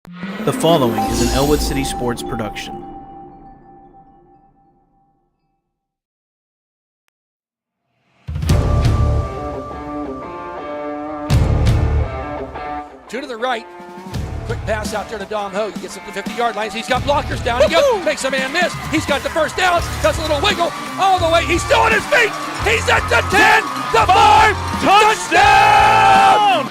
The following is an Ellwood City Sports production. Two to the right. Quick pass out there to Dom Ho. He gets up to 50-yard lines. He's got blockers down. He goes, makes a man miss. He's got the first down. Does a little wiggle all the way. He's still on his feet. He's at the 10, the 5, touchdown!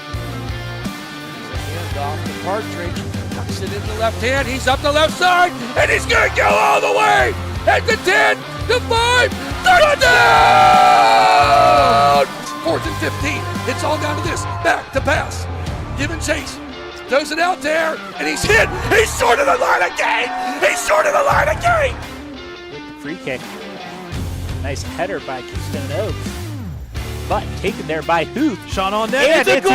Hand off to Partridge. Tucks it in the left hand. He's up the left side, and he's going to go all the way. At the 10, the 5, touchdown! 4th and 15. It's all down to this. Back to pass. Give and chase. Throws it out there, and he's hit. He's short of the line again. He's short of the line again. Free kick. Nice header by Keystone Oaks. But taken there by Huth. Shot on net. And it's a goal!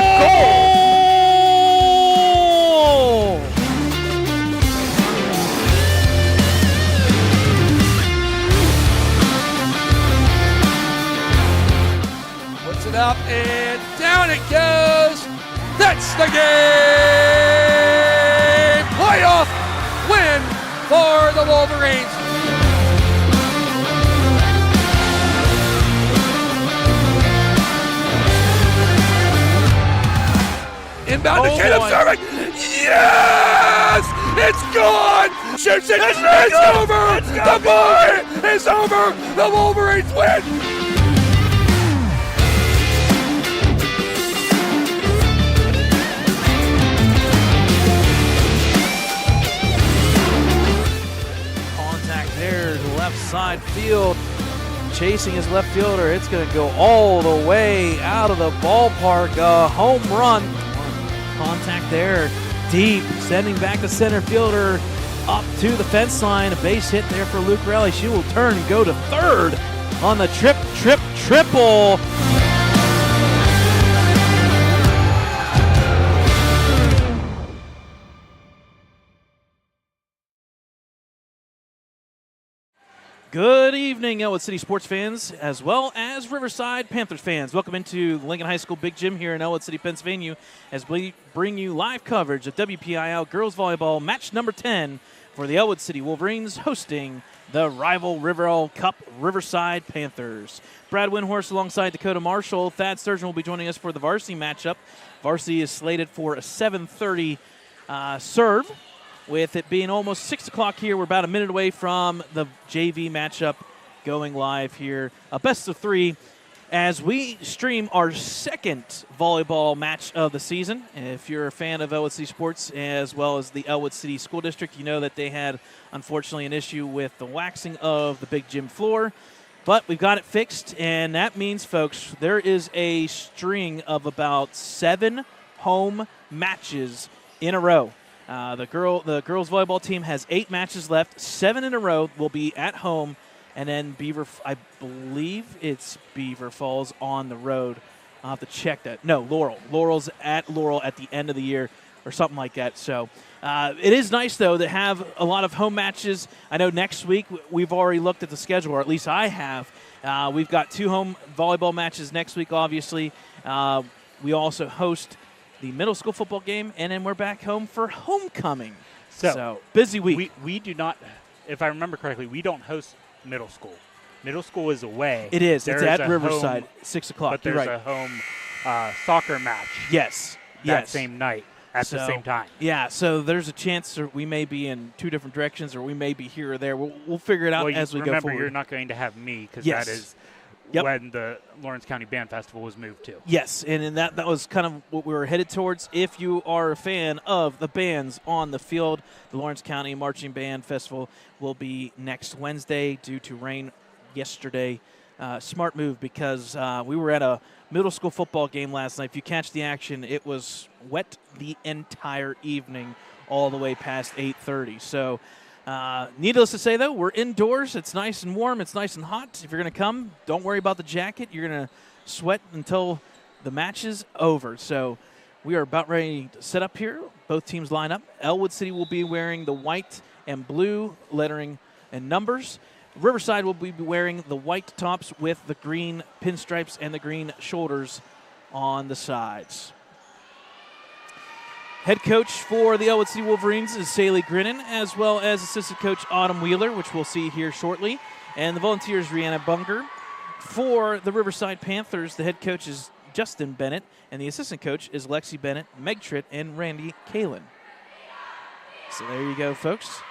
Puts it up, and down it goes. That's the game! Playoff win for the Wolverines. Inbound to Caleb serving. Yes! It's gone! Shoots it. It's over! The boy is over! The Wolverines win! Left side field, chasing his left fielder. It's going to go all the way out of the ballpark. A home run. Contact there, deep, sending back the center fielder up to the fence line. A base hit there for Lucarelli. She will turn and go to third on the triple. Good evening, Ellwood City sports fans, as well as Riverside Panthers fans. Welcome into Lincoln High School Big Gym here in Ellwood City, Pennsylvania, as we bring you live coverage of WPIL Girls Volleyball match number 10 for the Ellwood City Wolverines hosting the rival Riverall Cup Riverside Panthers. Brad Windhorst alongside Dakota Marshall. Thad Sturgeon will be joining us for the Varsity matchup. Varsity is slated for a 7:30 serve. With it being almost 6 o'clock here, we're about a minute away from the JV matchup going live here. A best of 3 as we stream our second volleyball match of the season. If you're a fan of Ellwood City Sports as well as the Ellwood City School District, you know that they had, unfortunately, an issue with the waxing of the big gym floor. But we've got it fixed, and that means, folks, there is a string of about 7 home matches in a row. The girls volleyball team has 8 matches left. 7 in a row will be at home, and then I believe it's Beaver Falls on the road. I'll have to check that. No, Laurel. Laurel's at Laurel at the end of the year or something like that. So it is nice, though, to have a lot of home matches. I know next week we've already looked at the schedule, or at least I have. We've got 2 home volleyball matches next week, obviously. We also host the middle school football game, and then we're back home for homecoming. So busy week. We do not, if I remember correctly, we don't host middle school. Middle school is away. It is. It's at Riverside, 6 o'clock. But there's a home soccer match. Yes. That same night at the same time. Yeah, so there's a chance that we may be in 2 different directions, or we may be here or there. We'll figure it out as we go forward. Remember, you're not going to have me because that is when the Lawrence County Band Festival was moved to. Yes, and that was kind of what we were headed towards. If you are a fan of the bands on the field, the Lawrence County Marching Band Festival will be next Wednesday due to rain yesterday. Smart move because we were at a middle school football game last night. If you catch the action, it was wet the entire evening all the way past 8:30. So needless to say, though, we're indoors. It's nice and warm. It's nice and hot. If you're going to come, don't worry about the jacket. You're going to sweat until the match is over. So we are about ready to set up here. Both teams line up. Ellwood City will be wearing the white and blue lettering and numbers. Riverside will be wearing the white tops with the green pinstripes and the green shoulders on the sides. Head coach for the Ellwood City Wolverines is Saley Grinnan, as well as assistant coach Autumn Wheeler, which we'll see here shortly. And the volunteers, Rihanna Bunker. For the Riverside Panthers, the head coach is Justin Bennett, and the assistant coach is Lexi Bennett, Meg Tritt, and Randy Kalin. So there you go, folks.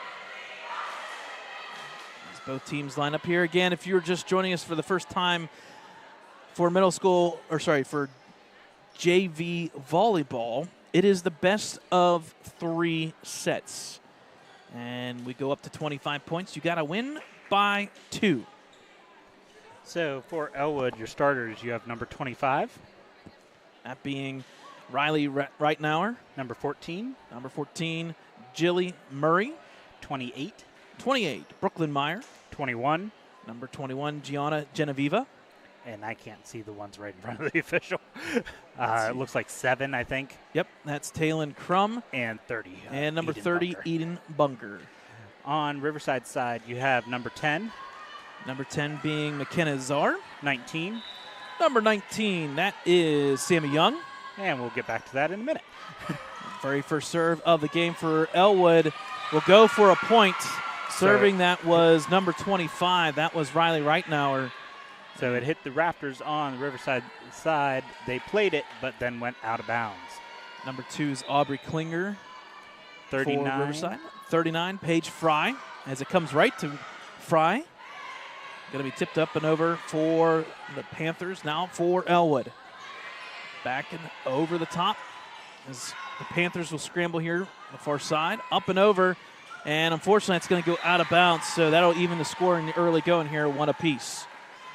As both teams line up here. Again, if you're just joining us for the first time for for JV volleyball, it is the best of 3 sets. And we go up to 25 points. You got to win by 2. So for Ellwood, your starters, you have number 25. That being Riley Reitnauer. Number 14. Number 14, Jilly Murray. 28. 28, Brooklyn Meyer. 21. Number 21, Gianna Genevieva. And I can't see the ones right in front of the official. It looks like 7, I think. Yep, that's Talon Crum. And 30. And number Eden 30, Bunker. Eden Bunker. On Riverside side, you have number 10. Number 10 being McKenna Czar. 19. Number 19, that is Sammy Young. And we'll get back to that in a minute. Very first serve of the game for Ellwood will go for a point. Serving that was number 25. That was Riley Reitnauer. So it hit the Raptors on the Riverside side. They played it, but then went out of bounds. Number 2 is Aubrey Klinger. 39. For Riverside. 39, Paige Fry. As it comes right to Fry. Going to be tipped up and over for the Panthers. Now for Ellwood. Back and over the top. As the Panthers will scramble here on the far side. Up and over. And unfortunately, it's going to go out of bounds. So that'll even the score in the early going here, 1 apiece.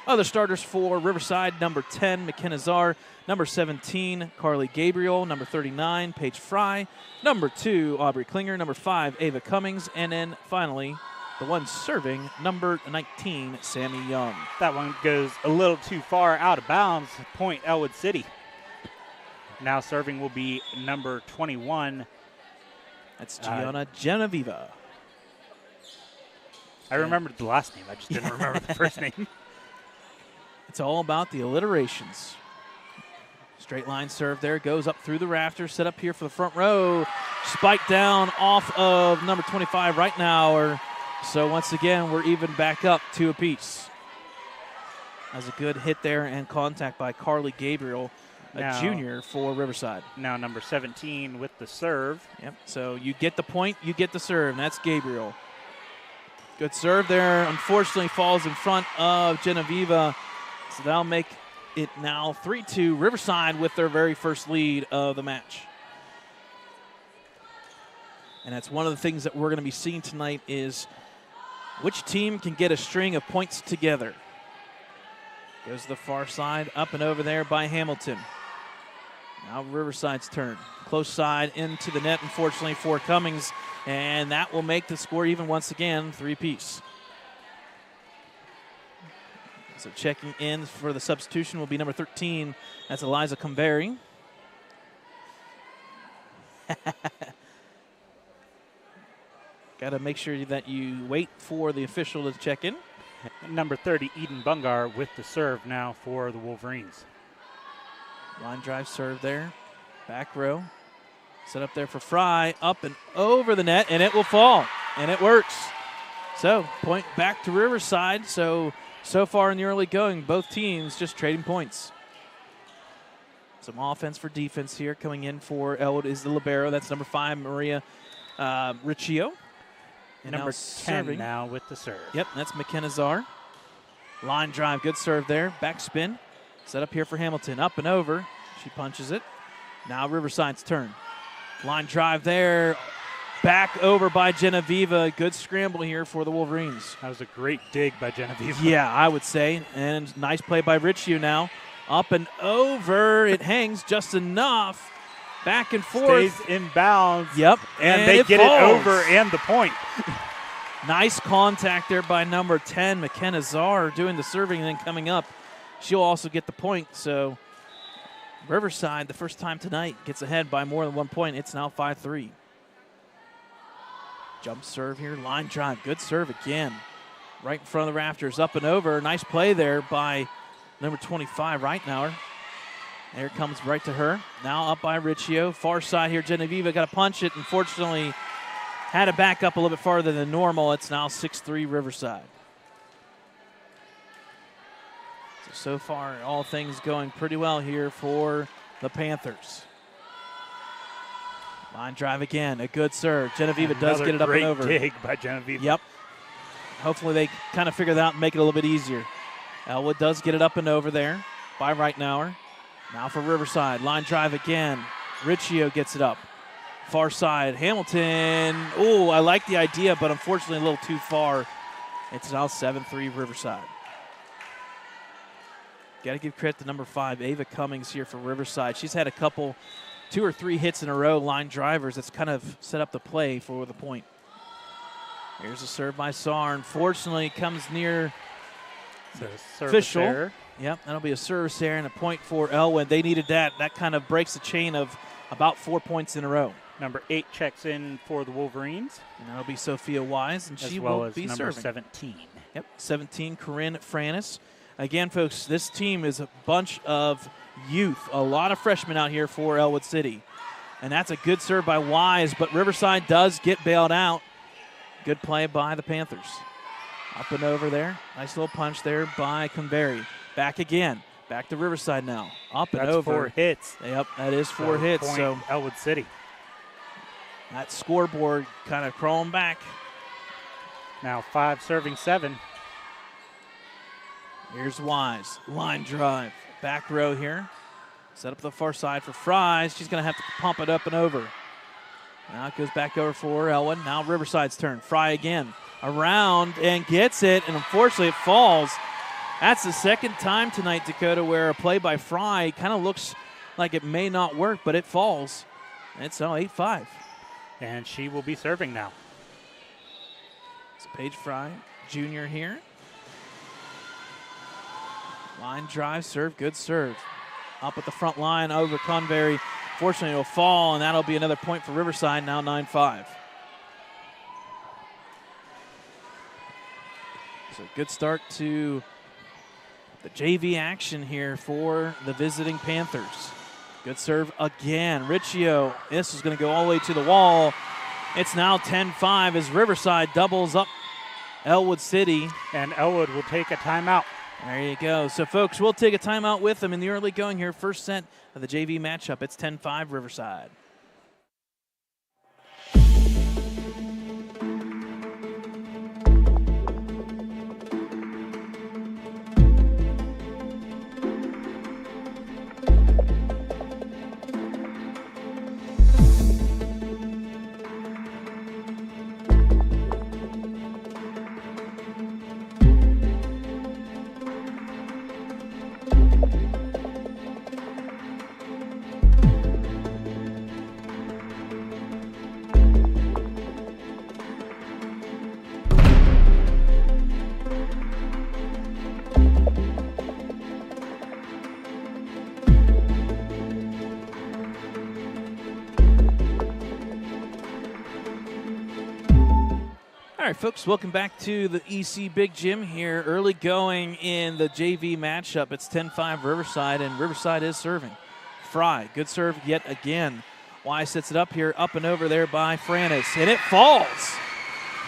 Other starters for Riverside, number 10, McKenna Czar. Number 17, Carly Gabriel. Number 39, Paige Fry. Number 2, Aubrey Klinger. Number 5, Ava Cummings. And then finally, the one serving, number 19, Sammy Young. That one goes a little too far out of bounds. Point Ellwood City. Now serving will be number 21. That's Gianna Genevieva. I remembered the last name. I just didn't remember the first name. It's all about the alliterations. Straight line serve there. Goes up through the rafters. Set up here for the front row. Spike down off of number 25 Reitnauer. So once again, we're even back up 2 apiece. That was a good hit there and contact by Carly Gabriel, a junior for Riverside. Now number 17 with the serve. Yep, so you get the point, you get the serve, and that's Gabriel. Good serve there. Unfortunately, falls in front of Genevieva. So that'll make it now 3-2 Riverside with their very first lead of the match. And that's one of the things that we're going to be seeing tonight is which team can get a string of points together. Goes to the far side, up and over there by Hamilton. Now Riverside's turn. Close side into the net, unfortunately, for Cummings. And that will make the score even once again, 3-apiece. So checking in for the substitution will be number 13. That's Eliza Cumberi. Got to make sure that you wait for the official to check in. Number 30, Eden Bungar with the serve now for the Wolverines. Line drive serve there. Back row. Set up there for Fry. Up and over the net, and it will fall. And it works. So, point back to Riverside. So far in the early going, both teams just trading points. Some offense for defense here. Coming in for Ellwood is the libero. That's number 5, Maria Riccio. And number 10 serving now with the serve. Yep, that's McKenna Czar. Line drive, good serve there. Back spin. Set up here for Hamilton. Up and over. She punches it. Now Riverside's turn. Line drive there. Back over by Genevieva. Good scramble here for the Wolverines. That was a great dig by Genevieva. Yeah, I would say. And nice play by Riccio now. Up and over. It hangs just enough. Back and forth. Stays in bounds. Yep. And they get falls. it over and the point. Nice contact there by number 10, McKenna Czar, doing the serving and then coming up. She'll also get the point. So Riverside, the first time tonight, gets ahead by more than 1 point. It's now 5-3. Jump serve here, line drive. Good serve again. Right in front of the rafters, up and over. Nice play there by number 25, Reitnauer. There it comes right to her. Now up by Riccio. Far side here, Genevieve got to punch it. Unfortunately, had to back up a little bit farther than normal. It's now 6-3 Riverside. So far, all things going pretty well here for the Panthers. Line drive again, a good serve. Genevieve does get it up and over. Great dig by Genevieve. Yep. Hopefully they kind of figure that out and make it a little bit easier. Ellwood does get it up and over there by Reitnauer. Now for Riverside, line drive again. Riccio gets it up. Far side, Hamilton. Oh, I like the idea, but unfortunately a little too far. It's now 7-3 Riverside. Got to give credit to number 5, Ava Cummings here for Riverside. She's had a couple, 2 or 3 hits in a row, line drivers. That's kind of set up the play for the point. Here's a serve by Saar. Unfortunately, comes near official. Error. Yep, that'll be a service error and a point for Ellwood. They needed that. That kind of breaks the chain of about 4 points in a row. Number 8 checks in for the Wolverines. And that'll be Sophia Wise, and she will be number serving. 17. Yep, 17, Corinne Franis. Again, folks, this team is a bunch of youth. A lot of freshmen out here for Ellwood City. And that's a good serve by Wise, but Riverside does get bailed out. Good play by the Panthers. Up and over there. Nice little punch there by Convery. Back again. Back to Riverside now. Up and That's over. 4 hits. Yep, that is 4 hits. Point So Ellwood City. that scoreboard kind of crawling back. Now 5 serving 7. Here's Wise. Line drive. Back row here. Set up the far side for Fries. She's going to have to pump it up and over. Now it goes back over for Ellwood. Now Riverside's turn. Fry again. Around and gets it, and unfortunately it falls. That's the second time tonight, Dakota, where a play by Fry kind of looks like it may not work, but it falls. It's now 8-5. And she will be serving now. It's Paige Fry, junior here. Line drive, serve, good serve. Up at the front line over Convery. Fortunately, it'll fall, and that'll be another point for Riverside, now 9-5. So good start to the JV action here for the visiting Panthers. Good serve again. Riccio, this is going to go all the way to the wall. It's now 10-5 as Riverside doubles up Ellwood City. And Ellwood will take a timeout. There you go. So, folks, we'll take a timeout with them in the early going here. First set of the JV matchup. It's 10-5 Riverside. All right, folks, welcome back to the EC Big Gym here. Early going in the JV matchup. It's 10-5 Riverside, and Riverside is serving. Fry, good serve yet again. Wise sets it up here, up and over there by Franis, and it falls.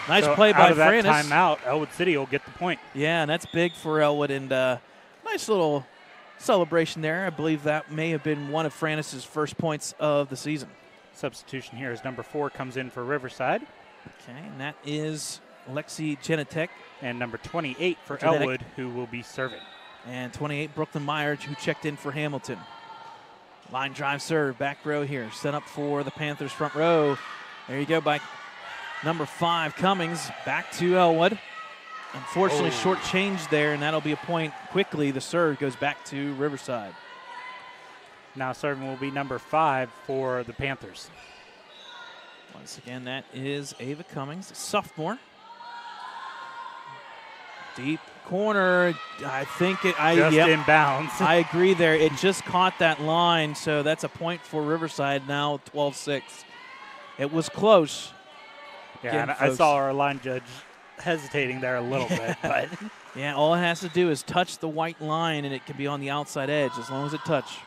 Nice play by Franis. Out of that timeout, Ellwood City will get the point. Yeah, and that's big for Ellwood, and nice little celebration there. I believe that may have been one of Franis' first points of the season. Substitution here as number 4 comes in for Riverside. Okay, and that is Lexi Genetek. And number 28 for Ellwood, who will be serving. And 28, Brooklyn Meyer, who checked in for Hamilton. Line drive serve, back row here. Set up for the Panthers front row. There you go by number 5, Cummings. Back to Ellwood. Unfortunately, short change there, and that'll be a point quickly. The serve goes back to Riverside. Now serving will be number 5 for the Panthers. Once again, that is Ava Cummings, sophomore. Deep corner. I think it. Just in bounds. I agree there. It just caught that line, so that's a point for Riverside now, 12-6. It was close. Yeah, Again, and I saw our line judge hesitating there a little bit. But yeah, all it has to do is touch the white line, and it can be on the outside edge as long as it touches.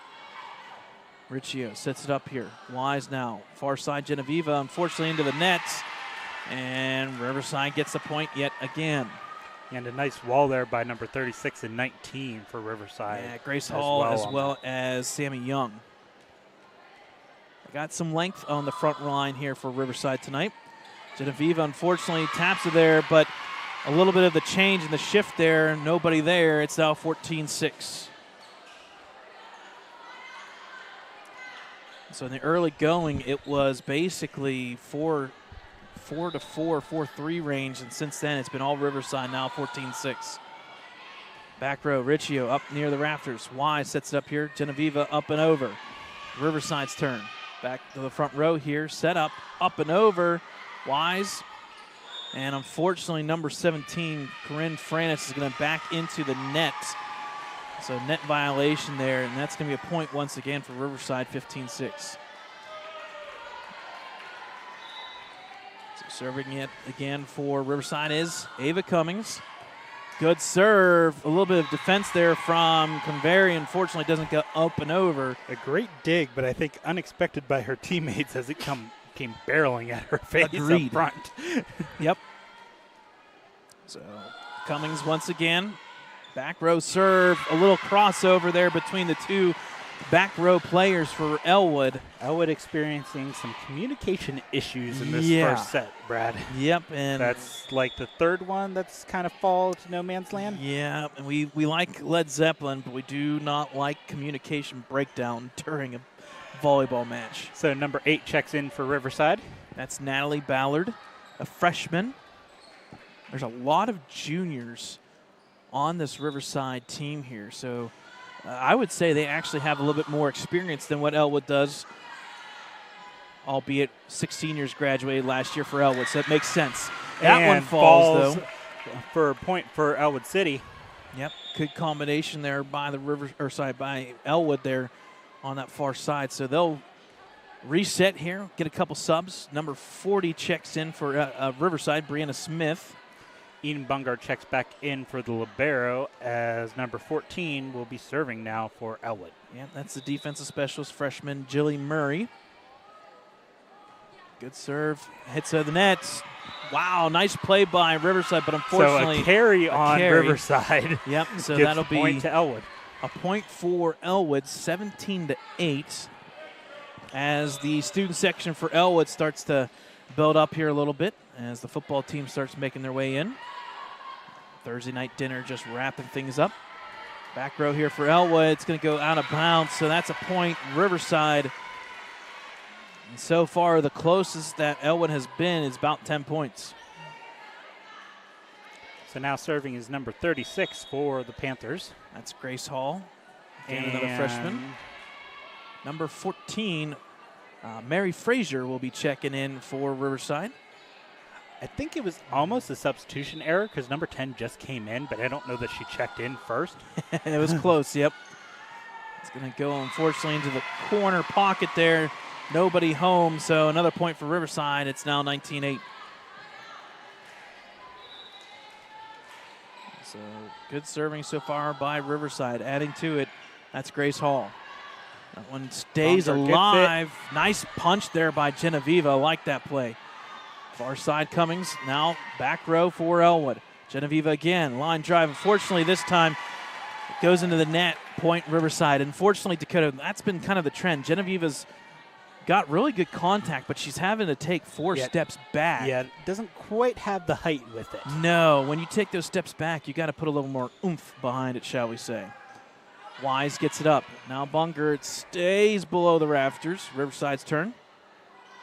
Riccio sets it up here. Wise now. Far side Genevieve, unfortunately into the nets. And Riverside gets the point yet again. And a nice wall there by number 36 and 19 for Riverside. Yeah, Grace Hall as well as Sammy Young. Got some length on the front line here for Riverside tonight. Genevieve unfortunately taps it there, but a little bit of the change in the shift there. Nobody there. It's now 14-6. So in the early going, it was basically 4-4, 4-3 range, and since then it's been all Riverside, now 14-6. Back row, Riccio up near the rafters. Wise sets it up here. Genevieve up and over. Riverside's turn. Back to the front row here. Set up and over. Wise. And unfortunately, number 17, Corinne Franis, is going to back into the net. So net violation there, and that's going to be a point once again for Riverside, 15-6. So serving it again for Riverside is Ava Cummings. Good serve. A little bit of defense there from Convery. Unfortunately, doesn't go up and over. A great dig, but I think unexpected by her teammates as it came barreling at her face up front. Yep. So Cummings once again. Back row serve. A little crossover there between the two back row players for Ellwood. Ellwood experiencing some communication issues in this first set, Brad. Yep. And that's like the third one that's kind of fall to no man's land. Yeah, and we like Led Zeppelin, but we do not like communication breakdown during a volleyball match. So number 8 checks in for Riverside. That's Natalie Ballard, a freshman. There's a lot of juniors on this Riverside team here, so I would say they actually have a little bit more experience than what Ellwood does, albeit 6 seniors graduated last year for Ellwood, so it makes sense. That one falls though. For a point for Ellwood City. Yep, good combination there by by Ellwood there on that far side. So they'll reset here, get a couple subs. Number 40 checks in for Riverside, Brianna Smith. Eden Bungard checks back in for the libero as number 14 will be serving now for Ellwood. Yeah, that's the defensive specialist freshman, Jilly Murray. Good serve, hits the nets. Wow, nice play by Riverside, but unfortunately, so a carry on Riverside. Yep, so gives that'll be a point to Ellwood. A point for Ellwood, 17-8, as the student section for Ellwood starts to build up here a little bit as the football team starts making their way in. Thursday night dinner just wrapping things up. Back row here for Ellwood. It's going to go out of bounds, so that's a point. Riverside. And so far, the closest that Ellwood has been is about 10 points. So now serving is number 36 for the Panthers. That's Grace Hall. And another freshman. Number 14, Mary Frazier will be checking in for Riverside. I think it was almost a substitution error because number 10 just came in, but I don't know that she checked in first. It was close, yep. It's going to go, unfortunately, into the corner pocket there. Nobody home, so another point for Riverside. It's now 19-8. So good serving so far by Riverside. Adding to it, that's Grace Hall. That one stays alive. Nice punch there by Genevieve. I like that play. Far side Cummings, now back row for Ellwood. Genevieve again, line drive. Unfortunately, this time it goes into the net, point Riverside. Unfortunately, Dakota, that's been kind of the trend. Genevieve's got really good contact, but she's having to take 4 steps back. Yeah, doesn't quite have the height with it. No, when you take those steps back, you got to put a little more oomph behind it, shall we say. Wise gets it up. Now Bungard stays below the rafters. Riverside's turn.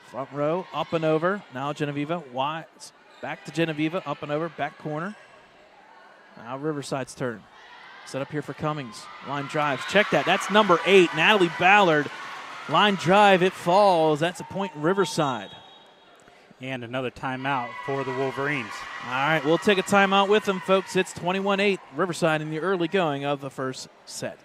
Front row, up and over. Now Genevieve, Wise, back to Genevieve, up and over, back corner. Now Riverside's turn. Set up here for Cummings. Line drives, check that. That's number 8, Natalie Ballard. Line drive, it falls. That's a point Riverside. And another timeout for the Wolverines. All right, we'll take a timeout with them, folks. It's 21-8, Riverside in the early going of the first set.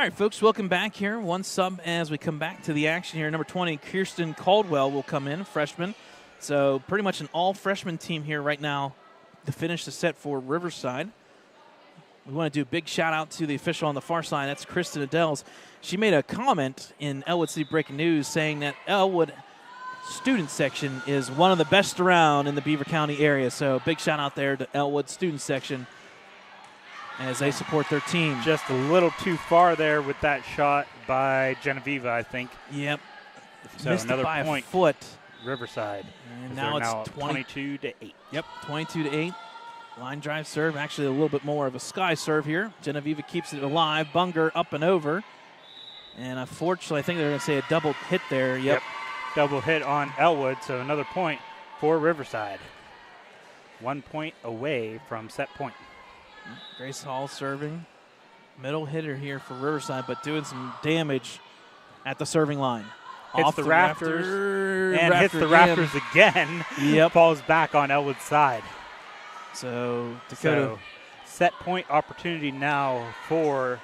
All right, folks, welcome back here. One sub as we come back to the action here. Number 20, Kirsten Caldwell will come in, freshman. So pretty much an all-freshman team here right now to finish the set for Riverside. We want to do a big shout-out to the official on the far side. That's Kristen Adels. She made a comment in Ellwood City Breaking News saying that Ellwood student section is one of the best around in the Beaver County area. So big shout-out there to Ellwood student section as they support their team. Just a little too far there with that shot by Genevieve, I think. Yep. So Missed another it by point. A foot. Riverside. And now it's 22-8. Yep, 22-8. Line drive serve, actually a little bit more of a sky serve here. Genevieve keeps it alive. Bunger up and over. And unfortunately, I think they're going to say a double hit there. Yep. Double hit on Ellwood, so another point for Riverside. 1 point away from set point. Grace Hall serving. Middle hitter here for Riverside, but doing some damage at the serving line. Hits Off the rafters and hits the again. rafters again. Yep. Falls back on Ellwood's side. So Dakota. So set point opportunity now for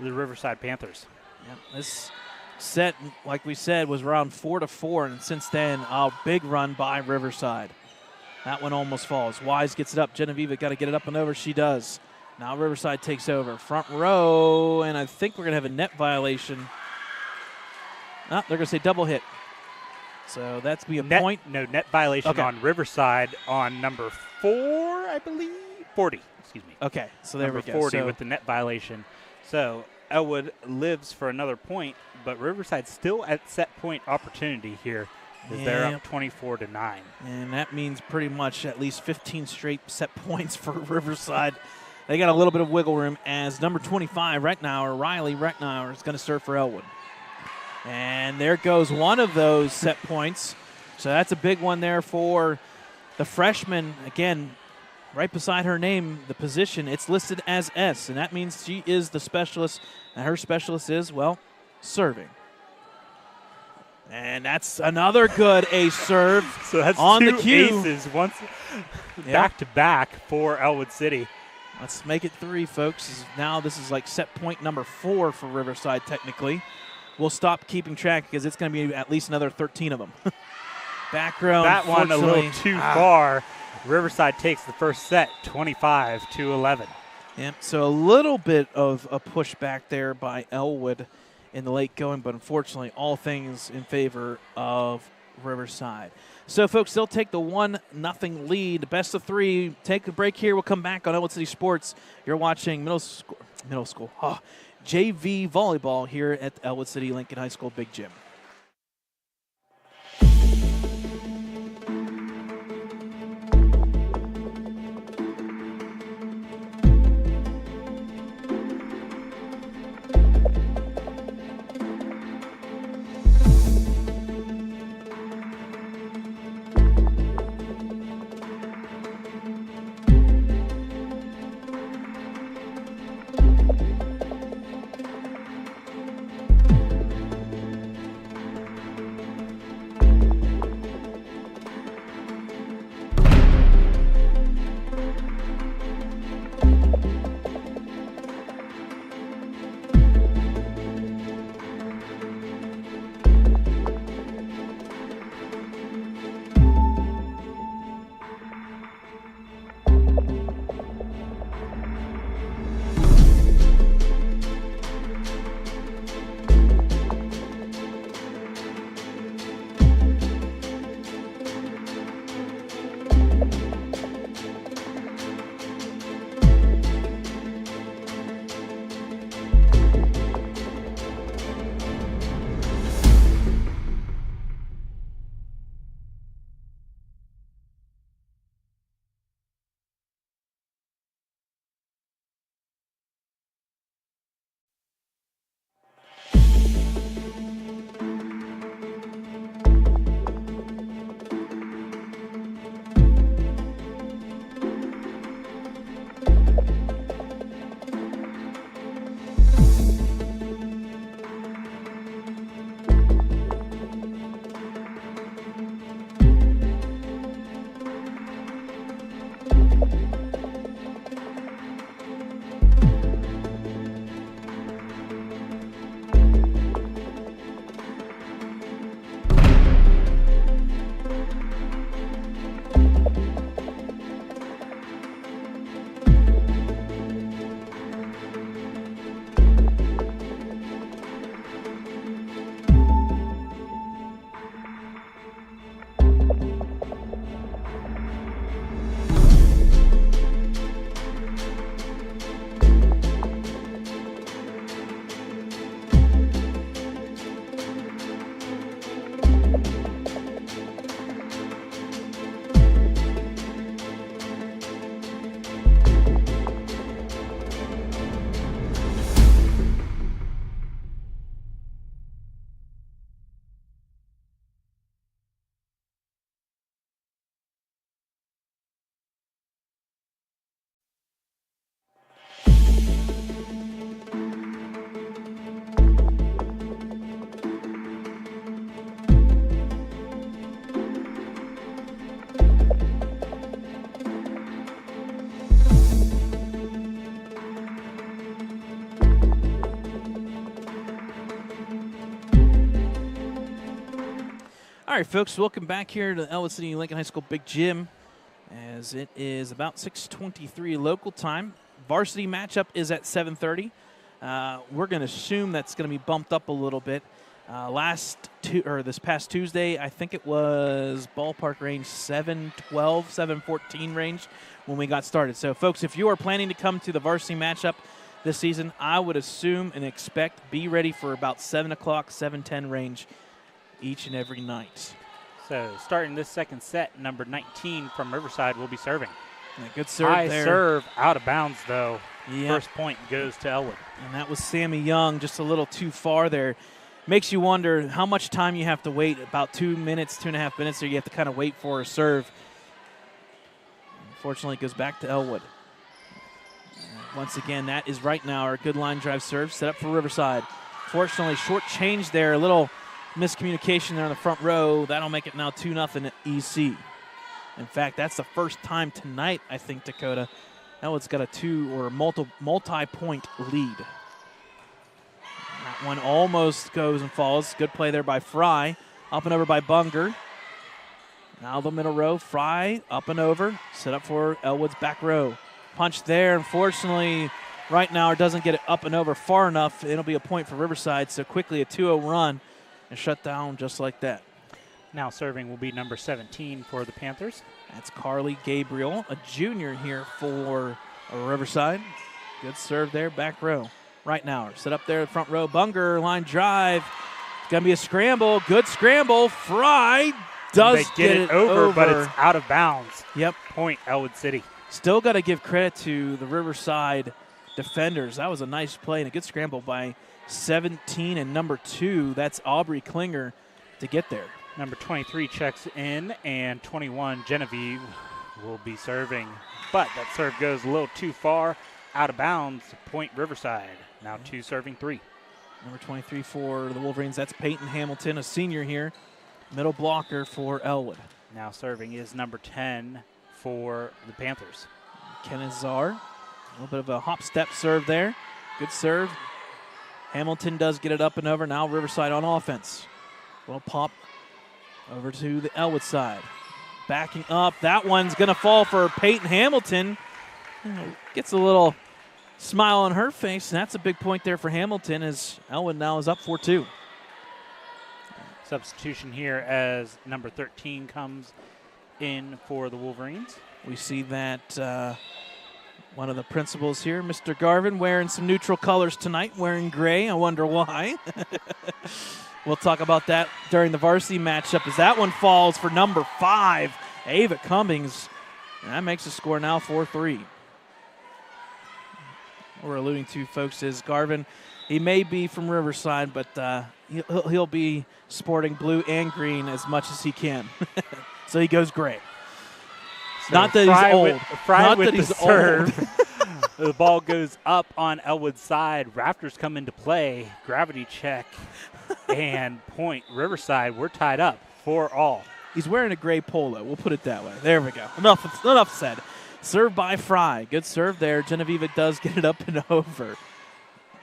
the Riverside Panthers. Yep. This set, like we said, was around 4-4, and since then, a big run by Riverside. That one almost falls. Wise gets it up. Genevieve got to get it up and over. She does. Now Riverside takes over. Front row, and I think we're going to have a net violation. Oh, they're going to say double hit. So that's be a point. No, net violation Okay. on Riverside on number 4, I believe. 40, excuse me. Okay, so there Number we go. 40 So with the net violation. So Ellwood lives for another point, but Riverside still at set point opportunity here as they're up 24-9. And that means pretty much at least 15 straight set points for Riverside. They got a little bit of wiggle room as number 25, Riley Recknauer, is going to serve for Ellwood. And there goes one of those set points. So that's a big one there for the freshman. Again, right beside her name, the position, it's listed as S, and that means she is the specialist, and her specialist is, well, serving. And that's another good ace serve. So that's on two the cue. aces once back-to-back for Ellwood City. Let's make it 3, folks. Now this is like set point number 4 for Riverside, technically. We'll stop keeping track because it's going to be at least another 13 of them. Back row, that one a little too far. Riverside takes the first set, 25-11. Yep, so a little bit of a push back there by Ellwood in the late going, but unfortunately all things in favor of Riverside. So, folks, they'll take the 1-0 lead. Best of 3. Take a break here. We'll come back on Ellwood City Sports. You're watching middle school. JV volleyball here at Ellwood City Lincoln High School Big Gym. All right, folks, welcome back here to the Ellwood City Lincoln High School Big Gym as it is about 6:23 local time. Varsity matchup is at 7:30. We're going to assume that's going to be bumped up a little bit. This past Tuesday, I think it was ballpark range 7:12, 7:14 range when we got started. So, folks, if you are planning to come to the varsity matchup this season, I would assume and expect be ready for about 7 o'clock, 7:10 range each and every night. So starting this second set, number 19 from Riverside will be serving. And a good serve High there. serve out of bounds, though. Yep. First point goes to Ellwood. And that was Sammy Young, just a little too far there. Makes you wonder how much time you have to wait, about 2 minutes, 2.5 minutes, or you have to kind of wait for a serve. Unfortunately, it goes back to Ellwood. Once again, that is right now our good line drive serve set up for Riverside. Fortunately, short change there, a little miscommunication there on the front row. That'll make it now 2-0 EC. In fact, that's the first time tonight, I think, Dakota, Ellwood's got a multi-point lead. That one almost goes and falls. Good play there by Fry. Up and over by Bunger. Now the middle row. Fry up and over. Set up for Ellwood's back row. Punch there. Unfortunately, right now it doesn't get it up and over far enough. It'll be a point for Riverside. So quickly a 2-0 run and shut down just like that. Now serving will be number 17 for the Panthers. That's Carly Gabriel, a junior here for Riverside. Good serve there, back row. Right now, set up there, front row. Bunger, line drive. It's going to be a scramble. Good scramble. Fry does get it over, but it's out of bounds. Yep. Point, Ellwood City. Still got to give credit to the Riverside defenders. That was a nice play and a good scramble by 17 and number 2. That's Aubrey Klinger to get there. Number 23 checks in, and 21, Genevieve, will be serving. But that serve goes a little too far, out of bounds, point Riverside. Now 2 serving 3. Number 23 for the Wolverines, that's Peyton Hamilton, a senior here. Middle blocker for Ellwood. Now serving is number 10 for the Panthers. Kenneth Czar, a little bit of a hop-step serve there. Good serve. Hamilton does get it up and over. Now Riverside on offense. Little pop over to the Ellwood side. Backing up. That one's going to fall for Peyton Hamilton. Gets a little smile on her face, and that's a big point there for Hamilton as Ellwood now is up 4-2. Substitution here as number 13 comes in for the Wolverines. We see that one of the principals here, Mr. Garvin, wearing some neutral colors tonight, wearing gray. I wonder why. We'll talk about that during the varsity matchup as that one falls for number 5, Ava Cummings. And that makes the score now 4-3. What we're alluding to, folks, is Garvin. He may be from Riverside, but he'll be sporting blue and green as much as he can. So he goes gray. So not that he's old. Not that he's old. The ball goes up on Ellwood's side. Raptors come into play. Gravity check and point. Riverside, we're tied up 4-all. He's wearing a gray polo. We'll put it that way. There we go. Enough said. Served by Fry. Good serve there. Genevieve does get it up and over.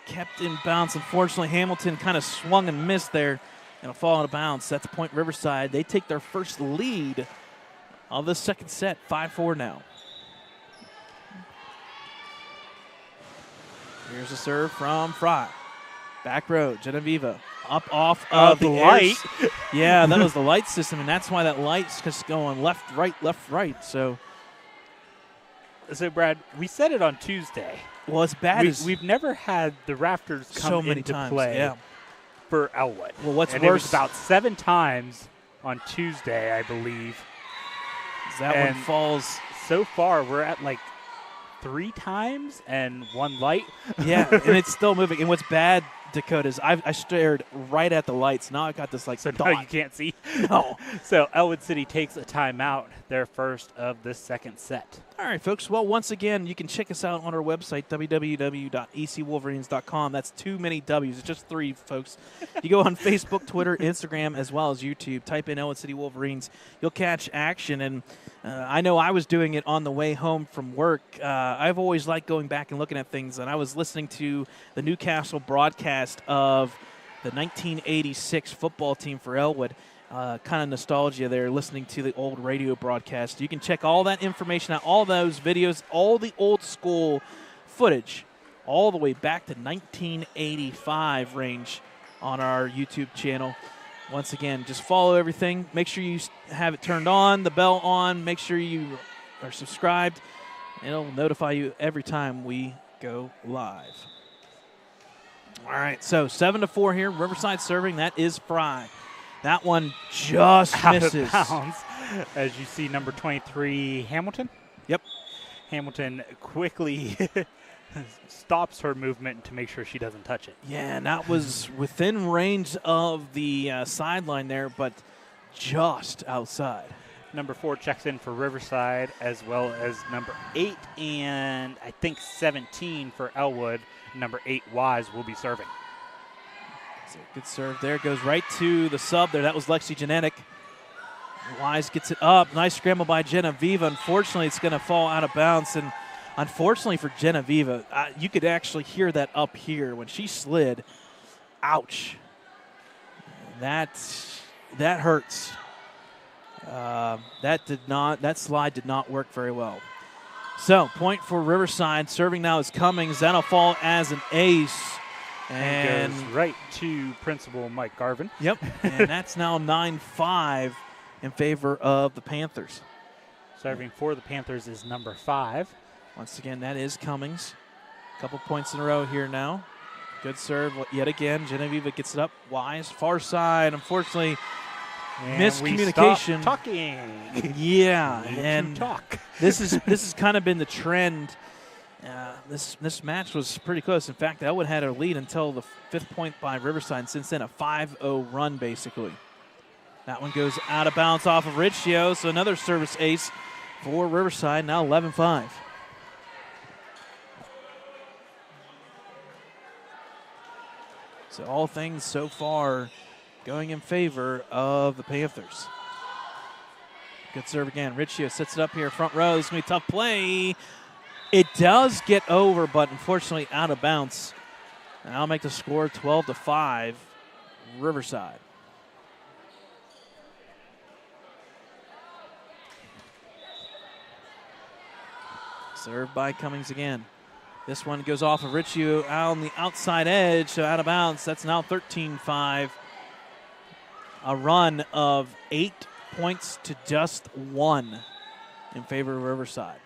Kept in bounds. Unfortunately, Hamilton kind of swung and missed there. It'll fall out of bounds. That's point Riverside. They take their first lead of the second set. 5-4 now. Here's a serve from Fry. Back row, Genevieve up off of the light. Yeah, that was the light system, and that's why that light's just going left, right. So, Brad, we said it on Tuesday. Well, it's bad. We've never had the Raptors come so many into times, play yeah. for Ellwood. Well, what's and worse? It was about 7 times on Tuesday, I believe. That one falls. So far, we're at like 3 times and 1 light. Yeah, and it's still moving. And what's bad, Dakota, is I stared right at the lights. Now I got this like so dot. now you can't see. No. So Ellwood City takes a timeout, their first of the second set. All right, folks. Well, once again, you can check us out on our website, www.ecwolverines.com. That's too many W's. It's just 3, folks. You go on Facebook, Twitter, Instagram, as well as YouTube. Type in Ellwood City Wolverines. You'll catch action. And I know I was doing it on the way home from work. I've always liked going back and looking at things. And I was listening to the Newcastle broadcast of the 1986 football team for Ellwood. kind of nostalgia there, listening to the old radio broadcast. You can check all that information out, all those videos, all the old school footage, all the way back to 1985 range on our YouTube channel. Once again, just follow everything. Make sure you have it turned on, the bell on. Make sure you are subscribed. It'll notify you every time we go live. All right, so 7-4 here. Riverside serving. That is Fry. That one just misses. Out of bounds, as you see, number 23, Hamilton. Yep. Hamilton quickly stops her movement to make sure she doesn't touch it. Yeah, and that was within range of the sideline there, but just outside. Number 4 checks in for Riverside, as well as number 8 and I think 17 for Ellwood. Number 8, Wise, will be serving. So good serve there. Goes right to the sub there. That was Lexi Genetic. Wise gets it up. Nice scramble by Genevieve. Unfortunately, it's going to fall out of bounds. And unfortunately for Genevieve, you could actually hear that up here when she slid. Ouch. That hurts. That slide did not work very well. So point for Riverside. Serving now is Cummings. That'll fall as an ace. And goes right to Principal Mike Garvin. Yep, and that's now 9-5 in favor of the Panthers. Serving for the Panthers is number 5. Once again, that is Cummings. A couple points in a row here now. Good serve yet again. Genevieve gets it up. Wise, far side. Unfortunately, and miscommunication. We stopped talking. Yeah, and talk. this has kind of been the trend. This match was pretty close. In fact, Ellwood had a lead until the 5th point by Riverside. Since then, a 5-0 run, basically. That one goes out of bounds off of Riccio, so another service ace for Riverside, now 11-5. So all things so far going in favor of the Panthers. Good serve again. Riccio sets it up here, front row. This is going to be a tough play. It does get over, but unfortunately out of bounds. And I'll make the score 12-5, Riverside. Served by Cummings again. This one goes off of Riccio out on the outside edge, so out of bounds. That's now 13-5. A run of 8 points to just 1 in favor of Riverside.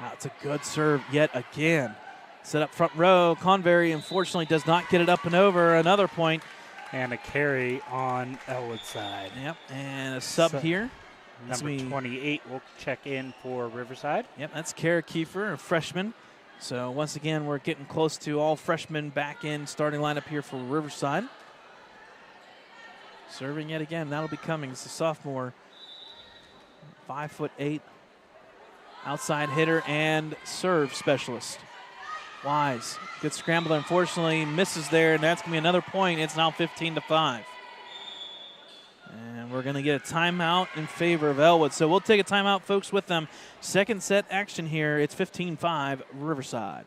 That's a good serve yet again. Set up front row. Convery unfortunately does not get it up and over. Another point. And a carry on Ellwood's side. Yep, and a sub here. Number 28 will check in for Riverside. Yep, that's Kara Kiefer, a freshman. So once again, we're getting close to all freshmen back in starting lineup here for Riverside. Serving yet again. That'll be Cummings, the sophomore. 5'8". Outside hitter and serve specialist. Wise, good scrambler, unfortunately misses there, and that's going to be another point. It's now 15-5. And we're going to get a timeout in favor of Ellwood. So we'll take a timeout, folks, with them. Second set action here. It's 15-5 Riverside.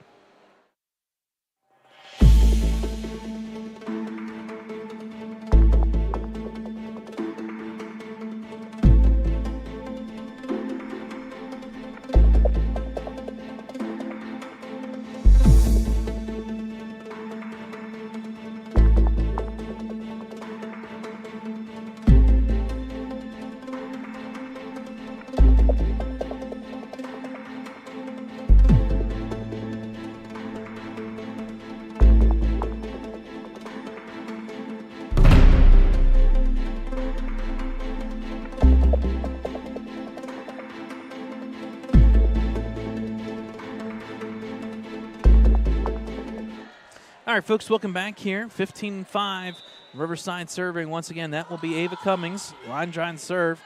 All right, folks, welcome back here. 15-5, Riverside serving. Once again, that will be Ava Cummings. Line drive and serve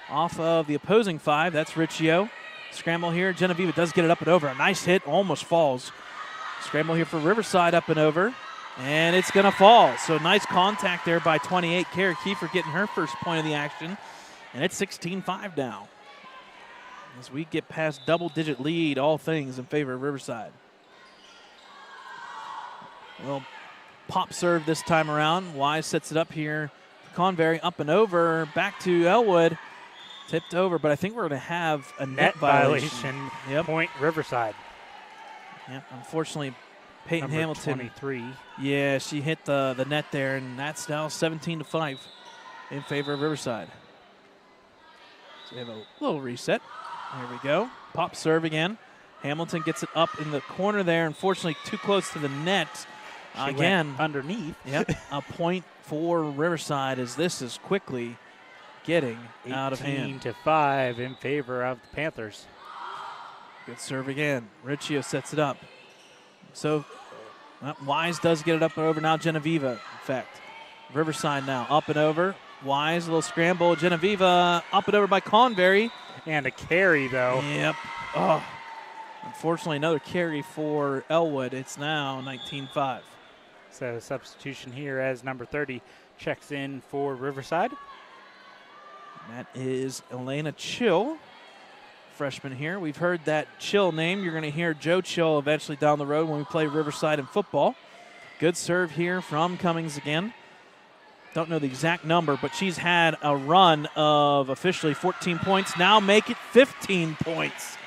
off of the opposing 5. That's Riccio. Scramble here. Genevieve does get it up and over. A nice hit, almost falls. Scramble here for Riverside, up and over. And it's going to fall. So nice contact there by 28. Kara Kiefer getting her first point of the action. And it's 16-5 now, as we get past double-digit lead, all things in favor of Riverside. Well, pop serve this time around. Wise sets it up here. Convery up and over, back to Ellwood. Tipped over, but I think we're going to have a net violation. Yep. Point Riverside. Yep. Unfortunately, Peyton Number Hamilton. 23. Yeah, she hit the net there, and that's now 17-5 in favor of Riverside. So we have a little reset. There we go. Pop serve again. Hamilton gets it up in the corner there. Unfortunately, too close to the net. She Again, went underneath. Yep. A point for Riverside as this is quickly getting out of hand. 18-5 in favor of the Panthers. Good serve again. Riccio sets it up. So Wise does get it up and over. Now Genevieve, in fact. Riverside now up and over. Wise, a little scramble. Genevieve up and over by Convery. And a carry, though. Yep. Oh. Unfortunately, another carry for Ellwood. It's now 19-5. So substitution here as number 30 checks in for Riverside. That is Elena Chill, freshman here. We've heard that Chill name. You're going to hear Joe Chill eventually down the road when we play Riverside in football. Good serve here from Cummings again. Don't know the exact number, but she's had a run of officially 14 points. Now make it 15 points.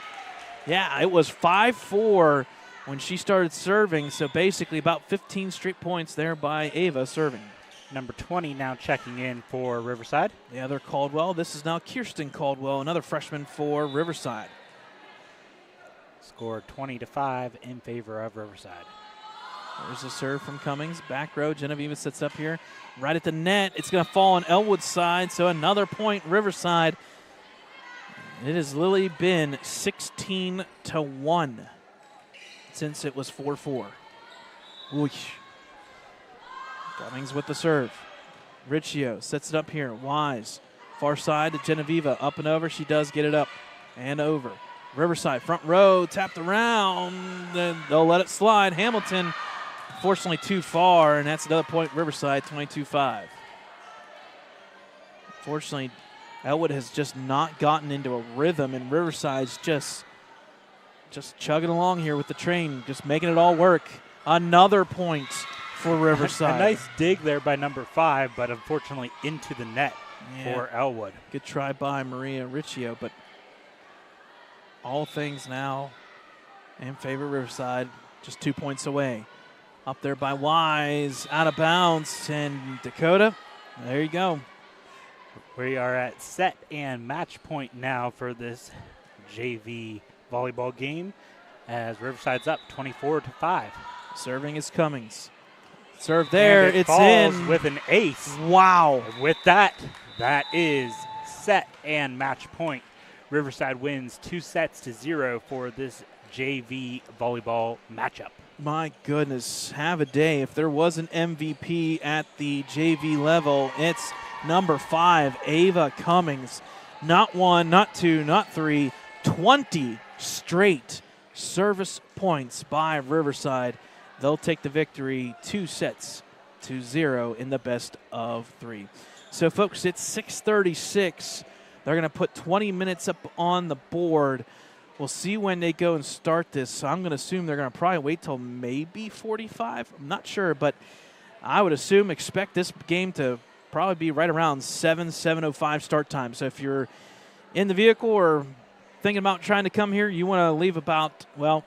Yeah, it was 5-4 when she started serving, so basically about 15 straight points there by Ava serving. Number 20 now checking in for Riverside. The other Caldwell. This is now Kirsten Caldwell, another freshman for Riverside. Score 20-5 in favor of Riverside. There's a serve from Cummings. Back row, Genevieve sits up here. Right at the net. It's going to fall on Ellwood's side, so another point Riverside. It has literally been 16-1 since it was 4-4. Whoosh. Cummings with the serve. Riccio sets it up here. Wise. Far side to Genevieve. Up and over. She does get it up and over. Riverside front row. Tapped around. Then they'll let it slide. Hamilton, unfortunately, too far. And that's another point. Riverside 22-5. Unfortunately, Ellwood has just not gotten into a rhythm. And Riverside's just chugging along here with the train. Just making it all work. Another point for Riverside. A nice dig there by number 5, but unfortunately into the net for Ellwood. Good try by Maria Riccio, but all things now in favor of Riverside, just 2 points away. Up there by Wise, out of bounds, and Dakota, there you go. We are at set and match point now for this JV volleyball game as Riverside's up 24-5. Serving is Cummings. Serve there, and it's falls in. With an ace. Wow. With that is set and match point. Riverside wins 2-0 for this JV volleyball matchup. My goodness, have a day. If there was an MVP at the JV level, it's number 5, Ava Cummings. Not 1, not 2, not 3, 20 straight service points by Riverside. They'll take the victory 2-0 in the best of 3. So, folks, it's 6:36. They're going to put 20 minutes up on the board. We'll see when they go and start this. So I'm going to assume they're going to probably wait till maybe 45. I'm not sure, but I would expect this game to probably be right around 7:05 start time. So if you're in the vehicle or thinking about trying to come here, you want to leave about, well,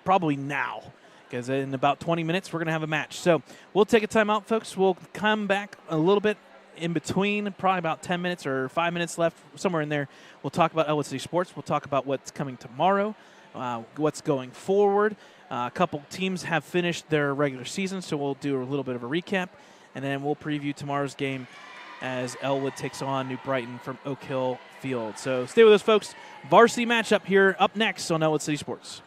probably now, because in about 20 minutes we're going to have a match. So we'll take a timeout, folks. We'll come back a little bit in between, probably about 10 minutes or 5 minutes left, somewhere in there. We'll talk about Ellwood City Sports. We'll talk about what's coming tomorrow, what's going forward. A couple teams have finished their regular season, so we'll do a little bit of a recap, and then we'll preview tomorrow's game as Ellwood takes on New Brighton from Oak Hill Field. So stay with us, folks. Varsity matchup here up next on Ellwood City Sports.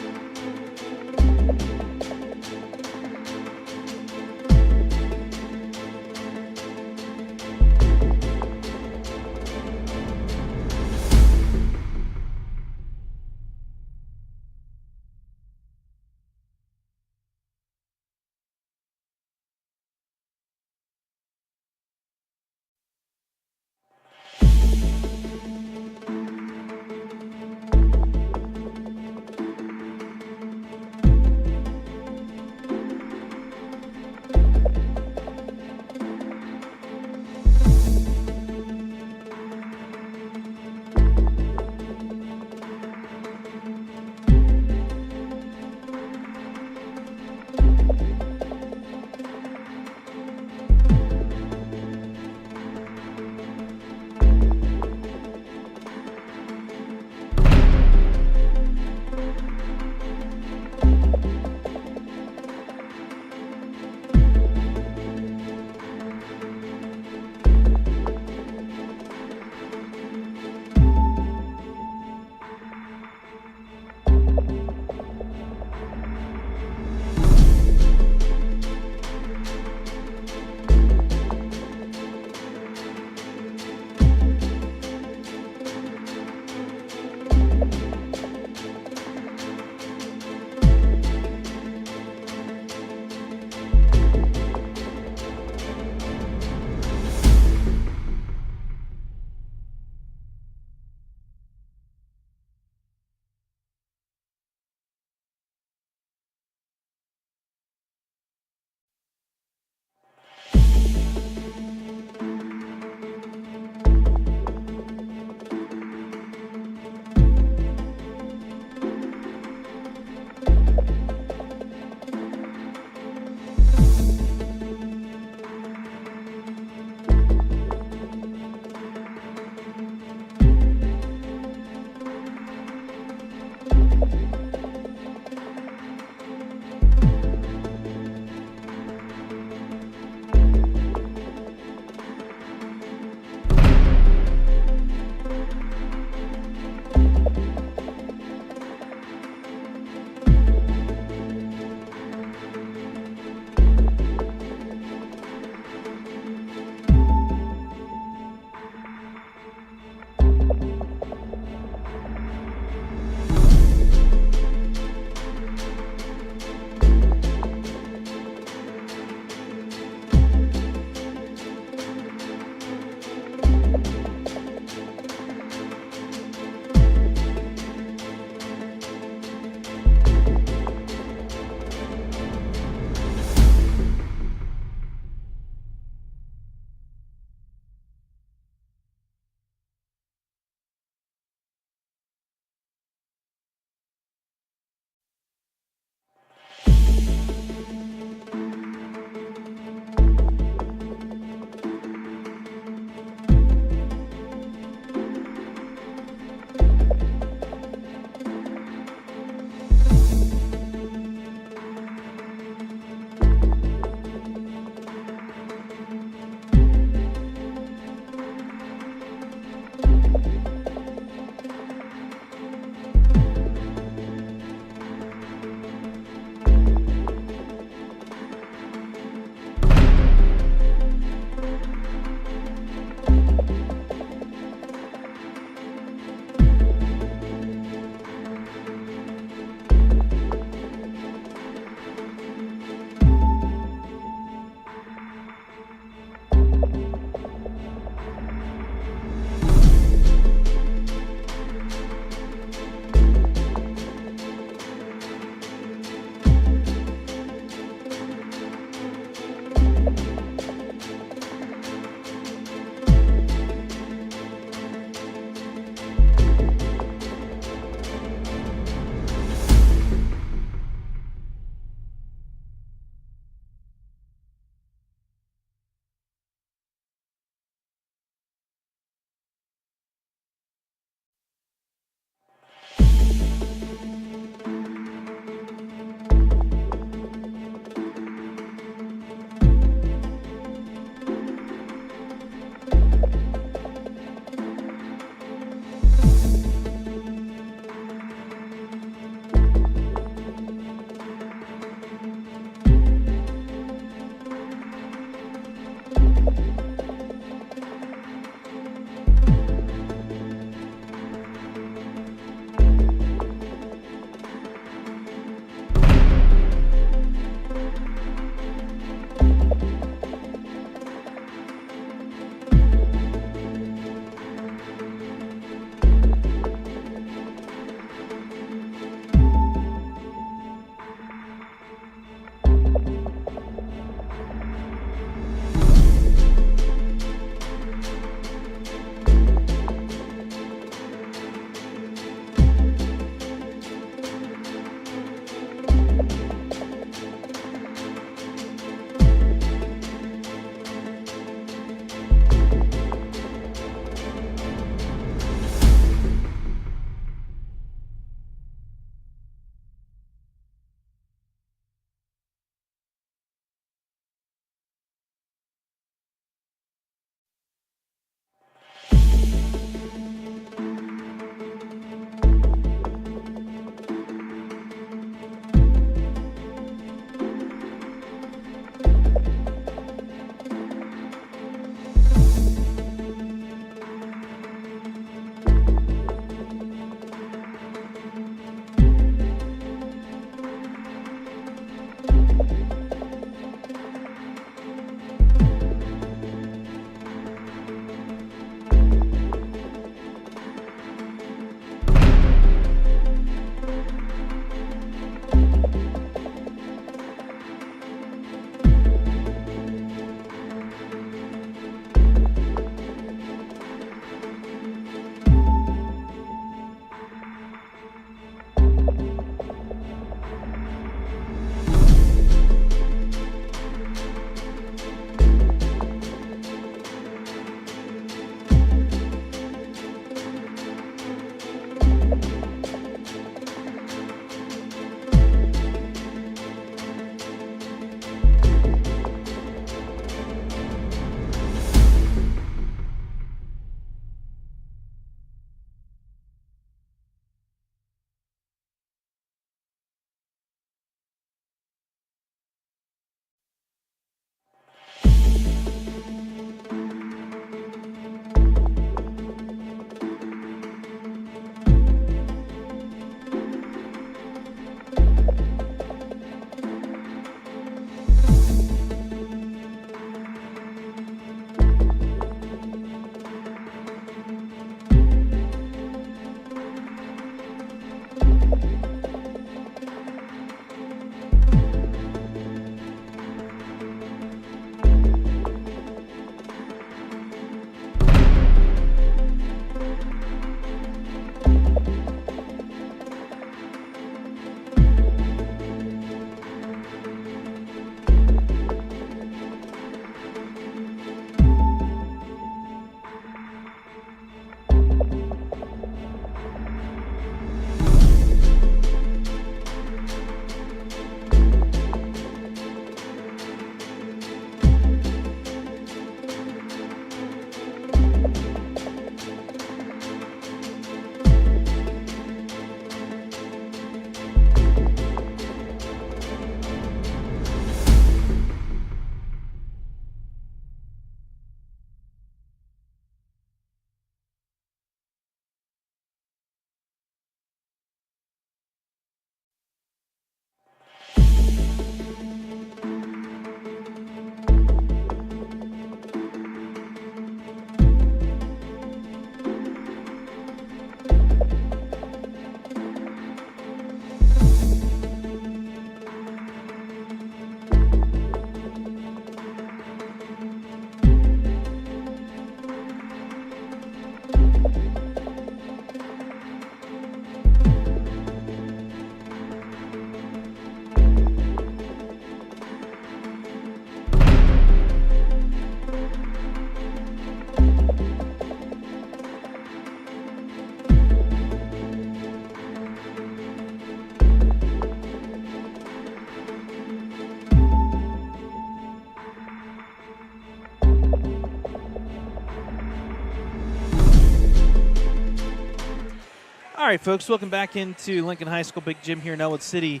All right, folks, welcome back into Lincoln High School Big Gym here in Ellwood City.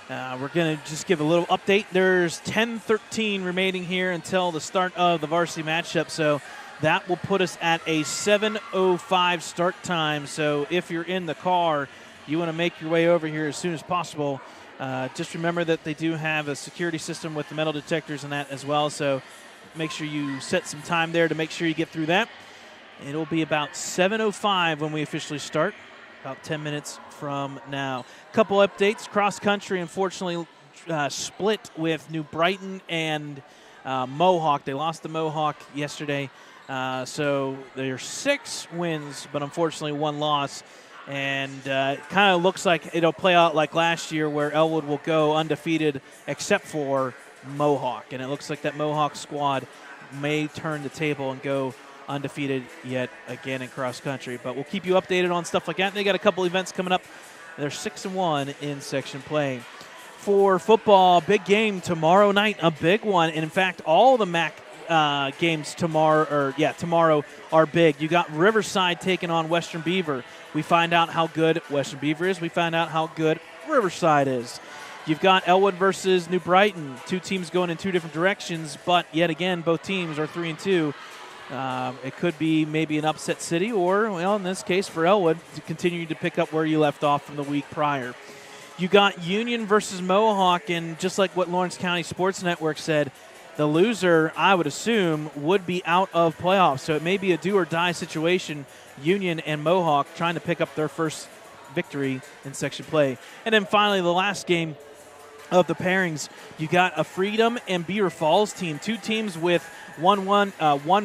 We're going to just give a little update. There's 10:13 remaining here until the start of the varsity matchup, so that will put us at a 7:05 start time. So if you're in the car, you want to make your way over here as soon as possible. Just remember that they do have a security system with the metal detectors and that as well, so make sure you set some time there to make sure you get through that. It'll be about 7:05 when we officially start, about 10 minutes from now. Couple updates. Cross country, unfortunately, split with New Brighton and Mohawk. They lost to Mohawk yesterday, so there are 6 wins, but unfortunately 1 loss. And it kind of looks like it'll play out like last year where Ellwood will go undefeated except for Mohawk. And it looks like that Mohawk squad may turn the table and go undefeated yet again in cross country. But we'll keep you updated on stuff like that. They got a couple events coming up. They're 6-1 in section play. For football, big game tomorrow night, a big one. And in fact, all the MAC games tomorrow are big. You got Riverside taking on Western Beaver. We find out how good Western Beaver is. We find out how good Riverside is. You've got Ellwood versus New Brighton. 2 teams going in 2 different directions, but yet again, both teams are 3-2. It could be maybe an upset city, or, well, in this case for Ellwood, to continue to pick up where you left off from the week prior. You got Union versus Mohawk, and just like what Lawrence County Sports Network said, the loser, I would assume, would be out of playoffs. So it may be a do-or-die situation, Union and Mohawk trying to pick up their first victory in section play. And then finally, the last game of the pairings, you got a Freedom and Beaver Falls team. 2 teams with one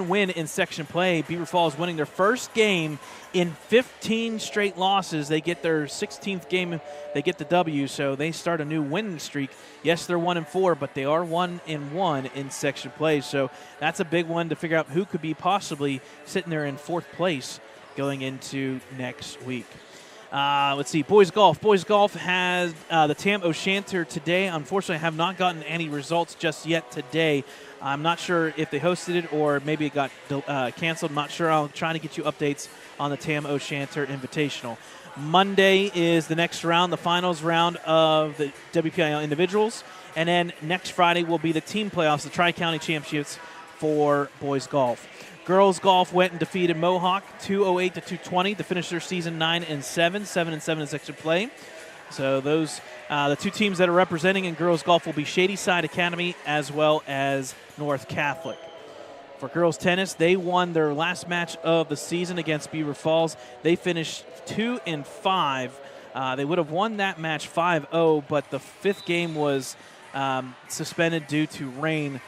win in section play. Beaver Falls winning their first game in 15 straight losses. They get their 16th game. They get the W, so they start a new winning streak. Yes, they're 1-4, but they are 1-1 in section play. So that's a big one to figure out who could be possibly sitting there in 4th place going into next week. Let's see, boys golf. Boys golf has the Tam O'Shanter today. Unfortunately, I have not gotten any results just yet today. I'm not sure if they hosted it or maybe it got canceled. I'm not sure. I'll try to get you updates on the Tam O'Shanter Invitational. Monday is the next round, the finals round of the WPIL individuals. And then next Friday will be the team playoffs, the Tri-County Championships for boys golf. Girls golf went and defeated Mohawk 208-220 to finish their season 9-7, 7-7 in section play. So those the 2 teams that are representing in girls golf will be Shadyside Academy as well as North Catholic. For girls tennis, they won their last match of the season against Beaver Falls. They finished 2-5. They would have won that match 5-0, but the 5th game was suspended due to rain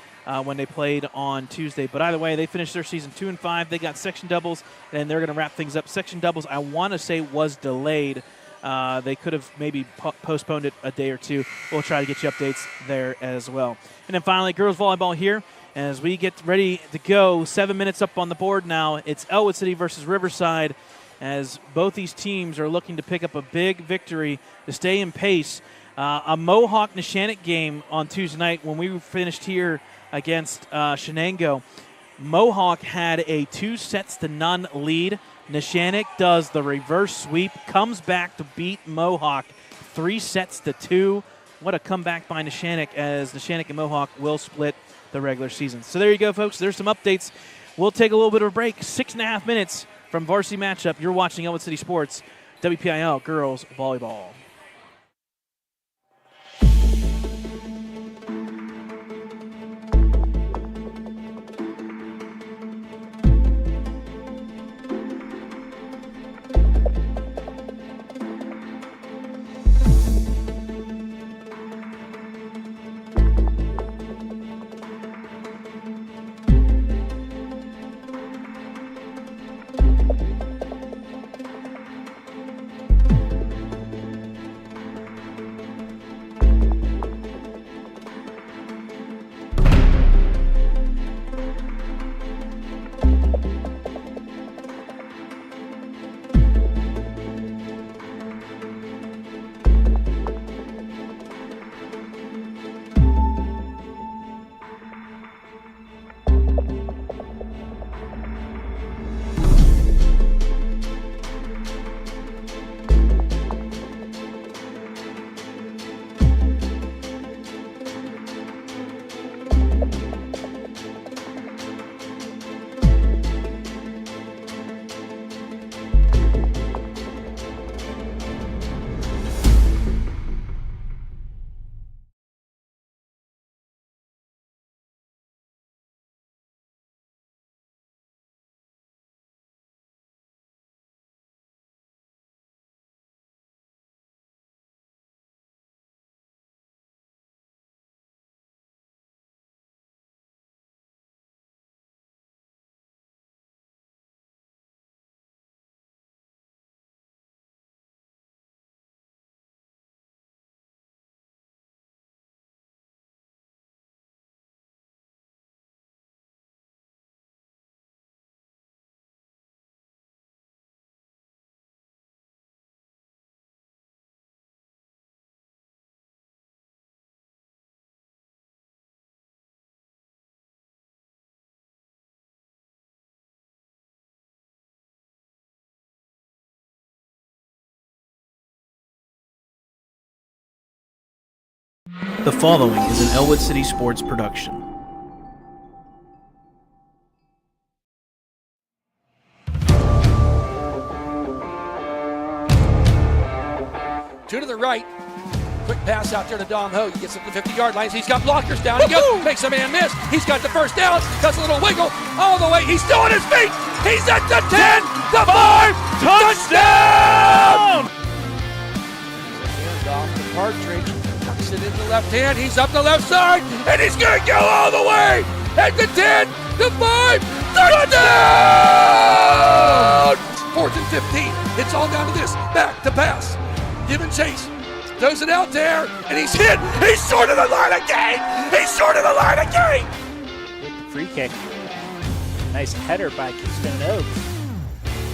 when they played on Tuesday. But either way, they finished their season 2-5. They got section doubles, and they're going to wrap things up. Section doubles, I want to say, was delayed. They could have maybe postponed it a day or 2. We'll try to get you updates there as well. And then finally, girls volleyball here. As we get ready to go, 7 minutes up on the board now. It's Ellwood City versus Riverside, as both these teams are looking to pick up a big victory to stay in pace. A Mohawk-Neshannock game on Tuesday night when we finished here against Shenango. Mohawk had a 2-0 lead. Neshannock does the reverse sweep, comes back to beat Mohawk 3-2. What a comeback by Neshannock, as Neshannock and Mohawk will split the regular season. So there you go, folks. There's some updates. We'll take a little bit of a break. 6.5 minutes from varsity matchup. You're watching Ellwood City Sports, WPIL Girls Volleyball. The following is an Ellwood City Sports production. Two to the right. Quick pass out there to Dom Ho. He gets up to the 50-yard line. He's got blockers down. He goes, makes a man miss. He's got the first down. Does a little wiggle all the way. He's still on his feet. He's at the 10, the 5, touchdown! Hand off to Partridge. Tucks it in the left hand. He's up the left side, and he's going to go all the way. At the 10, the 5, touchdown! 4th and 15. It's all down to this. Back to pass. Give and chase. Throws it out there, and he's hit. He's short of the line again. He's short of the line again. Good free kick. Nice header by Keystone Oaks.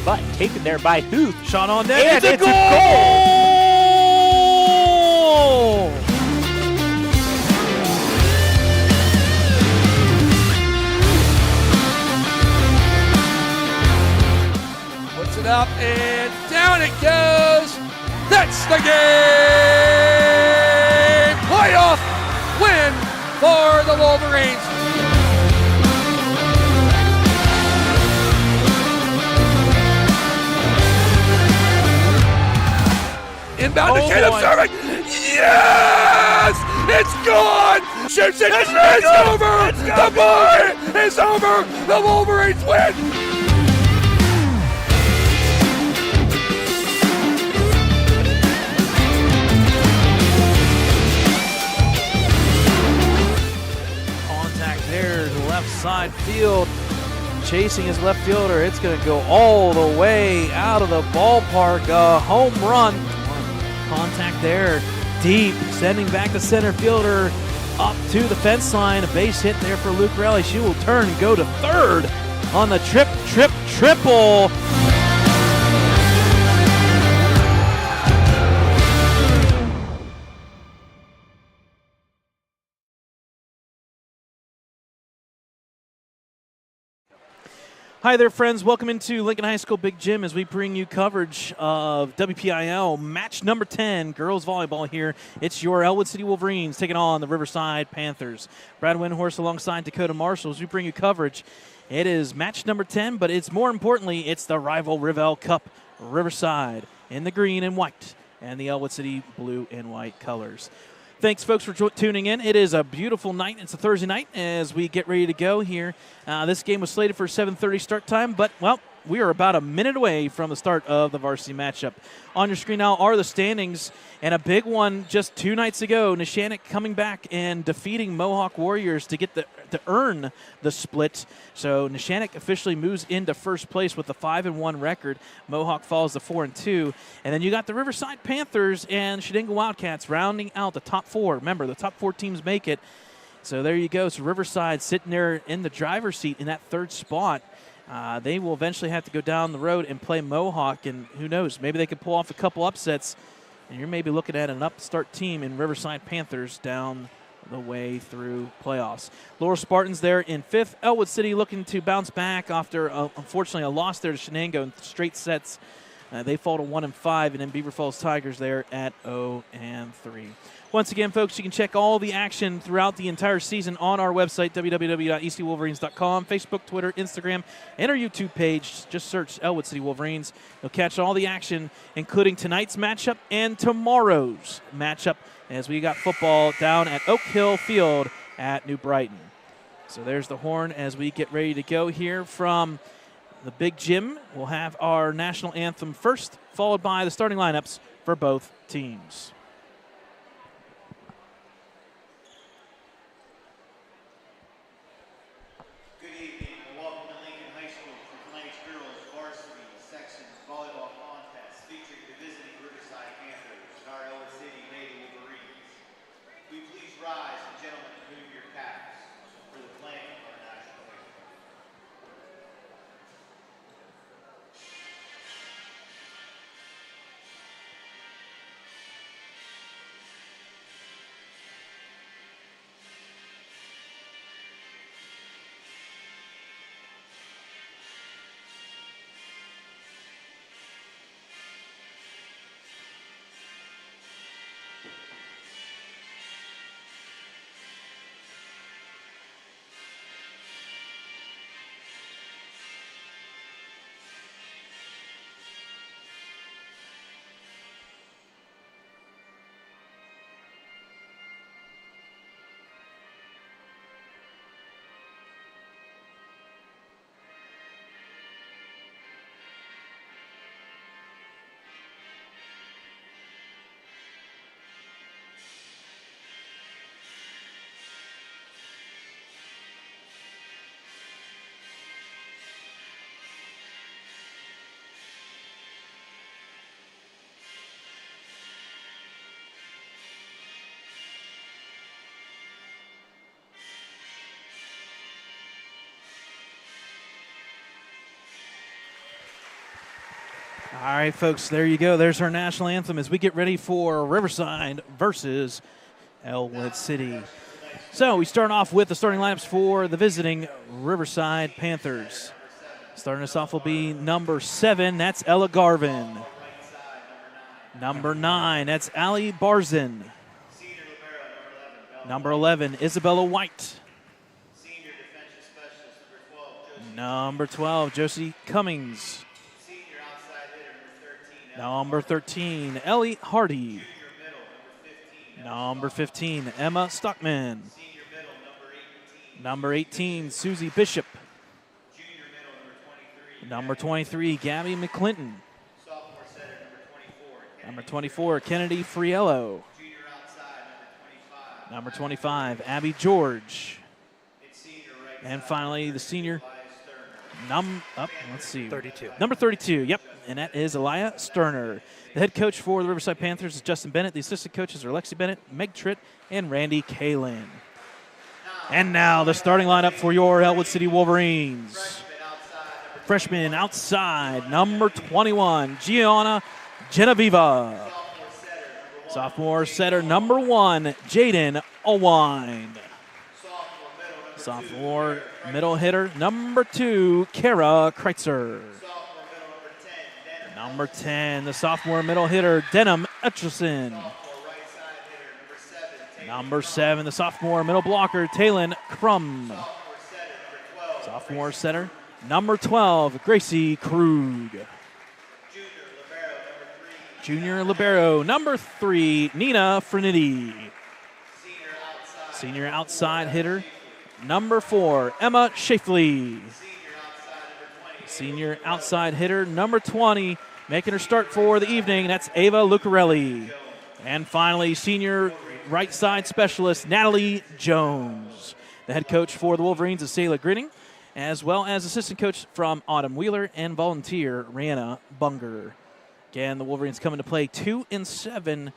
But taken there by Huth. Shot on net. And it's a goal! Puts it up, and down it goes. That's the game! Playoff win for the Wolverines. Inbound to Caleb serving. Yes! It's gone! Shoots it. It's over! The boy is over! The Wolverines win! Left side field, chasing his left fielder. It's going to go all the way out of the ballpark. A home run. Contact there, deep, sending back the center fielder up to the fence line. A base hit there for Luke Raleigh. She will turn and go to third on the triple. Hi there, friends. Welcome into Lincoln High School Big Gym as we bring you coverage of WPIL match number 10, girls volleyball here. It's your Ellwood City Wolverines taking on the Riverside Panthers. Brad Windhorst alongside Dakota Marshall as we bring you coverage. It is match number 10, but it's more importantly, it's the rival Rivell Cup. Riverside in the green and white and the Ellwood City blue and white colors. Thanks, folks, for tuning in. It is a beautiful night. It's a Thursday night as we get ready to go here. This game was slated for a 7:30 start time, but, well, we are about a minute away from the start of the varsity matchup. On your screen now are the standings, and a big one just 2 nights ago. Neshannock coming back and defeating Mohawk Warriors to get to earn the split. So Neshannock officially moves into first place with a 5-1 record. Mohawk falls to 4-2, and then you got the Riverside Panthers and Shedinga Wildcats rounding out the top 4. Remember, the top 4 teams make it. So there you go. So Riverside sitting there in the driver's seat in that 3rd spot. They will eventually have to go down the road and play Mohawk, and who knows, maybe they could pull off a couple upsets, and you're maybe looking at an upstart team in Riverside Panthers down the way through playoffs. Laurel Spartans there in 5th. Ellwood City looking to bounce back after, unfortunately, a loss there to Shenango in straight sets. They fall to 1-5, and then Beaver Falls Tigers there at 0-3. Once again, folks, you can check all the action throughout the entire season on our website, www.ecwolverines.com, Facebook, Twitter, Instagram, and our YouTube page. Just search Ellwood City Wolverines. You'll catch all the action, including tonight's matchup and tomorrow's matchup, as we got football down at Oak Hill Field at New Brighton. So there's the horn as we get ready to go here from the Big Gym. We'll have our national anthem first, followed by the starting lineups for both teams. Good evening and welcome to Lincoln High School for tonight's girls varsity section volleyball contest featuring the visiting Riverside Panthers and our Ellwood City Lady Wolverines. Will you please rise and gentlemen remove your caps for the playing of our national anthem. right, folks, there you go. There's our national anthem as we get ready for Riverside versus Ellwood City. So we start off with the starting lineups for the visiting Riverside Panthers. Starting us off will be number 7, that's Ella Garvin. Number 9, that's Allie Barzin. Number 11, Isabella White. Number 12, Josie Cummings. Number 13, Ellie Hardy. Number 15, Emma Stockman. Number 18, Susie Bishop. Number 23, Gabby McClinton. Number 24, Kennedy Friello. Number 25, Abby George. And finally, the senior, let's see. 32. Number 32, yep, and that is Elia Sterner. The head coach for the Riverside Panthers is Justin Bennett. The assistant coaches are Lexi Bennett, Meg Tritt, and Randy Kalin. And now the starting lineup for your Ellwood City Wolverines. Freshman outside, number 21, Gianna Genevieve. Sophomore setter, number 1, Jaden Owine. Sophomore middle hitter, number 2, Kara Kreitzer. Number 10, the sophomore middle hitter, Denham Etchison. Number 7, the sophomore middle blocker, Talon Crum. Sophomore center, number 12, Gracie Krug. Junior libero, number 3, Nina Frenity. Senior outside hitter, number 4, Emma Shafley. Senior outside hitter, number 20, making her start for the evening, that's Ava Lucarelli. And finally, senior right side specialist, Natalie Jones. The head coach for the Wolverines is Sayla Grinning, as well as assistant coach from Autumn Wheeler and volunteer, Rihanna Bunger. Again, the Wolverines coming to play 2-7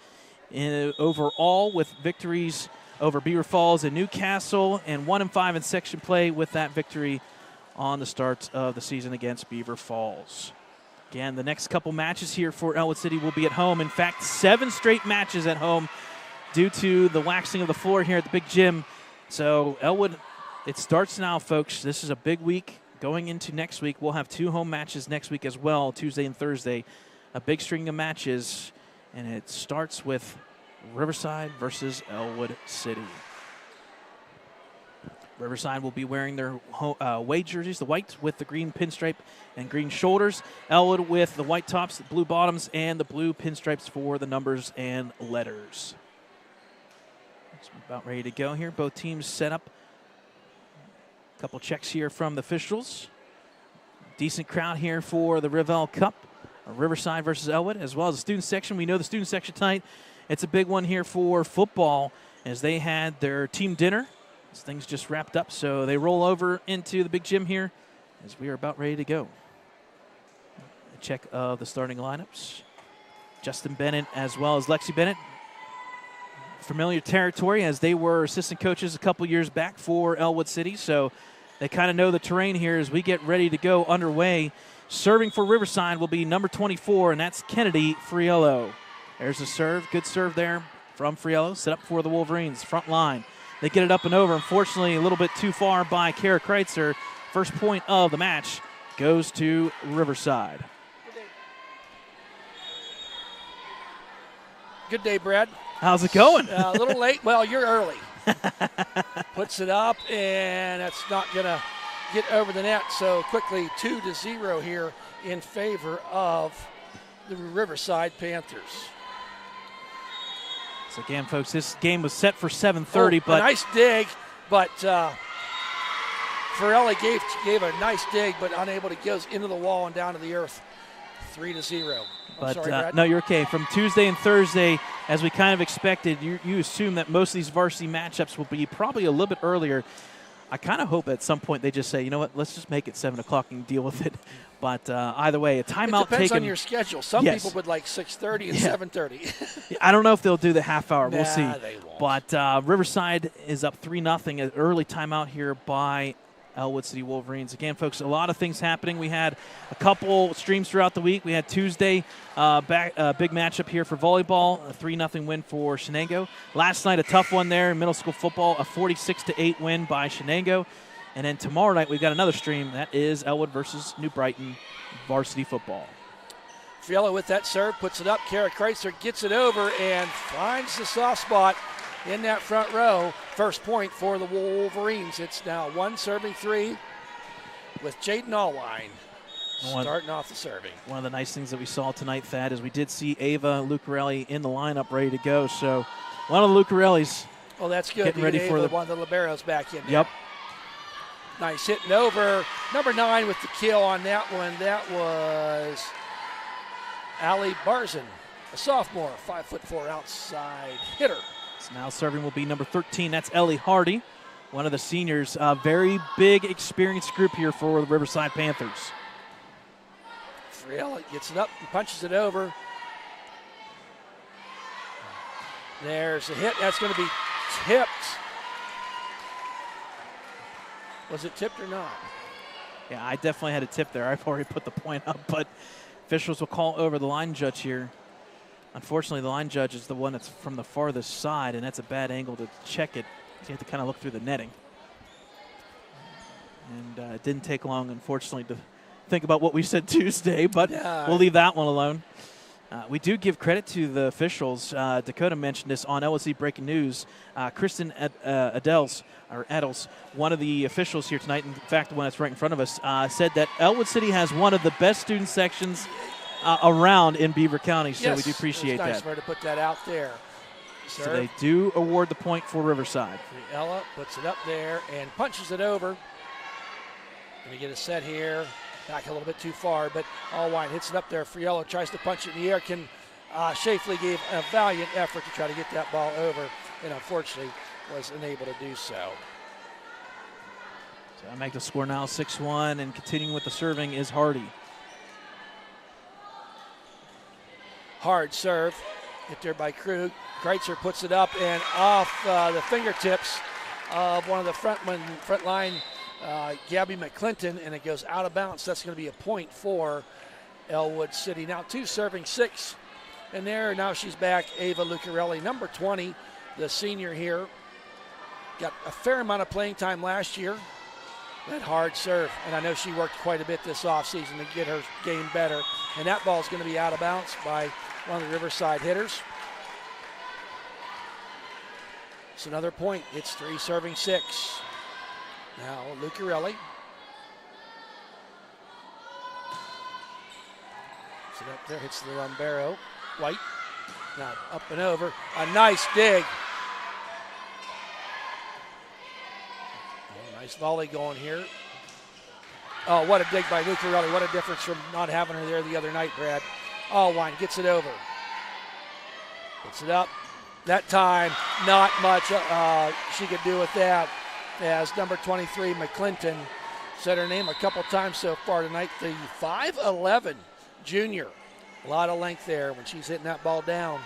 overall with victories over Beaver Falls and Newcastle, and 1-5 in section play with that victory on the start of the season against Beaver Falls. Again, the next couple matches here for Ellwood City will be at home. In fact, 7 straight matches at home due to the waxing of the floor here at the big gym. So Ellwood, it starts now, folks. This is a big week. Going into next week, we'll have 2 home matches next week as well, Tuesday and Thursday. A big string of matches, and it starts with Riverside versus Ellwood City. Riverside will be wearing their away jerseys, the white with the green pinstripe and green shoulders. Ellwood with the white tops, the blue bottoms, and the blue pinstripes for the numbers and letters. It's about ready to go here. Both teams set up. A couple checks here from the officials. Decent crowd here for the Rivell Cup. Riverside versus Ellwood, as well as the student section. We know the student section tonight, it's a big one here for football as they had their team dinner. This thing's just wrapped up, so they roll over into the big gym here as we are about ready to go. A check of the starting lineups. Justin Bennett as well as Lexi Bennett. Familiar territory as they were assistant coaches a couple years back for Ellwood City, so they kind of know the terrain here as we get ready to go underway. Serving for Riverside will be number 24, and that's Kennedy Friello. There's a serve. Good serve there from Friello. Set up for the Wolverines. Front line. They get it up and over. Unfortunately, a little bit too far by Kara Kreitzer. First point of the match goes to Riverside. Good day, Brad. How's it going? A little late. Well, you're early. Puts it up, and that's not going to get over the net. So quickly 2-0 here in favor of the Riverside Panthers. So again, folks, this game was set for 7:30, but a nice dig, but Farelli gave a nice dig, but unable to get into the wall and down to the earth. 3-0. But sorry, Brad. no, you're okay. From Tuesday and Thursday, as we kind of expected, you assume that most of these varsity matchups will be probably a little bit earlier. I kind of hope at some point they just say, you know what, let's just make it 7 o'clock and deal with it. But either way, a timeout it depends taken. on your schedule. Some people would like 6:30 and 7:30. I don't know if they'll do the half hour. We'll see. They won't. But Riverside is up 3-0. An early timeout here by Ellwood City Wolverines. Again, folks, a lot of things happening. We had a couple streams throughout the week. We had Tuesday, big matchup here for volleyball, a 3-0 win for Shenango. Last night, a tough one there in middle school football, a 46-8 win by Shenango. And then tomorrow night, we've got another stream. That is Ellwood versus New Brighton varsity football. Friella with that serve, puts it up. Kara Kreitzer gets it over and finds the soft spot in that front row. First point for the Wolverines. It's now 1-3 with Jaden Allwine starting off the serving. One of the nice things that we saw tonight, Thad, is we did see Ava Lucarelli in the lineup ready to go. So one of the Lucarellis. Oh, that's good. Getting ready for one of the liberos back in there. Yep. Nice hitting over. Number 9 with the kill on that one. That was Allie Barzin, a sophomore, 5'4" outside hitter. So now serving will be number 13. That's Ellie Hardy, one of the seniors. Very big, experienced group here for the Riverside Panthers. Friella gets it up and punches it over. There's a hit. That's going to be tipped. Was it tipped or not? Yeah, I definitely had a tip there. I've already put the point up, but officials will call over the line judge here. Unfortunately, the line judge is the one that's from the farthest side, and that's a bad angle to check it. You have to kind of look through the netting. And it didn't take long, unfortunately, to think about what we said Tuesday, but we'll leave that one alone. We do give credit to the officials. Dakota mentioned this on LSC Breaking News. Kristen Edels, one of the officials here tonight, in fact, the one that's right in front of us, said that Ellwood City has one of the best student sections around in Beaver County, so we do appreciate that. Nice for her to put that out there. So they do award the point for Riverside. Ella puts it up there and punches it over. Going to get a set here. Back a little bit too far, but Allwine hits it up there. Friella tries to punch it in the air. Shafley gave a valiant effort to try to get that ball over, and unfortunately was unable to do so. So I make the score now 6-1, and continuing with the serving is Hardy. Hard serve, hit there by Krug. Kreitzer puts it up and off the fingertips of one of the front line, Gabby McClinton, and it goes out of bounds. That's going to be a point for Ellwood City. Now 2 serving 6, and there now she's back. Ava Lucarelli, number 20, the senior here, got a fair amount of playing time last year. That hard serve, and I know she worked quite a bit this offseason to get her game better. And that ball is going to be out of bounds by one of the Riverside hitters. It's another point. It's 3 serving 6. Now Lucarelli. So up there hits the Lombero. White. Now up and over. A nice dig. Oh, nice volley going here. Oh, what a dig by Lucarelli. What a difference from not having her there the other night, Brad. Allwine gets it over. Puts it up. That time, not much she could do with that, as number 23, McClinton, said her name a couple times so far tonight. The 5'11" junior. A lot of length there. When she's hitting that ball down,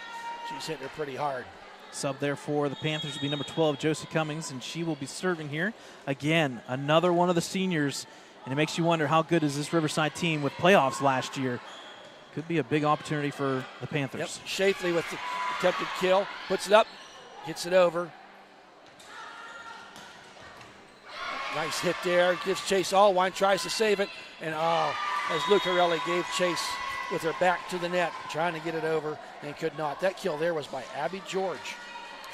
she's hitting her pretty hard. Sub there for the Panthers will be number 12, Josie Cummings, and she will be serving here. Again, another one of the seniors, and it makes you wonder how good is this Riverside team with playoffs last year. Could be a big opportunity for the Panthers. Yep. Shafley with the attempted kill, puts it up, gets it over. Nice hit there, gives chase. Allwine tries to save it, and as Lucarelli gave chase with her back to the net, trying to get it over, and could not. That kill there was by Abby George,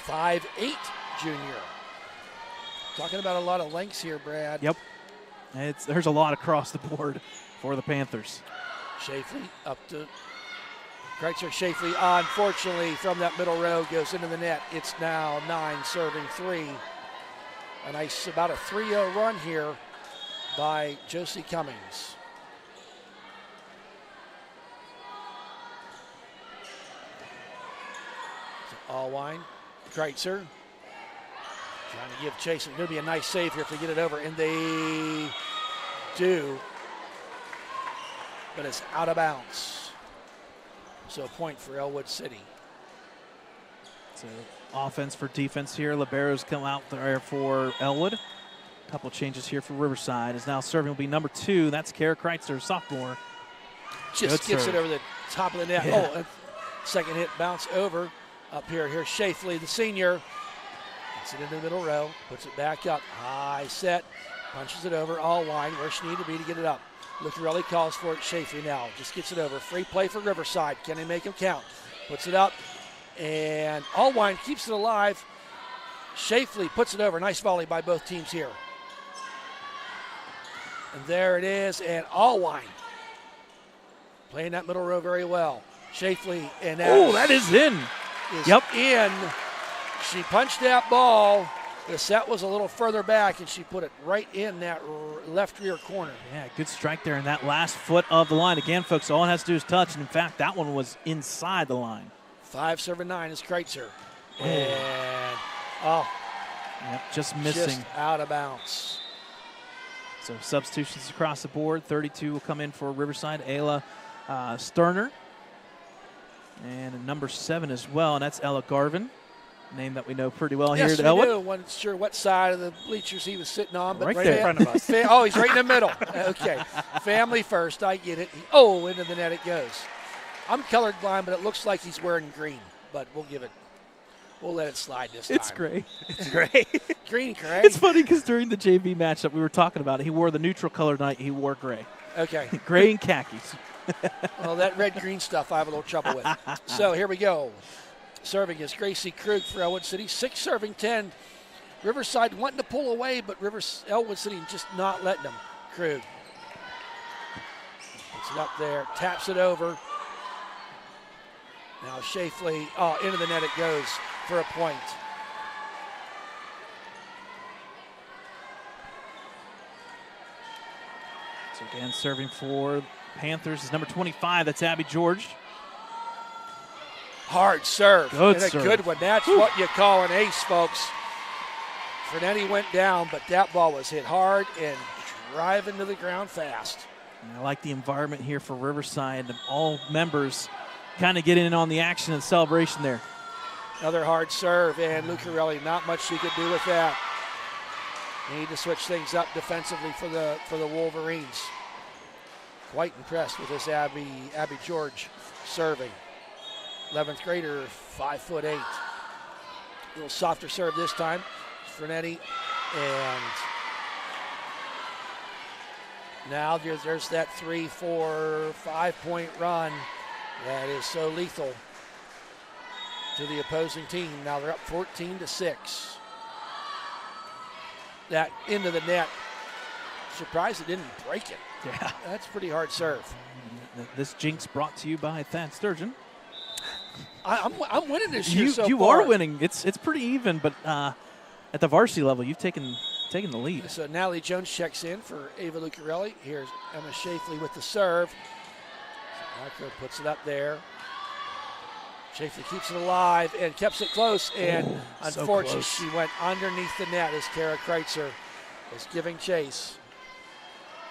5'8" junior. Talking about a lot of lengths here, Brad. Yep. There's a lot across the board for the Panthers. Shafley up to Kreitzer. Shafley, unfortunately, from that middle row goes into the net. It's now 9 serving 3. A nice, about a 3-0 run here by Josie Cummings. So Allwine, Kreitzer, trying to give chase. It's going to be a nice save here if they get it over, and they do. But it's out of bounds. So a point for Ellwood City. So offense for defense here. Liberos come out there for Ellwood. Couple changes here for Riverside. Is now serving will be number 2. That's Kara Kreitzer, sophomore. Just Good gets serve. it over the top of the net. Yeah. Oh, second hit bounce over. Up here. Here's Shafley, the senior. Gets it into the middle row. Puts it back up. High set. Punches it over. All line where she needed to be to get it up. Lucarelli calls for it. Shafley now just gets it over. Free play for Riverside. Can they make him count? Puts it up. And Allwine keeps it alive. Shafley puts it over. Nice volley by both teams here. And there it is. And Allwine playing that middle row very well. Shafley, and That is in. in. She punched that ball. The set was a little further back, and she put it right in that left rear corner. Yeah, good strike there in that last foot of the line. Again, folks, all it has to do is touch. And in fact, that one was inside the line. 5-9 is Kreitzer. Oh. And, Yep, just missing. just out of bounds. So substitutions across the board. 32 will come in for Riverside. Ayla Sterner. And a number 7 as well, and that's Ella Garvin. Name that we know pretty well here Yes, at we Ellwood. do. Wasn't sure what side of the bleachers he was sitting on, but Right there in front of us. He's right in the middle. Okay, family first. I get it. Into the net it goes. I'm colorblind, but it looks like he's wearing green. But we'll let it slide this time. It's gray. It's great. Green, correct? It's funny because during the JV match that we were talking about, he wore the neutral color tonight. He wore gray. Okay. Gray and khakis. Well, that red-green stuff I have a little trouble with. So here we go. Serving is Gracie Krug for Ellwood City. 6 serving 10. Riverside wanting to pull away, but Ellwood City just not letting them. Krug puts it up there, taps it over. Now Shafley, into the net it goes for a point. So again, serving for Panthers is number 25. That's Abby George. Hard serve. Good and a serve. good one. That's what you call an ace, folks. Frenetti went down, but that ball was hit hard and driving to the ground fast. And I like the environment here for Riverside. All members kind of getting in on the action and celebration there. Another hard serve, and Lucarelli, not much she could do with that. Need to switch things up defensively for the Wolverines. Quite impressed with this Abby George serving. 11th grader, 5'8". A little softer serve this time. Frenetti, and now there's that 3, 4, 5-point run that is so lethal to the opposing team. Now they're up 14-6. That into the net. Surprised it didn't break it. Yeah. That's pretty hard serve. This jinx brought to you by Thad Sturgeon. I'm winning this year so You far. are winning. It's pretty even, but at the varsity level, you've taken the lead. So Natalie Jones checks in for Ava Lucarelli. Here's Emma Shafley with the serve. Marco puts it up there. Shafley keeps it alive and keeps it close. And so unfortunately, close. she went underneath the net as Kara Kreitzer was giving chase.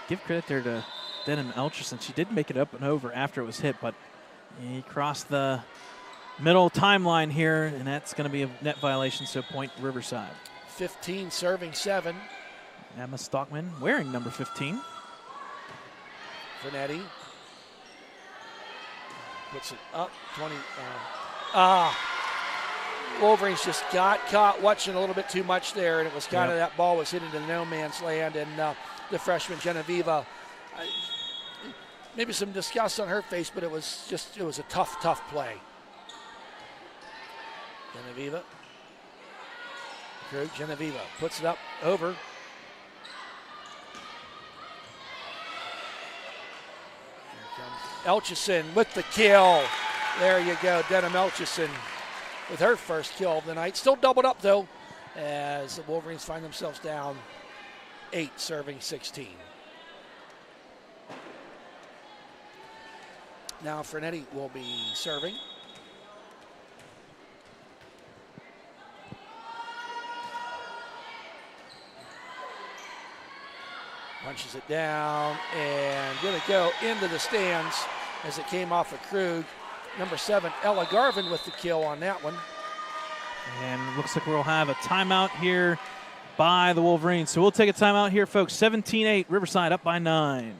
Give credit there to Denham Elcherson. She did make it up and over after it was hit, but he crossed the middle timeline here, and that's going to be a net violation, so point Riverside. 15 serving 7. Emma Stockman wearing number 15. Frenetti puts it up 20. Wolverines just got caught watching a little bit too much there, and it was kind of that ball was hit into no man's land, and the freshman Genevieve, maybe some disgust on her face, but it was a tough play. Genevieve puts it up over. Elchison with the kill. There you go, Denham Elchison with her first kill of the night. Still doubled up though, as the Wolverines find themselves down 8 serving 16. Now Frenetti will be serving. Punches it down and going to go into the stands as it came off of Krug. Number 7, Ella Garvin with the kill on that one. And looks like we'll have a timeout here by the Wolverines. So we'll take a timeout here, folks. 17-8, Riverside up by 9.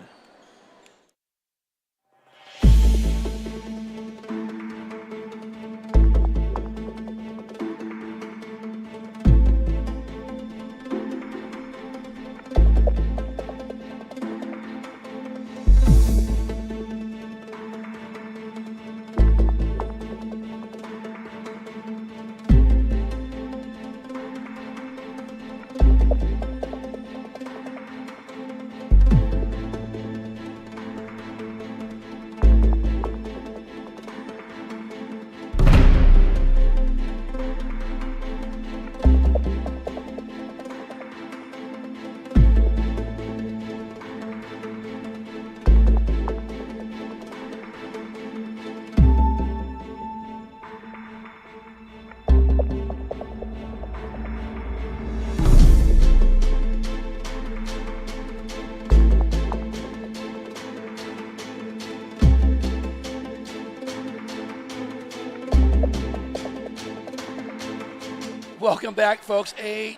Welcome back, folks. 8,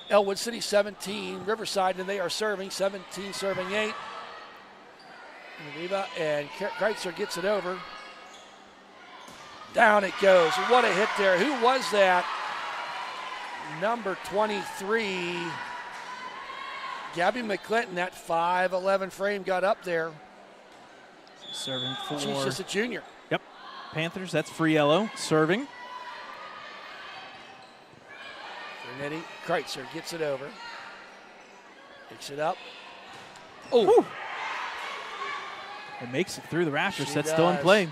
Ellwood City 17, Riverside, and they are serving. 17 serving 8. And Kreitzer gets it over. Down it goes. What a hit there. Who was that? Number 23, Gabby McClinton. That 5'11" frame got up there. Serving for. She's just a junior. Yep. Panthers, that's Friello serving. Vernetti, Kreitzer gets it over. Picks it up. Oh! Woo. It makes it through the rafters. That's still in play.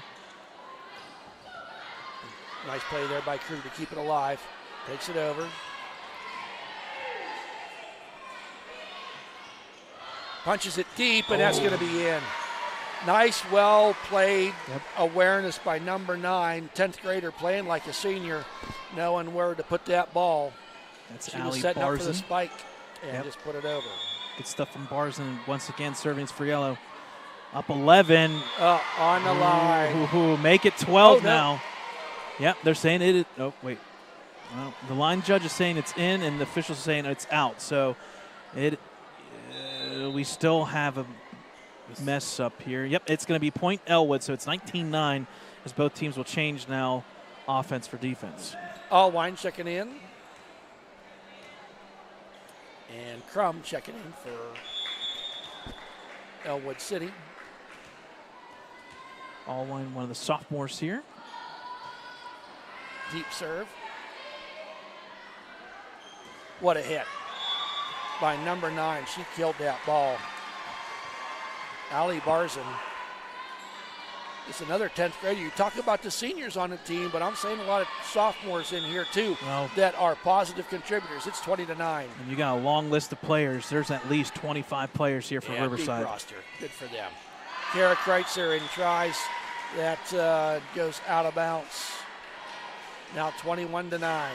Nice play there by Crew to keep it alive. Takes it over. Punches it deep, and that's going to be in. Nice, well played awareness by number 9, 10th grader playing like a senior, knowing where to put that ball. That's she Ali was setting up for the Barzin. spike and just put it over. Good stuff from Barzin. Once again, serving for Friello. Up 11. On the line. Make it 12 no. now. Yep, they're saying it is. Oh, wait. Well, the line judge is saying it's in, and the officials are saying it's out. So we still have a mess up here. Yep, it's going to be point Ellwood, so it's 19-9 as both teams will change now offense for defense. Allwine checking in. And Crum checking in for Ellwood City. Allwine, one of the sophomores here. Deep serve. What a hit by number 9. She killed that ball. Ali Barzin is another 10th grader. You talk about the seniors on the team, but I'm saying a lot of sophomores in here too that are positive contributors. It's 20-9. And you got a long list of players. There's at least 25 players here for Riverside. Deep roster. Good for them. Kara Kreitzer and tries. That goes out of bounds. Now 21-9.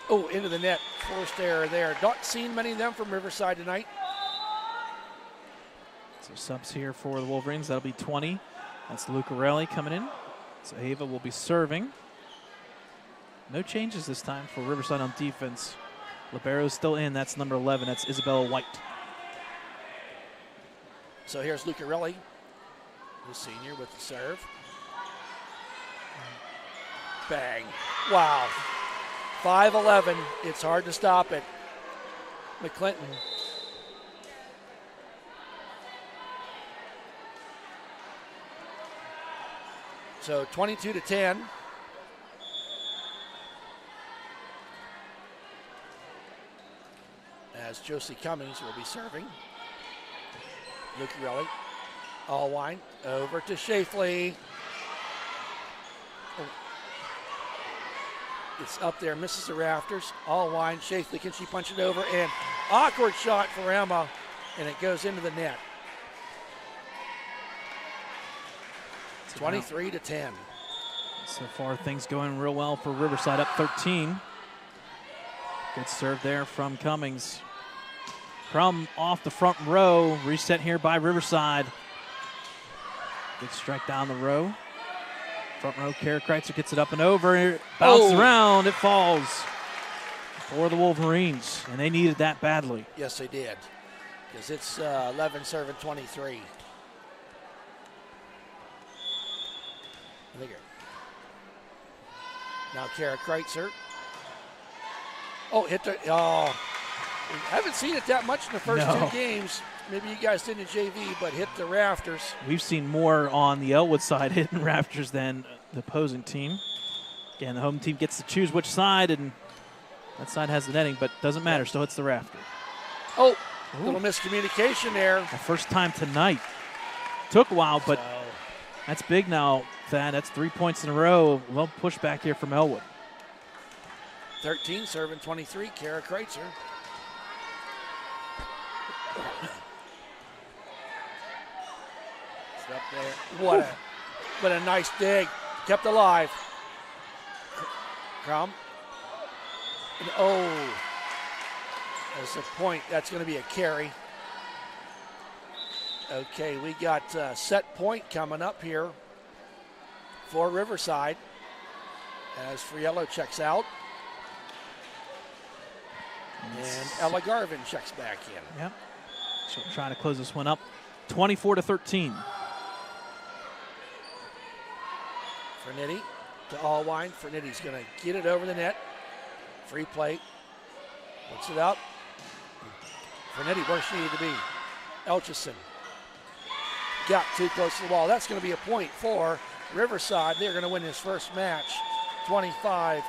Oh, into the net. Forced error there. Not seen many of them from Riverside tonight. So subs here for the Wolverines. That'll be 20. That's Lucarelli coming in. So Ava will be serving. No changes this time for Riverside on defense. Libero's still in. That's number 11. That's Isabella White. So here's Lucarelli, the senior, with the serve. Bang. Wow. 5'11". It's hard to stop it. McClinton. So 22-10. As Josie Cummings will be serving. Lucarelli. Allwine over to Shafley. Oh. It's up there, misses the rafters. Allwine, Shafley, can she punch it over? And awkward shot for Emma, and it goes into the net. 23-10. So far, things going real well for Riverside, up 13. Good serve there from Cummings. Crum off the front row, reset here by Riverside. Good strike down the row. Front row, Kara Kreitzer gets it up and over. Bounces around. It falls for the Wolverines, and they needed that badly. Yes, they did, because it's 11 serving 23. I think now Kara Kreitzer. Oh, hit the. Oh, I haven't seen it that much in the first two games. Maybe you guys did in JV, but hit the rafters. We've seen more on the Ellwood side hitting rafters than the opposing team. Again, the home team gets to choose which side, and that side has the netting, but doesn't matter. Still hits the rafter. Oh, little miscommunication there. The first time tonight. Took a while, but that's big now, Thad. That's 3 points in a row. Well pushed back here from Ellwood. 13 serving 23, Kara Kreitzer. Up there. What a nice dig. Kept alive. Crum. And that's a point. That's going to be a carry. Okay, we got set point coming up here for Riverside as Friello checks out. And Ella Garvin checks back in. Yep. She'll try to close this one up. 24-13. Fernetti to Allwine. Fernetti's going to get it over the net. Free plate. Puts it up. Fernetti where she needed to be. Elchison got too close to the wall. That's going to be a point for Riverside. They're going to win this first match 25-13.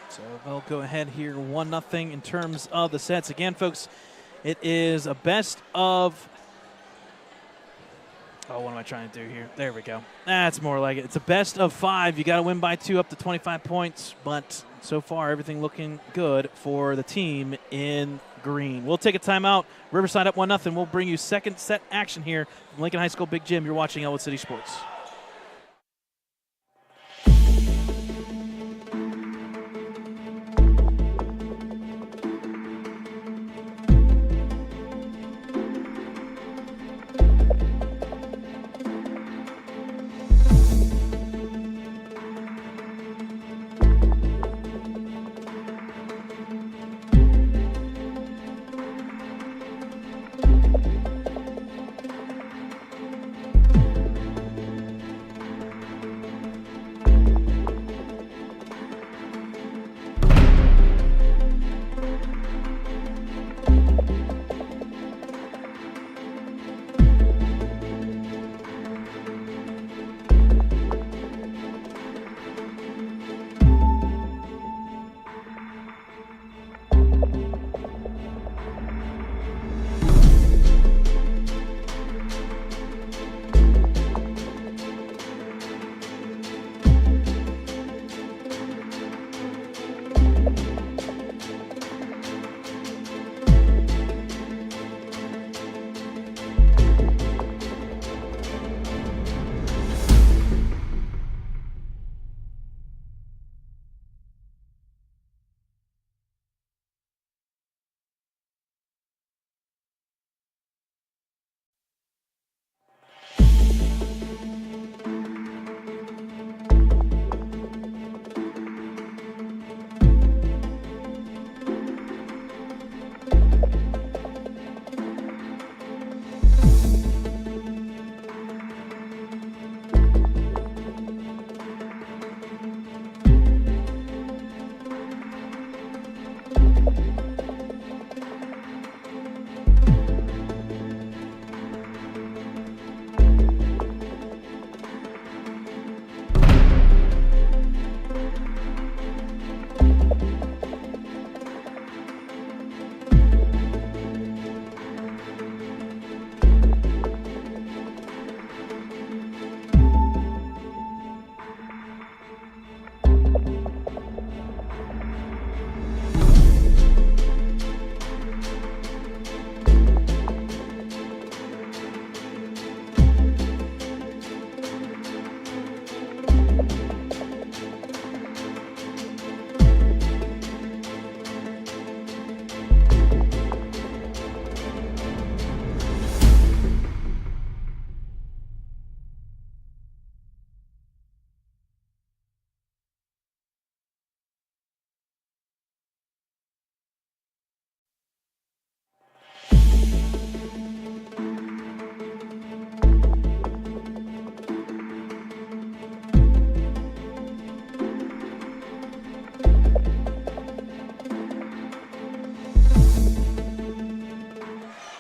So they'll go ahead here 1-0 in terms of the sets. Again, folks, it is a best of. Oh, what am I trying to do here? There we go. That's more like it. It's a best of 5. You got to win by 2 up to 25 points. But so far, everything looking good for the team in green. We'll take a timeout. Riverside up 1-0. We'll bring you second set action here from Lincoln High School Big Gym. You're watching Ellwood City Sports.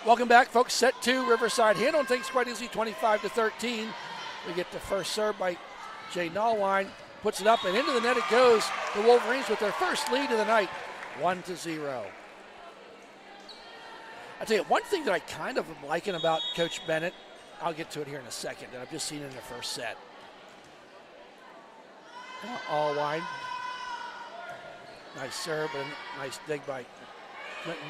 Welcome back, folks. Set 2, Riverside handling things quite easy, 25-13. We get the first serve by Jay Nallwine. Puts it up and into the net it goes. The Wolverines with their first lead of the night, 1-0. I tell you, one thing that I kind of am liking about Coach Bennett, I'll get to it here in a second, that I've just seen in the first set. Allwine. Nice serve and a nice dig by Clinton.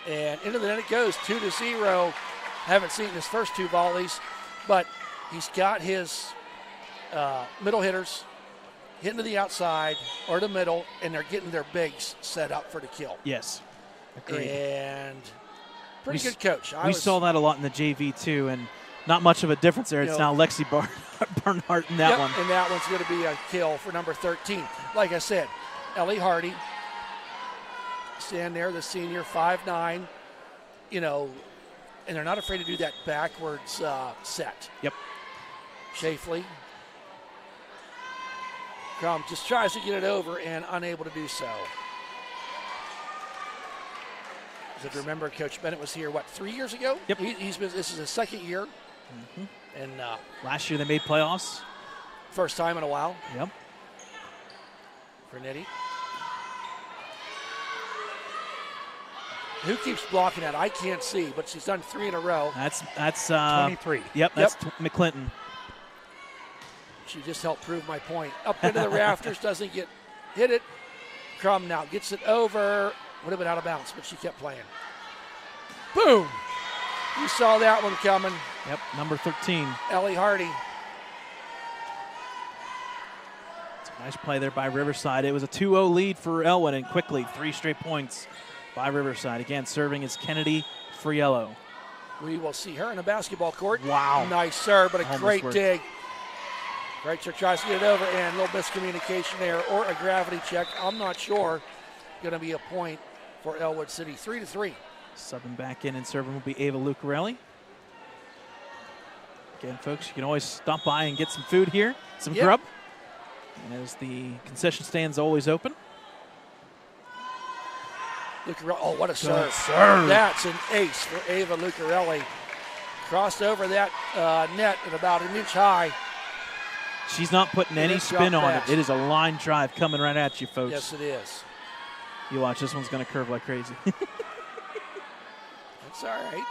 And into the net it goes, 2-0. Haven't seen his first 2 volleys, but he's got his middle hitters hitting to the outside or the middle, and they're getting their bigs set up for the kill. Yes, agreed. And pretty good coach. We saw that a lot in the JV too, and not much of a difference there. It's now Lexi Barnhart in that one. And that one's going to be a kill for number 13. Like I said, Ellie Hardy, stand there, the senior, 5'9", and they're not afraid to do that backwards set. Yep. Shafley. Crum just tries to get it over and unable to do so. As if you remember, Coach Bennett was here, 3 years ago? Yep. This is his second year. Mm-hmm. And last year they made playoffs. First time in a while. Yep. For Nitty. Who keeps blocking that? I can't see, but she's done 3 in a row. That's 23. Yep, that's McClinton. She just helped prove my point. Up into the rafters, doesn't hit it. Crum now gets it over. Would have been out of bounds, but she kept playing. Boom! You saw that one coming. Yep, number 13. Ellie Hardy. It's a nice play there by Riverside. It was a 2-0 lead for Ellwood, and quickly 3 straight points by Riverside. Again, serving is Kennedy Friello. We will see her in a basketball court. Wow. Nice serve, but a Almost great worked. dig. Reicher tries to get it over, and a little miscommunication there, or a gravity check. I'm not sure. Going to be a point for Ellwood City, 3-3. Subbing back in and serving will be Ava Lucarelli. Again, folks, you can always stop by and get some food here, some grub, as the concession stand's always open. Lucarelli, oh, what a serve. serve. That's an ace for Ava Lucarelli. Crossed over that net at about an inch high. She's not putting any spin on it. It is a line drive coming right at you, folks. Yes, it is. You watch, this one's going to curve like crazy. That's all right.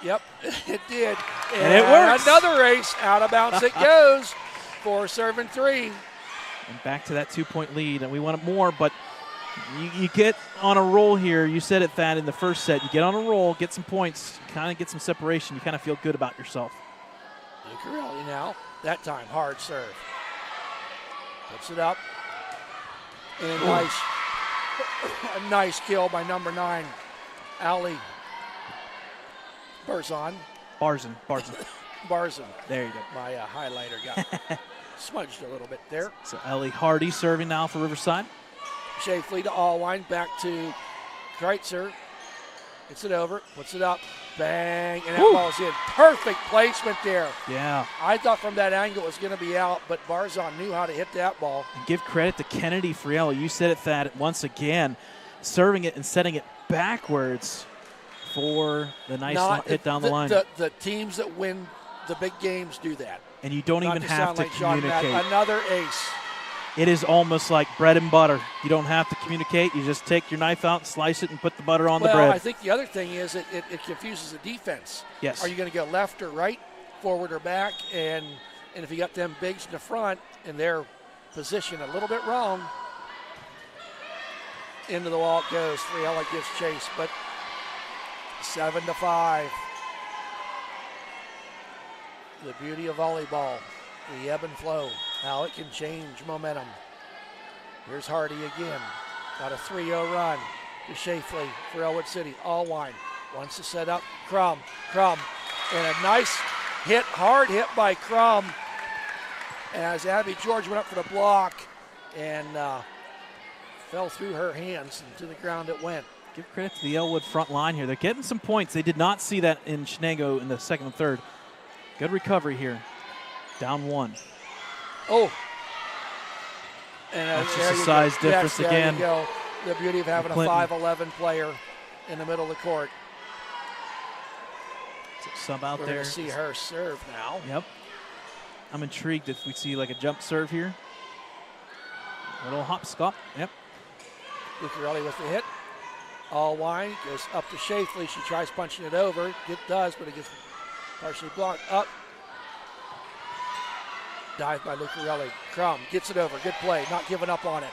Yep, it did. And it works. Another ace. Out of bounds it goes. 4 serving 3. And back to that 2-point lead, and we want it more, but you get on a roll here. You said it, Thad, in the first set. You get on a roll, get some points, kind of get some separation. You kind of feel good about yourself. Lucarelli now. That time, hard serve. Puts it up. And a nice kill by number 9, Ali Barzan. Barzan. There you go. My highlighter got smudged a little bit there. So Ellie Hardy serving now for Riverside. Shafley to Allwine, back to Kreitzer. Gets it over, puts it up, bang, and that ball's in. Perfect placement there. Yeah. I thought from that angle it was going to be out, but Barzan knew how to hit that ball. And give credit to Kennedy Friello. You said it, Thad, once again, serving it and setting it backwards for the nice hit down the line. The teams that win the big games do that. And you don't even have to communicate. Another ace. It is almost like bread and butter. You don't have to communicate. You just take your knife out, slice it, and put the butter on the bread. Well, I think the other thing is it confuses the defense. Yes. Are you going to go left or right, forward or back? And if you got them bigs in the front and their position a little bit wrong, into the wall it goes. Friella gives chase, but 7-5. The beauty of volleyball, the ebb and flow, how it can change momentum. Here's Hardy again. Got a 3-0 run to Shafley for Ellwood City. Allwine wants to set up Crum. And a nice hit, hard hit by Crum as Abby George went up for the block and fell through her hands and to the ground it went. Give credit to the Ellwood front line here. They're getting some points. They did not see that in Shenango in the second and third. Good recovery here. Down 1. Oh. And that's just a size difference again. There you go. The beauty of having a 5'11 player in the middle of the court. Sub out We're there. going to see her serve now. Yep. I'm intrigued if we see like a jump serve here. Little hopscotch. Yep. Lucarelli with the hit. Allwine goes up to Shafley. She tries punching it over. It does, but it gets partially blocked. Up. Dive by Lucarelli. Crum gets it over. Good play. Not giving up on it.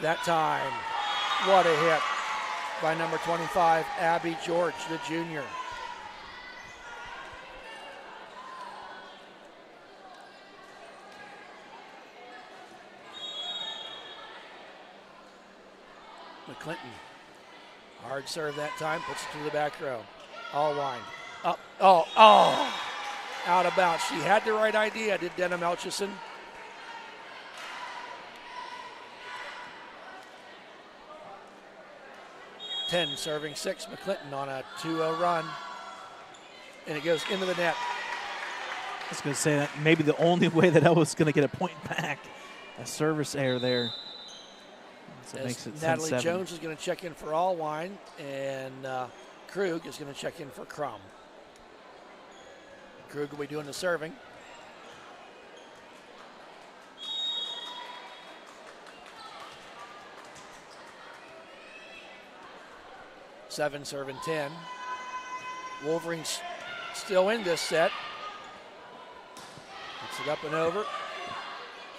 That time. What a hit by number 25, Abby George, the junior. McClinton, hard serve that time, puts it to the back row. Allwine, up, out of bounds. She had the right idea, did Denham Elchison. Serving 6, McClinton on a 2-0 run, and it goes into the net. I was going to say that maybe the only way that I was going to get a point back, a service error there. So it makes it Natalie 10-7. Jones is going to check in for Allwine, and Krug is going to check in for Crum. Krug will be doing the serving. Seven serving 10. Wolverines still in this set. Puts it up and over.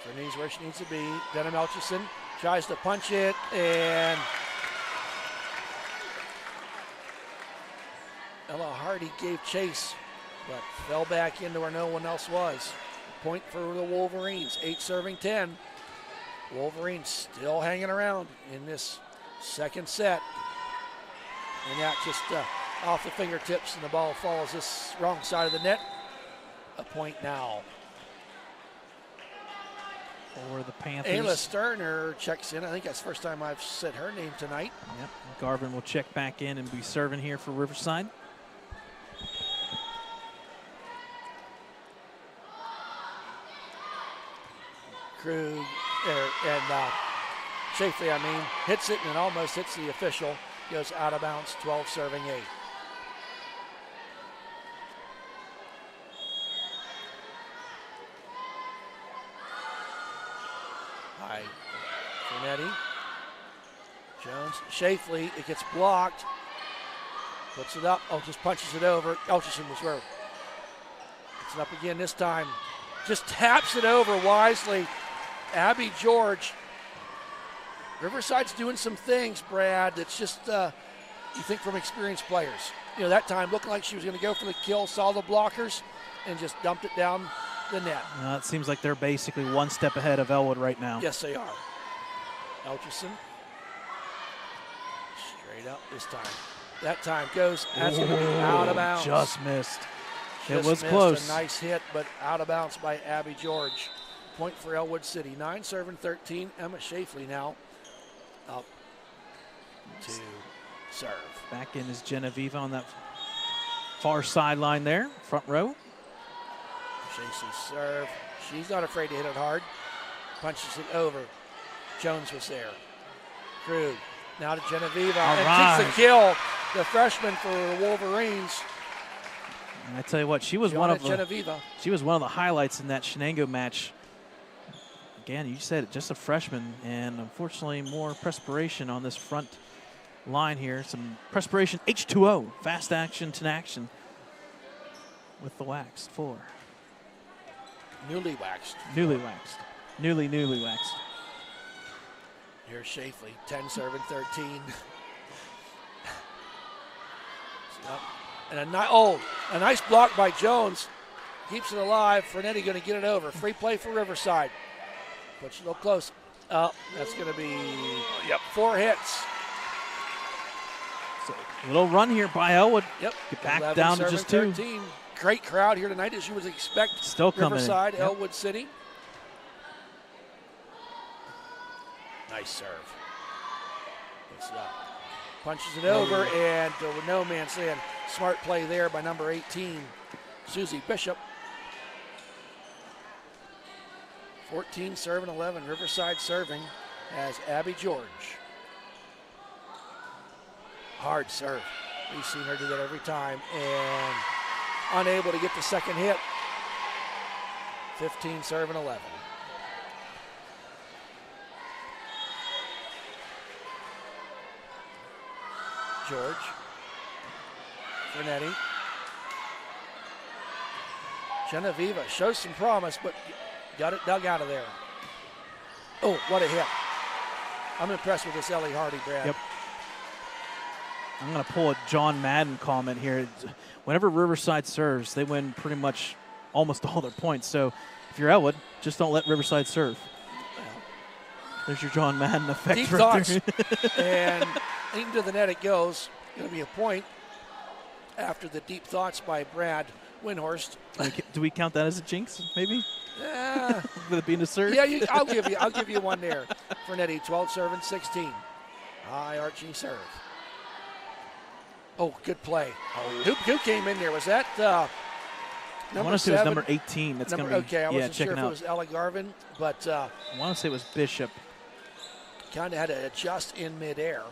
Bernice where she needs to be. Denham Elchison tries to punch it, and Ella Hardy gave chase, but fell back into where no one else was. Point for the Wolverines, 8 serving 10. Wolverines still hanging around in this second set. And that just off the fingertips, and the ball falls this wrong side of the net. A point now. For the Panthers. Ayla Sterner checks in. I think that's the first time I've said her name tonight. Yep. Garvin will check back in and be serving here for Riverside. Krug and Shafley, hits it and almost hits the official. Goes out of bounds, 12 serving 8. High Fernetti. Jones, Shafley, it gets blocked. Puts it up, just punches it over. Elchison was where. Puts it up again this time. Just taps it over wisely. Abby George. Riverside's doing some things, Brad, that's just, you think from experienced players. You know, that time looked like she was going to go for the kill, saw the blockers, and just dumped it down the net. It seems like they're basically one step ahead of Ellwood right now. Yes, they are. Elchison. Straight up this time. That time goes, that's going to be out of bounds. Just missed. It Just was missed. close. A nice hit, but out of bounds by Abby George. Point for Ellwood City. 9 serving 13. Emma Shafley now up to serve. Back in is Genevieve on that far sideline there, front row. Shacey serve. She's not afraid to hit it hard. Punches it over. Jones was there. Krug now to Genevieve. And takes the kill. The freshman for the Wolverines. And I tell you what, she was one of the highlights in that Shenango match. Again, you said it, just a freshman, and unfortunately more perspiration on this front line here. Some perspiration, H2O, fast action to action with the waxed floor. Newly waxed. Newly waxed. Newly waxed. Here's Shafley, 10 serving 13. And a nice block by Jones. Keeps it alive. Fernetti going to get it over. Free play for Riverside. Puts it a little close. That's going to be 4 hits. So a little run here by Ellwood. Yep. Get back down to just 2. 13. Great crowd here tonight, as you would expect. Still coming Riverside, in. Yep. Ellwood City. Nice serve. Puts it up. Punches it over, and with no man's land. Smart play there by number 18, Susie Bishop. 14 serving 11. Riverside serving as Abby George. Hard serve. We've seen her do that every time, and unable to get the second hit. 15 serving 11. George. Fernetti. Genevieve shows some promise, but got it dug out of there. Oh, what a hit. I'm impressed with this Ellie Hardy, Brad. Yep. I'm going to pull a John Madden comment here. Whenever Riverside serves, they win pretty much almost all their points. So if you're Ellwood, just don't let Riverside serve. There's your John Madden effect. Deep right thoughts. And into the net it goes. Going to be a point after the deep thoughts by Brad Windhorst. Do we count that as a jinx, maybe? Yeah. With it being a serve? Yeah, I'll give you one there. Fernetti, 12 serving 16. High arching serve. Oh, good play. Who came in there? Was that I want to say it was 7? number 18. That's going to be Okay, I wasn't sure if out. it was Ella Garvin, but I want to say it was Bishop. kind of had to adjust in midair.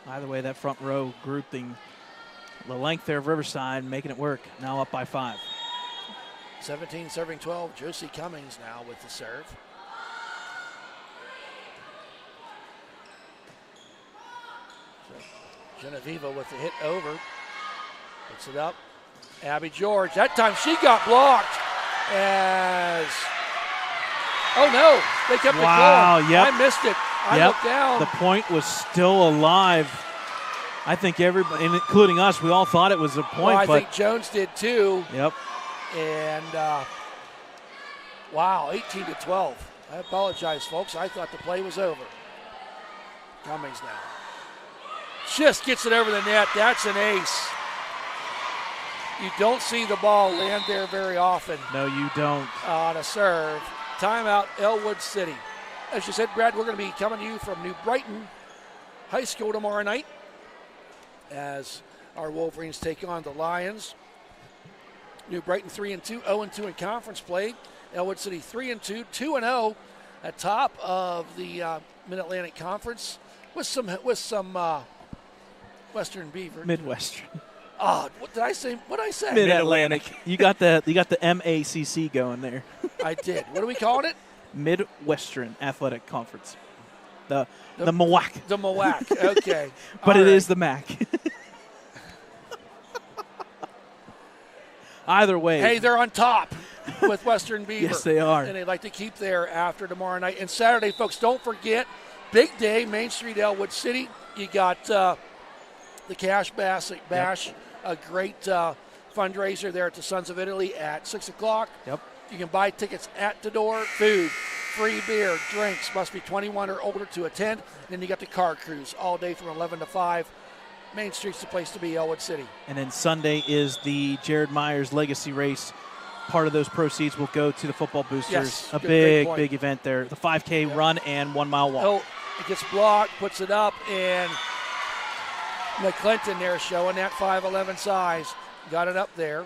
Either way, that front row grouping, the length there of Riverside, making it work. Now up by 5. 17 serving 12. Josie Cummings now with the serve. So Genevieve with the hit over. Puts it up. Abby George. That time she got blocked as. Oh no, they kept it going. Yep. I missed it. I looked down. The point was still alive. I think everybody, including us, we all thought it was a point. Well, I but think Jones did too. Yep. And wow, 18 to 12. I apologize, folks. I thought the play was over. Cummings now. Just gets it over the net. That's an ace. You don't see the ball land there very often. No, you don't. On a serve. Timeout, Ellwood City. As you said, Brad, we're going to be coming to you from New Brighton High School tomorrow night as our Wolverines take on the Lions. New Brighton 3-2, 0-2 in conference play. Ellwood City 3-2, 2-0 at top of the Mid-Atlantic Conference with some Western Beaver. Midwestern. What did I say? What did I say? Mid-Atlantic. You got the MACC going there. I did. What are we calling it? Midwestern Athletic Conference. The MAWAC. The MAWAC. Okay. But it is the MAC. Either way. Hey, they're on top with Western Beaver. Yes, they are. And they'd like to keep there after tomorrow night. And Saturday, folks, don't forget, big day, Main Street, Ellwood City. You got the Cash Bash, a great fundraiser there at the Sons of Italy at 6 o'clock. Yep. You can buy tickets at the door, food, free beer, drinks, must be 21 or older to attend. Then you got the car cruise all day from 11 to 5. Main Street's the place to be, Ellwood City. And then Sunday is the Jared Myers Legacy Race. Part of those proceeds will go to the football boosters. Yes, a big big event there. The 5K run and 1 mile walk. Oh, it gets blocked, puts it up, and McClinton there showing that 5'11 size. Got it up there.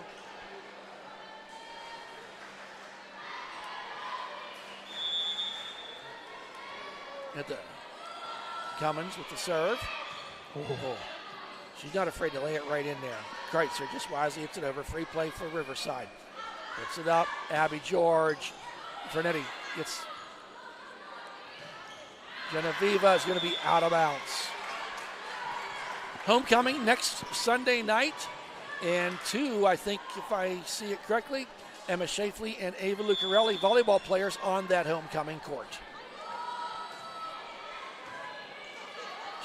At the Cummins with the serve. Oh. She's not afraid to lay it right in there. Kreitzer just wisely hits it over. Free play for Riverside. Puts it up. Abby George. Fernetti gets. Genevieve is going to be out of bounds. Homecoming next Sunday night. And 2, I think, if I see it correctly, Emma Shafley and Ava Lucarelli, volleyball players on that homecoming court.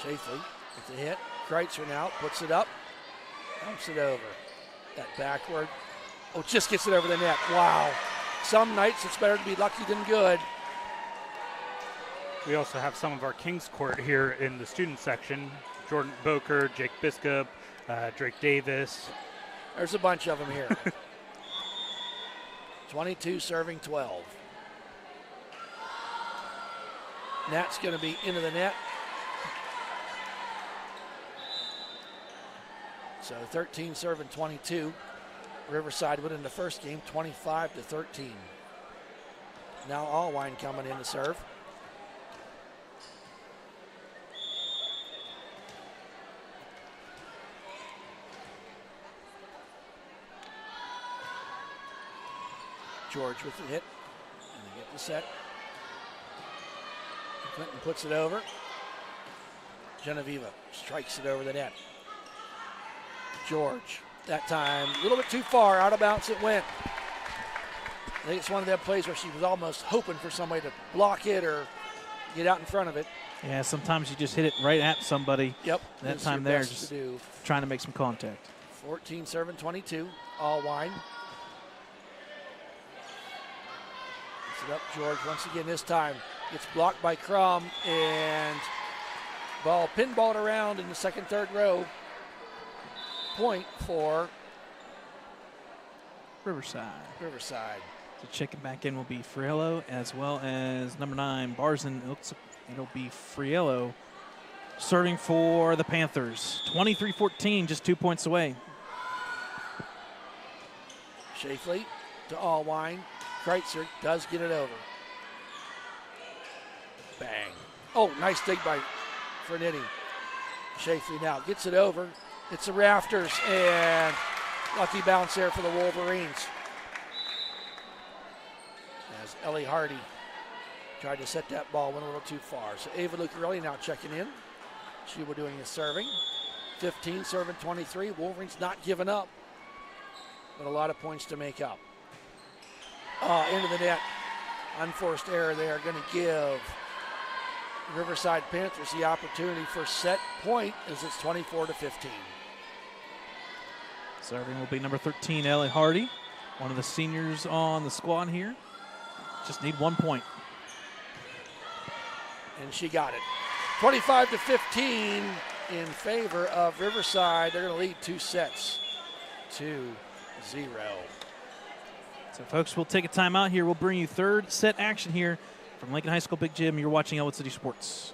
Shafley with the hit. Kreitzer now puts it up. Dumps it over. That backward. Oh, just gets it over the net. Wow. Some nights it's better to be lucky than good. We also have some of our Kings Court here in the student section. Jordan Boker, Jake Biskup, Drake Davis. There's a bunch of them here. 22 serving 12. Nat's going to be into the net. So 13 serving 22. Riverside went in the first game 25-13. Now Allwine coming in to serve. George with the hit. And they get the set. Clinton puts it over. Genevieve strikes it over the net. George, that time, a little bit too far. Out of bounds it went. I think it's one of them plays where she was almost hoping for somebody to block it or get out in front of it. Yeah, sometimes you just hit it right at somebody. Yep. That time there, just trying to make some contact. 14 serving 22, all wine. Gets it up, George once again this time. Gets blocked by Crum and ball pinballed around in the second, third row. Point for Riverside. So checking back in will be Friello as well as number 9, Barzin. It looks like it'll be Friello serving for the Panthers. 23-14, just 2 points away. Shafley to Allwine. Kreitzer does get it over. Bang. Oh, nice dig by Fernetti. Shafley now gets it over. It's the rafters and lucky bounce there for the Wolverines. As Ellie Hardy tried to set that ball, went a little too far. So Ava Lucarelli now checking in. She will doing the serving. 15 serving 23. Wolverines not giving up, but a lot of points to make up. Into the net. Unforced error there. Going to give Riverside Panthers the opportunity for set point as it's 24-15. Serving will be number 13, Ellie Hardy, one of the seniors on the squad here. Just need 1 point. And she got it. 25-15 in favor of Riverside. They're going to lead 2 sets, 2-0. So, folks, we'll take a timeout here. We'll bring you third set action here from Lincoln High School Big Gym. You're watching Ellwood City Sports.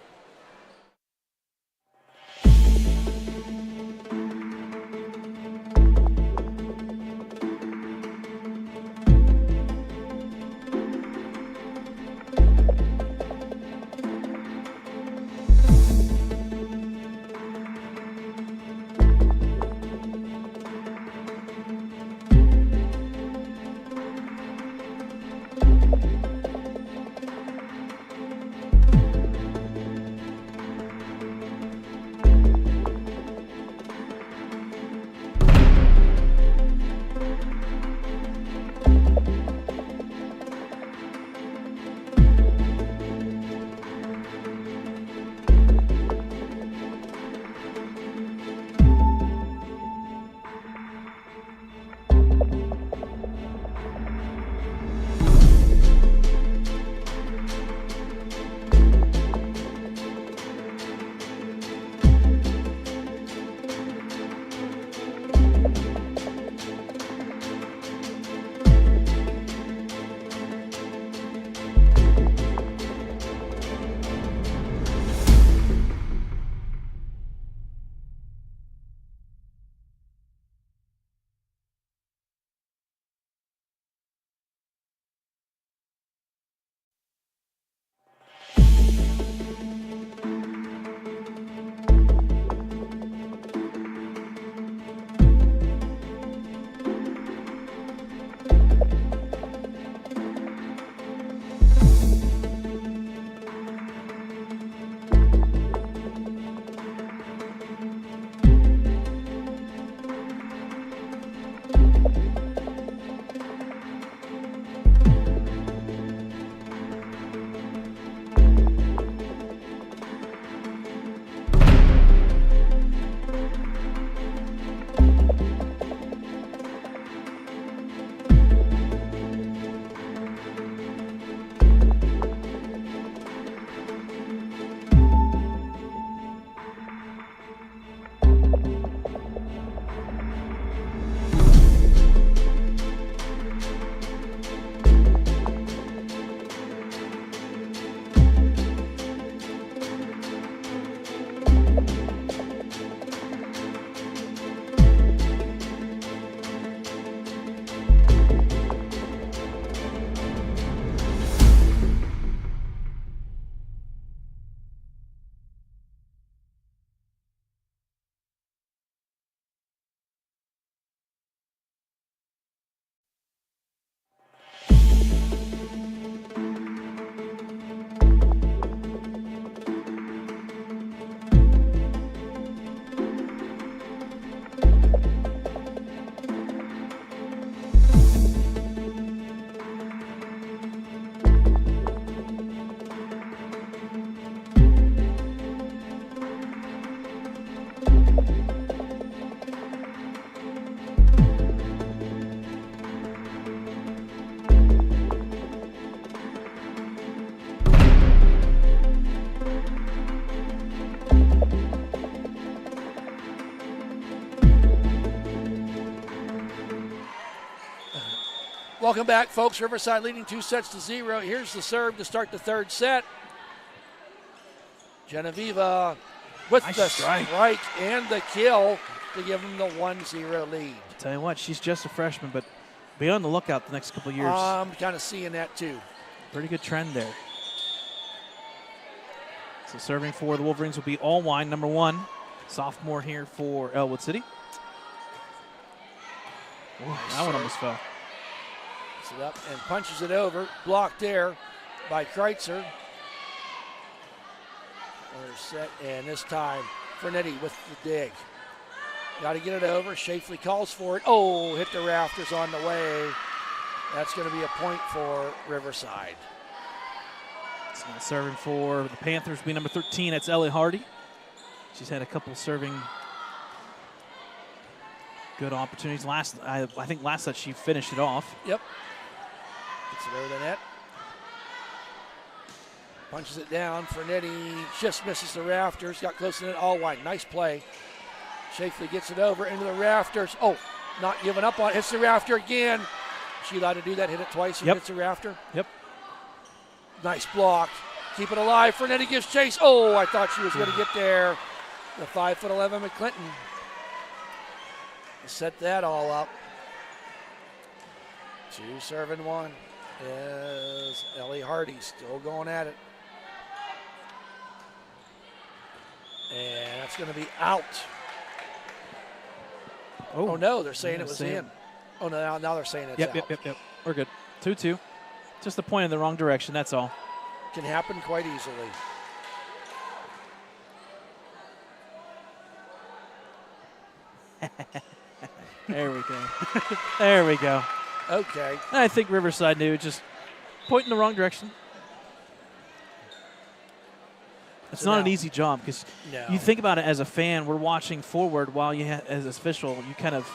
Welcome back, folks. Riverside leading 2-0. Here's the serve to start the third set. Genevieve with Nice the strike. strike and the kill to give them the 1-0 lead. Tell you what, she's just a freshman, but be on the lookout the next couple of years. I'm kind of seeing that too. Pretty good trend there. So serving for the Wolverines will be Allwine, number 1. Sophomore here for Ellwood City. Ooh, that one almost fell. Puts it up and punches it over. Blocked there by Kreitzer. Another set, and this time Fernetti with the dig. Got to get it over. Shafley calls for it. Oh, hit the rafters on the way. That's going to be a point for Riverside. So serving for the Panthers will be number 13. That's Ellie Hardy. She's had a couple serving good opportunities. I think last set she finished it off. Yep. Gets it over the net. Punches it down. Fernetti just misses the rafters. Got close to it. All wide. Nice play. Shafley gets it over into the rafters. Oh, not giving up on it. Hits the rafter again. She allowed to do that. Hit it twice and hits the rafter. Yep. Nice block. Keep it alive. Fernetti gives chase. Oh, I thought she was going to get there. The 5'11" McClinton set that all up. 2-1 is Ellie Hardy still going at it. And that's going to be out. Oh no, they're saying it was in. Oh, no, now they're saying it's out. Yep. We're good. 2-2. Just the point in the wrong direction, that's all. Can happen quite easily. There we go. There we go. Okay. I think Riverside knew, just point in the wrong direction. It's not an easy job because you think about it as a fan, we're watching forward while you as an official, you kind of.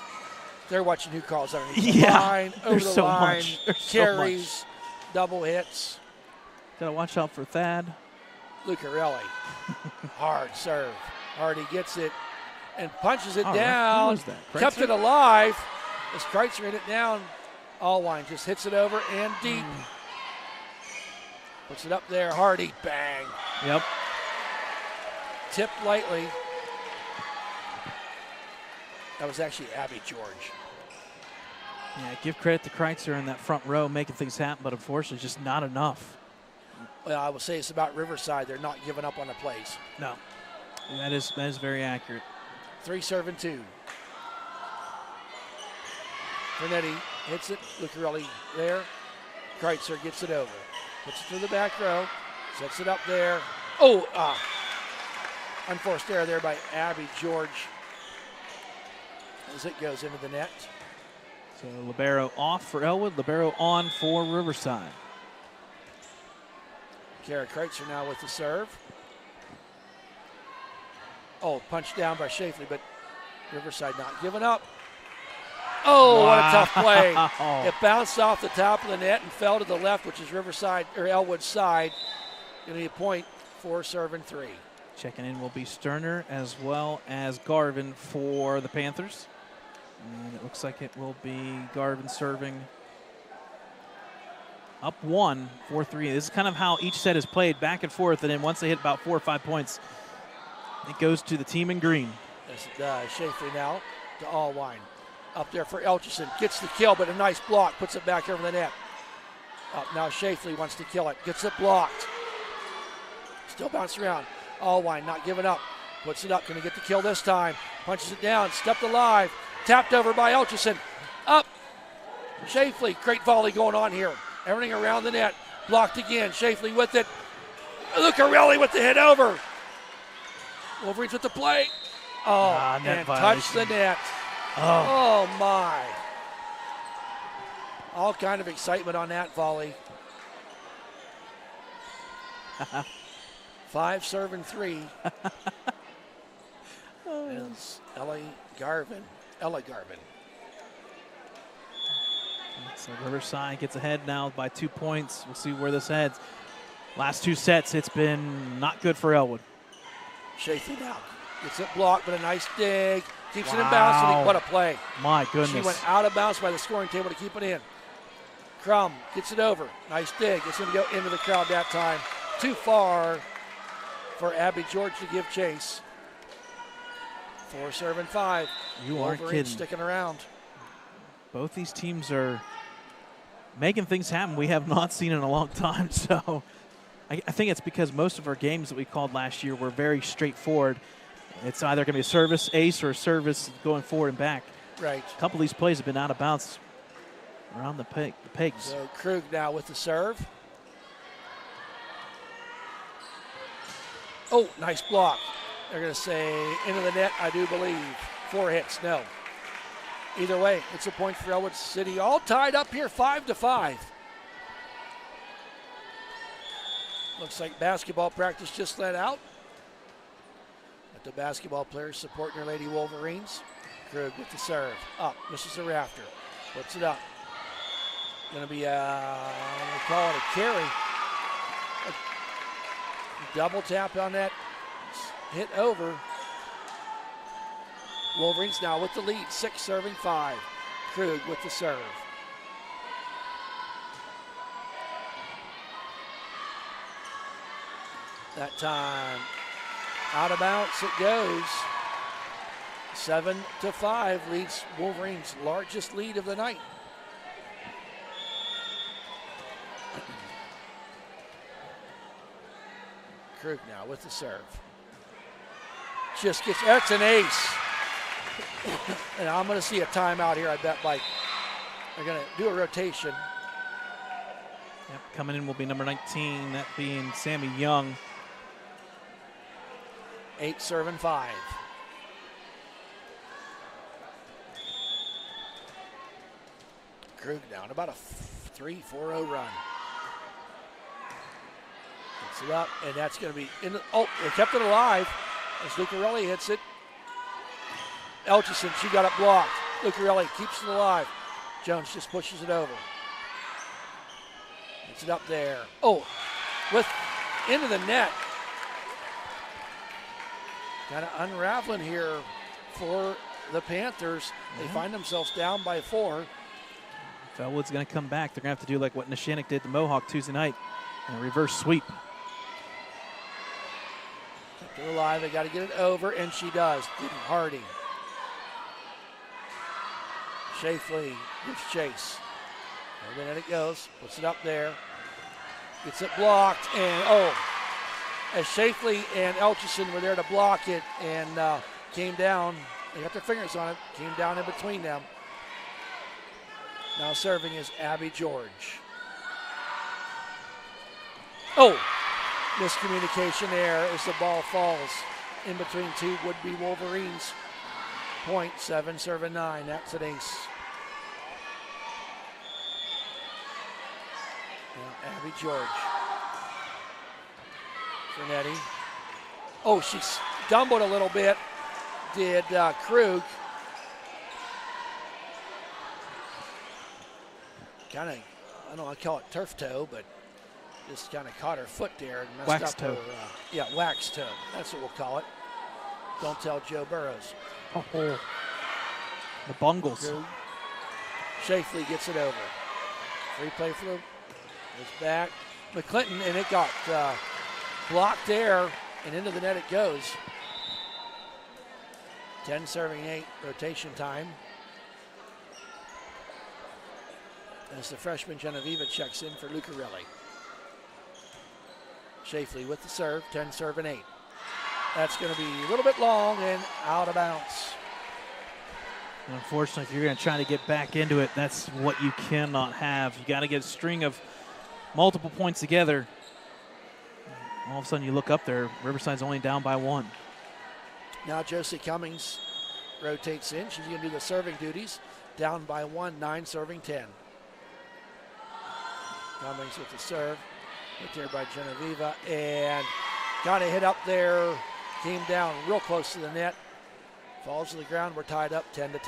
They're watching who calls underneath the line, over the line, carries, double hits. Got to watch out for Thad. Lucarelli. Hard serve. Hardy gets it and punches it All down. right. Who was that? Kept it alive. As Kreitzer hit it down, Allwine just hits it over and deep. Puts it up there. Hardy, bang. Yep. Tipped lightly. That was actually Abby George. Yeah, give credit to Kreitzer in that front row making things happen, but unfortunately just not enough. Well, I will say it's about Riverside. They're not giving up on the plays. No. That is very accurate. 3-2. Fernetti hits it. Lucarelli there. Kreitzer gets it over. Puts it to the back row. Sets it up there. Oh, unforced error there by Abby George as it goes into the net. So libero off for Ellwood, libero on for Riverside. Kara Kreitzer now with the serve. Oh, punched down by Shafley, but Riverside not giving up. Oh, What a tough play. It bounced off the top of the net and fell to the left, which is Riverside or Ellwood's side. Going to be a point for serving 3. Checking in will be Sterner as well as Garvin for the Panthers. And it looks like it will be Garvin serving up 1, 4-3. This is kind of how each set is played, back and forth, and then once they hit about 4 or 5 points, it goes to the team in green. Yes, it does. Shafley now to Allwine. Up there for Elchison. Gets the kill, but a nice block. Puts it back over the net. Up now Shafley wants to kill it. Gets it blocked. Still bouncing around. Allwine not giving up. Puts it up. Going to get the kill this time. Punches it down. Stepped alive. Tapped over by Elchison. Up. Shafley. Great volley going on here. Everything around the net. Blocked again. Shafley with it. Lucarelli with the hit over. Wolverines with the play. Oh, and touched the net. Oh, my. All kind of excitement on that volley. 5-3. It's Ella Garvin. So Riverside gets ahead now by 2 points. We'll see where this heads. Last 2 sets, it's been not good for Ellwood. Shafley now gets it blocked, but a nice dig. Keeps it in bounds. What a play. My goodness. She went out of bounds by the scoring table to keep it in. Crum gets it over. Nice dig. It's going to go into the crowd that time. Too far for Abby George to give chase. 4 serving 5. You aren't Wolverines kidding. sticking around. Both these teams are making things happen we have not seen in a long time. So I think it's because most of our games that we called last year were very straightforward. It's either going to be a service ace or a service going forward and back. Right. A couple of these plays have been out of bounds around the pegs. So Krug now with the serve. Oh, nice block. They're going to say into the net, I do believe. 4 hits, no. Either way, it's a point for Ellwood City. All tied up here, 5-5. Looks like basketball practice just let out. Got the basketball players supporting their Lady Wolverines. Krug with the serve. Up, misses the rafter. Puts it up. Going to be we'll call it a carry. A double tap on that. Hit over. Wolverines now with the lead. 6 serving 5. Krug with the serve. That time out of bounds it goes. 7-5 leads Wolverines' largest lead of the night. Krug now with the serve. Just gets, that's an ace. And I'm going to see a timeout here, I bet, by, they're going to do a rotation. Yep, coming in will be number 19, that being Sammy Young. 8 serving 5. Krug down about a 3-4-0 run. Gets it up, and that's going to be in the, oh, they kept it alive as Lucarelli hits it. Elchison, she got it blocked. Lucarelli keeps it alive. Jones just pushes it over. Gets it up there. Oh, with into the net. Kind of unraveling here for the Panthers. They find themselves down by 4. If Ellwood's going to come back, they're going to have to do like what Neshannock did to Mohawk Tuesday night, and a reverse sweep. Kept it alive. They got to get it over, and she does. Hardy. Shafley gives chase. And then it goes. Puts it up there. Gets it blocked, and oh, as Shafley and Elchison were there to block it and came down. They got their fingers on it. Came down in between them. Now serving is Abby George. Oh, miscommunication there as the ball falls in between 2 would-be Wolverines. Point 7 serving 9. That's an ace. And Abby George. Fernetti. Oh, she stumbled a little bit. Did Krug. Kind of, I don't want to call it turf toe, but just kind of caught her foot there and messed wax up toe. her. Wax toe. That's what we'll call it. Don't tell Joe Burrows. Oh, the bungles. Krug. Shafley gets it over. Free play for the goes back. McClinton, and it got blocked there, and into the net it goes. 10 serving 8, rotation time. As the freshman Genevieve checks in for Lucarelli. Shafley with the serve, 10 serving 8. That's going to be a little bit long and out of bounds. And unfortunately, if you're going to try to get back into it, that's what you cannot have. You got to get a string of multiple points together. All of a sudden, you look up there, Riverside's only down by 1. Now Josie Cummings rotates in. She's going to do the serving duties. Down by 1, 9 serving 10. Cummings with the serve. Hit there by Genevieve. And got a hit up there. Came down real close to the net. Falls to the ground. We're tied up 10-10.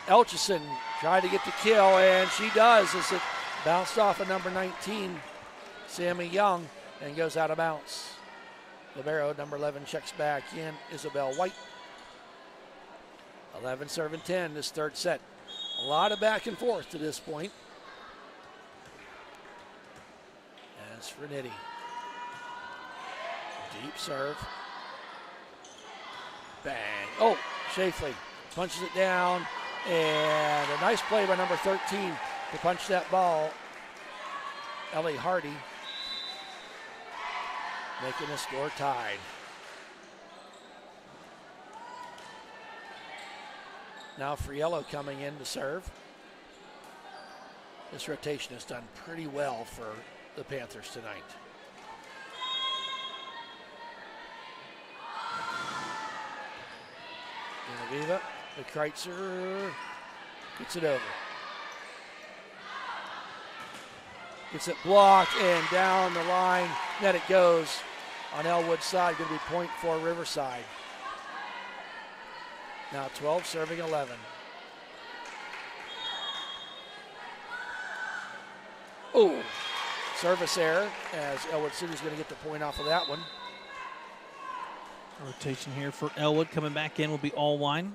Elchison tried to get the kill, and she does as it bounced off of number 19, Sammy Young. and goes out of bounds. Libero, number 11, checks back in. Isabel White. 11 serving 10 this third set. A lot of back and forth to this point. As for Nitty. Deep serve. Bang. Oh, Shafley punches it down. And a nice play by number 13 to punch that ball. Ellie Hardy making the score tied. Now Friello coming in to serve. This rotation has done pretty well for the Panthers tonight. Genevieve, the Kreitzer gets it over. Gets it blocked and down the line. Net it goes on Ellwood's side. Going to be point for Riverside. Now 12 serving 11. Oh, service error as Ellwood City's going to get the point off of that one. Rotation here for Ellwood. Coming back in will be Allwine.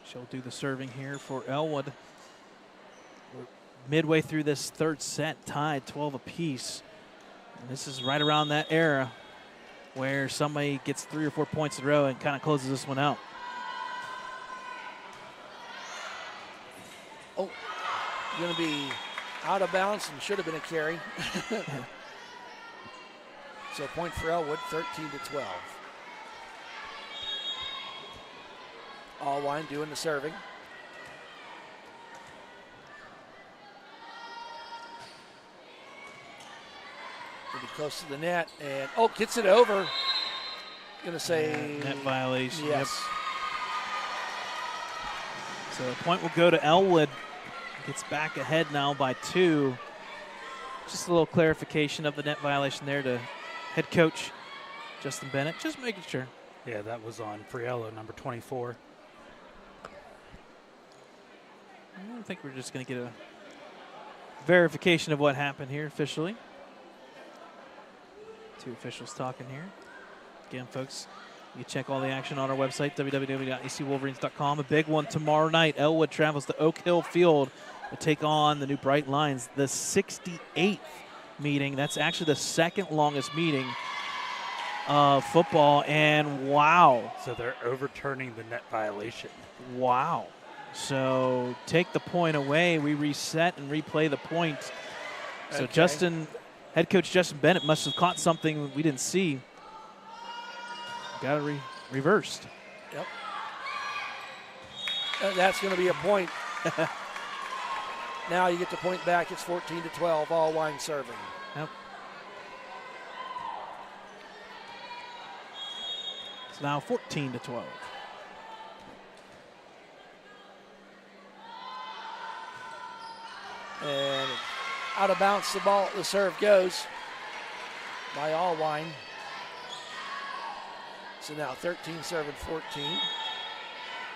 She'll do the serving here for Ellwood. We're midway through this third set, tied 12 apiece. And this is right around that era where somebody gets 3 or 4 points in a row and kind of closes this one out. Oh, going to be out of bounds and should have been a carry. So point for Ellwood, 13-12. Allwine doing the serving. Gonna be close to the net and gets it over. Gonna say net violation. Yes. Yep. So the point will go to Ellwood. Gets back ahead now by 2. Just a little clarification of the net violation there to head coach Justin Bennett. Just making sure. Yeah, that was on Friello, number 24. I think we're just going to get a verification of what happened here officially. 2 officials talking here. Again, folks, you can check all the action on our website, www.ecwolverines.com. A big one tomorrow night. Ellwood travels to Oak Hill Field to take on the new Bright Lions, the 68th meeting. That's actually the second longest meeting of football, and wow. So they're overturning the net violation. Wow. So take the point away. We reset and replay the point. So Okay. head coach Justin Bennett must have caught something we didn't see. Got it reversed. Yep. That's going to be a point. Now you get the point back. It's 14-12. Allwine serving. Yep. It's now 14-12. And out of bounds the serve goes by Allwine. So now 13 serving 14.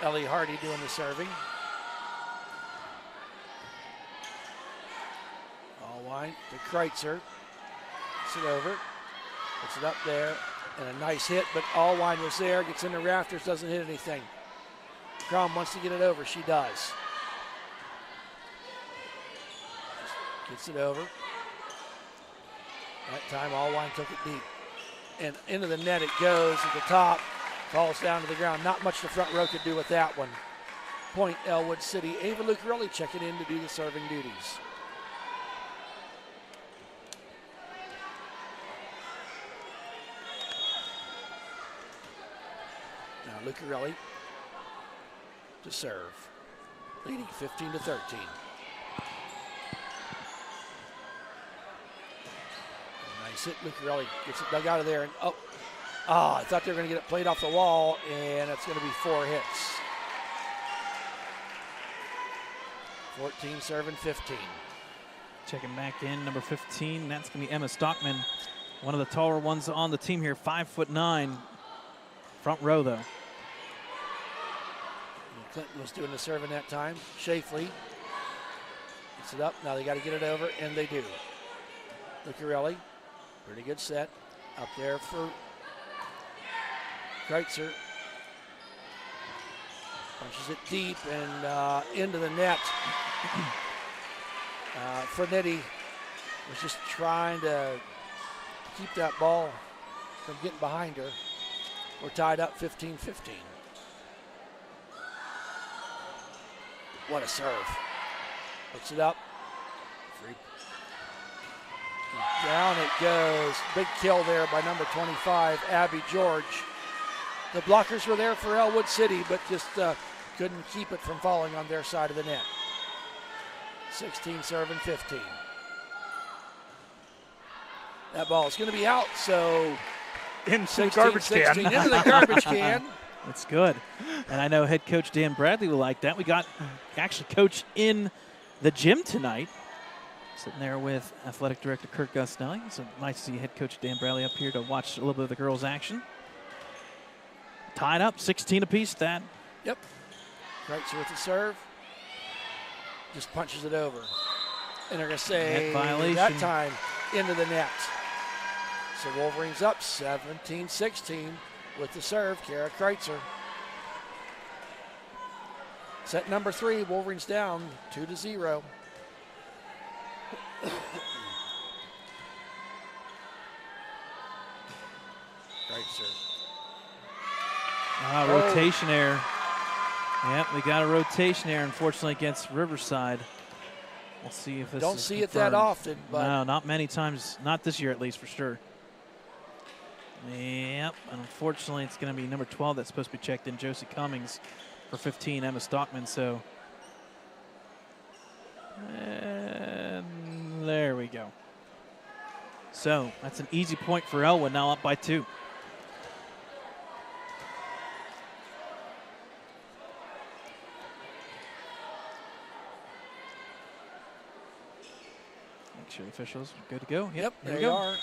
Ellie Hardy doing the serving. Allwine to Kreitzer. Gets it over. Puts it up there. And a nice hit, but Allwine was there. Gets in the rafters, doesn't hit anything. Crum wants to get it over. She does. Gets it over. That time Allwine took it deep. And into the net it goes at the top. Falls down to the ground. Not much the front row could do with that one. Point Ellwood City. Ava Lucarelli checking in to do the serving duties. Now Lucarelli to serve. Leading 15-13. Nice hit. Lucarelli gets it dug out of there. And I thought they were going to get it played off the wall, and it's going to be 4 hits. 14 serving 15. Checking back in, number 15. That's going to be Emma Stockman, one of the taller ones on the team here, 5'9". Front row, though. And Clinton was doing the serving that time. Shafley gets it up. Now they got to get it over, and they do. Lucarelli Pretty good set up there for Kreitzer. Punches it deep and into the net. Frenetti was just trying to keep that ball from getting behind her. We're tied up 15-15. What a serve. Puts it up. Free. Down it goes. Big kill there by number 25, Abby George. The blockers were there for Ellwood City, but just couldn't keep it from falling on their side of the net. 16 serving 15. That ball is going to be out, so Into the garbage can. 16 into the garbage can. That's good. And I know head coach Dan Bradley will like that. We got actually coach in the gym tonight, sitting there with athletic director Kurt Gusnelli. So nice to see head coach Dan Bradley up here to watch a little bit of the girls' action. Tied up, 16 apiece, that. Yep. Kreitzer with the serve. Just punches it over. And they're going to say Net violation. that time into the net. So Wolverines up 17-16 with the serve, Kara Kreitzer. Set number 3, Wolverines down 2-0. Kreitzer. Rotation error. Yep, we got a rotation error, unfortunately, against Riverside. We'll see if this Don't is see confirmed. it that often, but No, not many times. Not this year, at least, for sure. Yep, and unfortunately, it's going to be number 12 that's supposed to be checked in, Josie Cummings, for 15, Emma Stockman. So, and there we go. So, that's an easy point for Ellwood, now up by 2. Make sure the officials are good to go. yep, there they we go. are.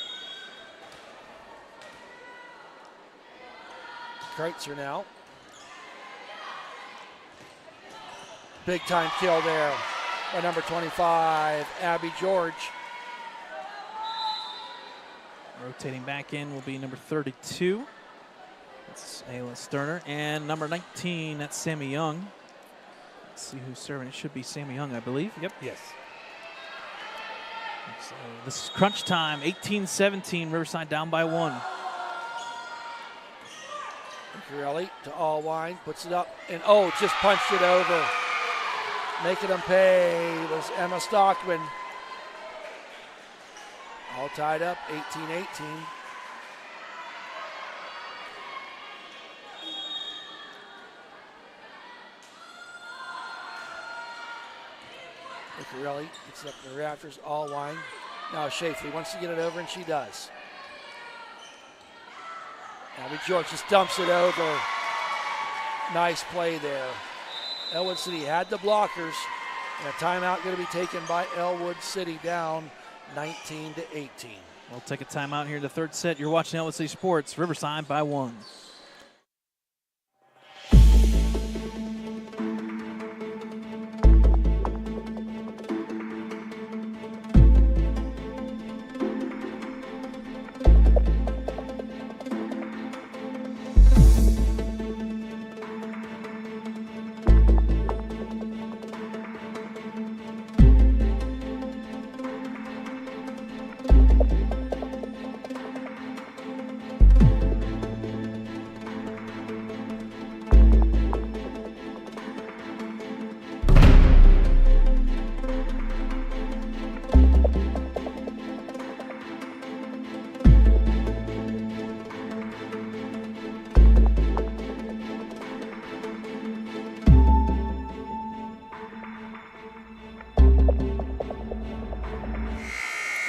Kreitzer now. Big time kill there by number 25, Abby George. Rotating back in will be number 32. That's Ayla Sterner. And number 19, that's Sammy Young. Let's see who's serving. It should be Sammy Young, I believe. Yep. Yes. So this is crunch time, 18-17, Riverside down by 1. Corelli to Allwine, puts it up, and just punched it over. Making them pay was Emma Stockman. All tied up, 18-18. Corelli gets it up to the rafters, Allwine. Now Shafley wants to get it over, and she does. Abby George just dumps it over. Nice play there. Ellwood City had the blockers, and a timeout going to be taken by Ellwood City, down 19-18. We'll take a timeout here in the third set. You're watching Ellwood City Sports, Riverside by 1.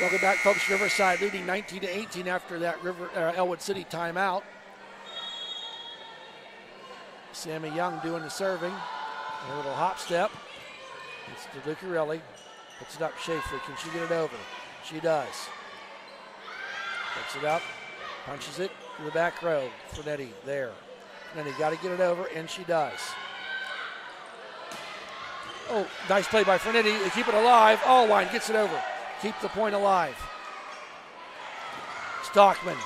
Welcome back, folks. Riverside leading 19-18 after that Ellwood City timeout. Sammy Young doing the serving. A little hop step. It's to Lucarelli. Puts it up, Shafley. Can she get it over? She does. Puts it up, punches it to the back row. Frenetti there. Frenetti got to get it over, and she does. Oh, nice play by Frenetti. They keep it alive. Allwine gets it over. Keep the point alive. Stockman.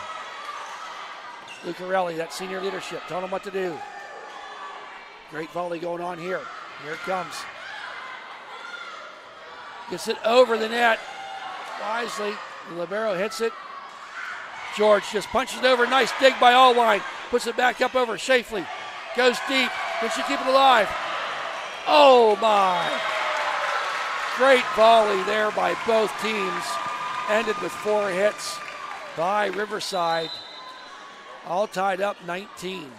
Lucarelli, that senior leadership, telling him what to do. Great volley going on here. Here it comes. Gets it over the net. Wisely, the libero hits it. George just punches it over. Nice dig by Allwine. Puts it back up over Shafley. Goes deep. Can she keep it alive? Oh my. Great volley there by both teams. Ended with 4 hits by Riverside. All tied up 19.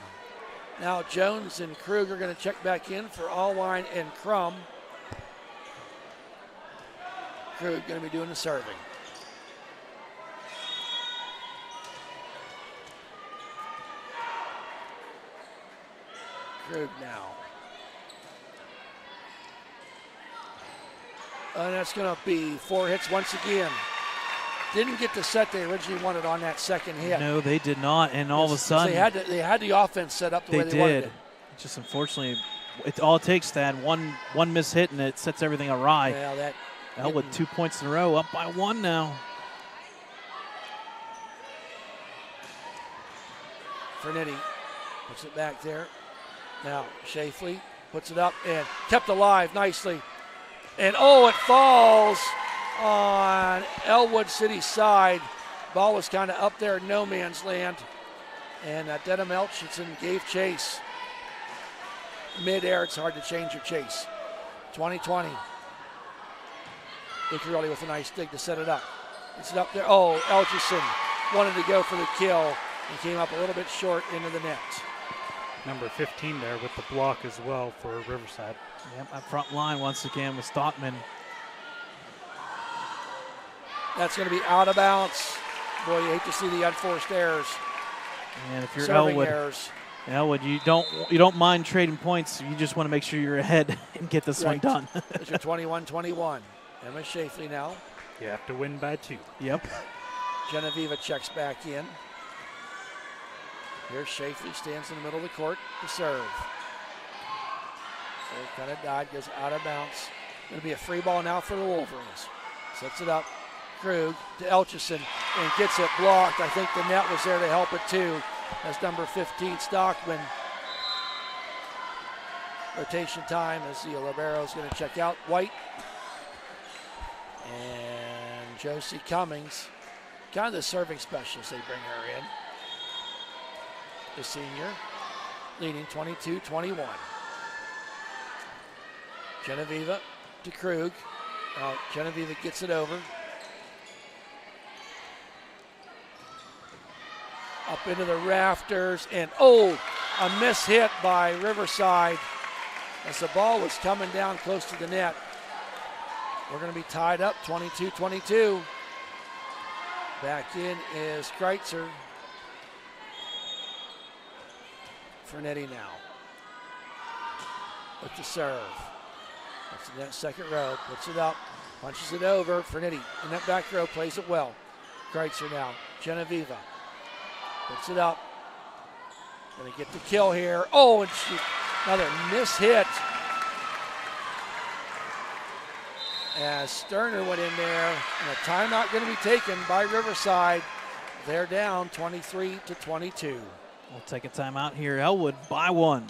Now Jones and Krug are going to check back in for Allwine and Crum. Krug going to be doing the serving. Krug now. And that's going to be 4 hits once again. Didn't get the set they originally wanted on that second hit. No, they did not, and all of a sudden they had the offense set up the way they wanted it. Just unfortunately, all it takes that one miss hit and it sets everything awry. Yeah, that Ellwood 2 points in a row, up by 1 now. Fernetti puts it back there. Now Shafley puts it up and kept alive nicely. And oh, it falls on Ellwood City's side. Ball was kind of up there in no man's land. And Dedham Elchinson gave chase. Mid-air, it's hard to change your chase. 20-20. Lucarelli with a nice dig to set it up. It's up there. Oh, Elchinson wanted to go for the kill and came up a little bit short into the net. Number 15 there with the block as well for Riverside. Yep, that front line once again with Stockman. That's going to be out of bounds. Boy, you hate to see the unforced errors. And if you're Serving Ellwood, errors. Ellwood, you don't mind trading points. You just want to make sure you're ahead and get this one done. It's your 21-21. Emma Shafley now. You have to win by 2. Yep. Genevieve checks back in. Here's Shafley, stands in the middle of the court to serve. So he kind of died, goes out of bounds. Going to be a free ball now for the Wolverines. Sets it up. Krug to Elchison and gets it blocked. I think the net was there to help it too. That's number 15, Stockman. Rotation time as the libero is going to check out. White and Josie Cummings, kind of the serving specialist. They bring her in. The senior, leading 22-21. Genevieve to Krug. Genevieve gets it over. Up into the rafters, and oh, a miss hit by Riverside as the ball was coming down close to the net. We're going to be tied up 22-22. Back in is Kreitzer. Fernetti now with the serve. That's in that second row, puts it up, punches it over. Fernetti in that back row plays it well. Kreitzer now, Genevieve puts it up. Gonna get the kill here. Oh, and another miss hit as Sterner went in there, and a timeout going to be taken by Riverside. They're down 23-22. We'll take a timeout here. Ellwood by 1.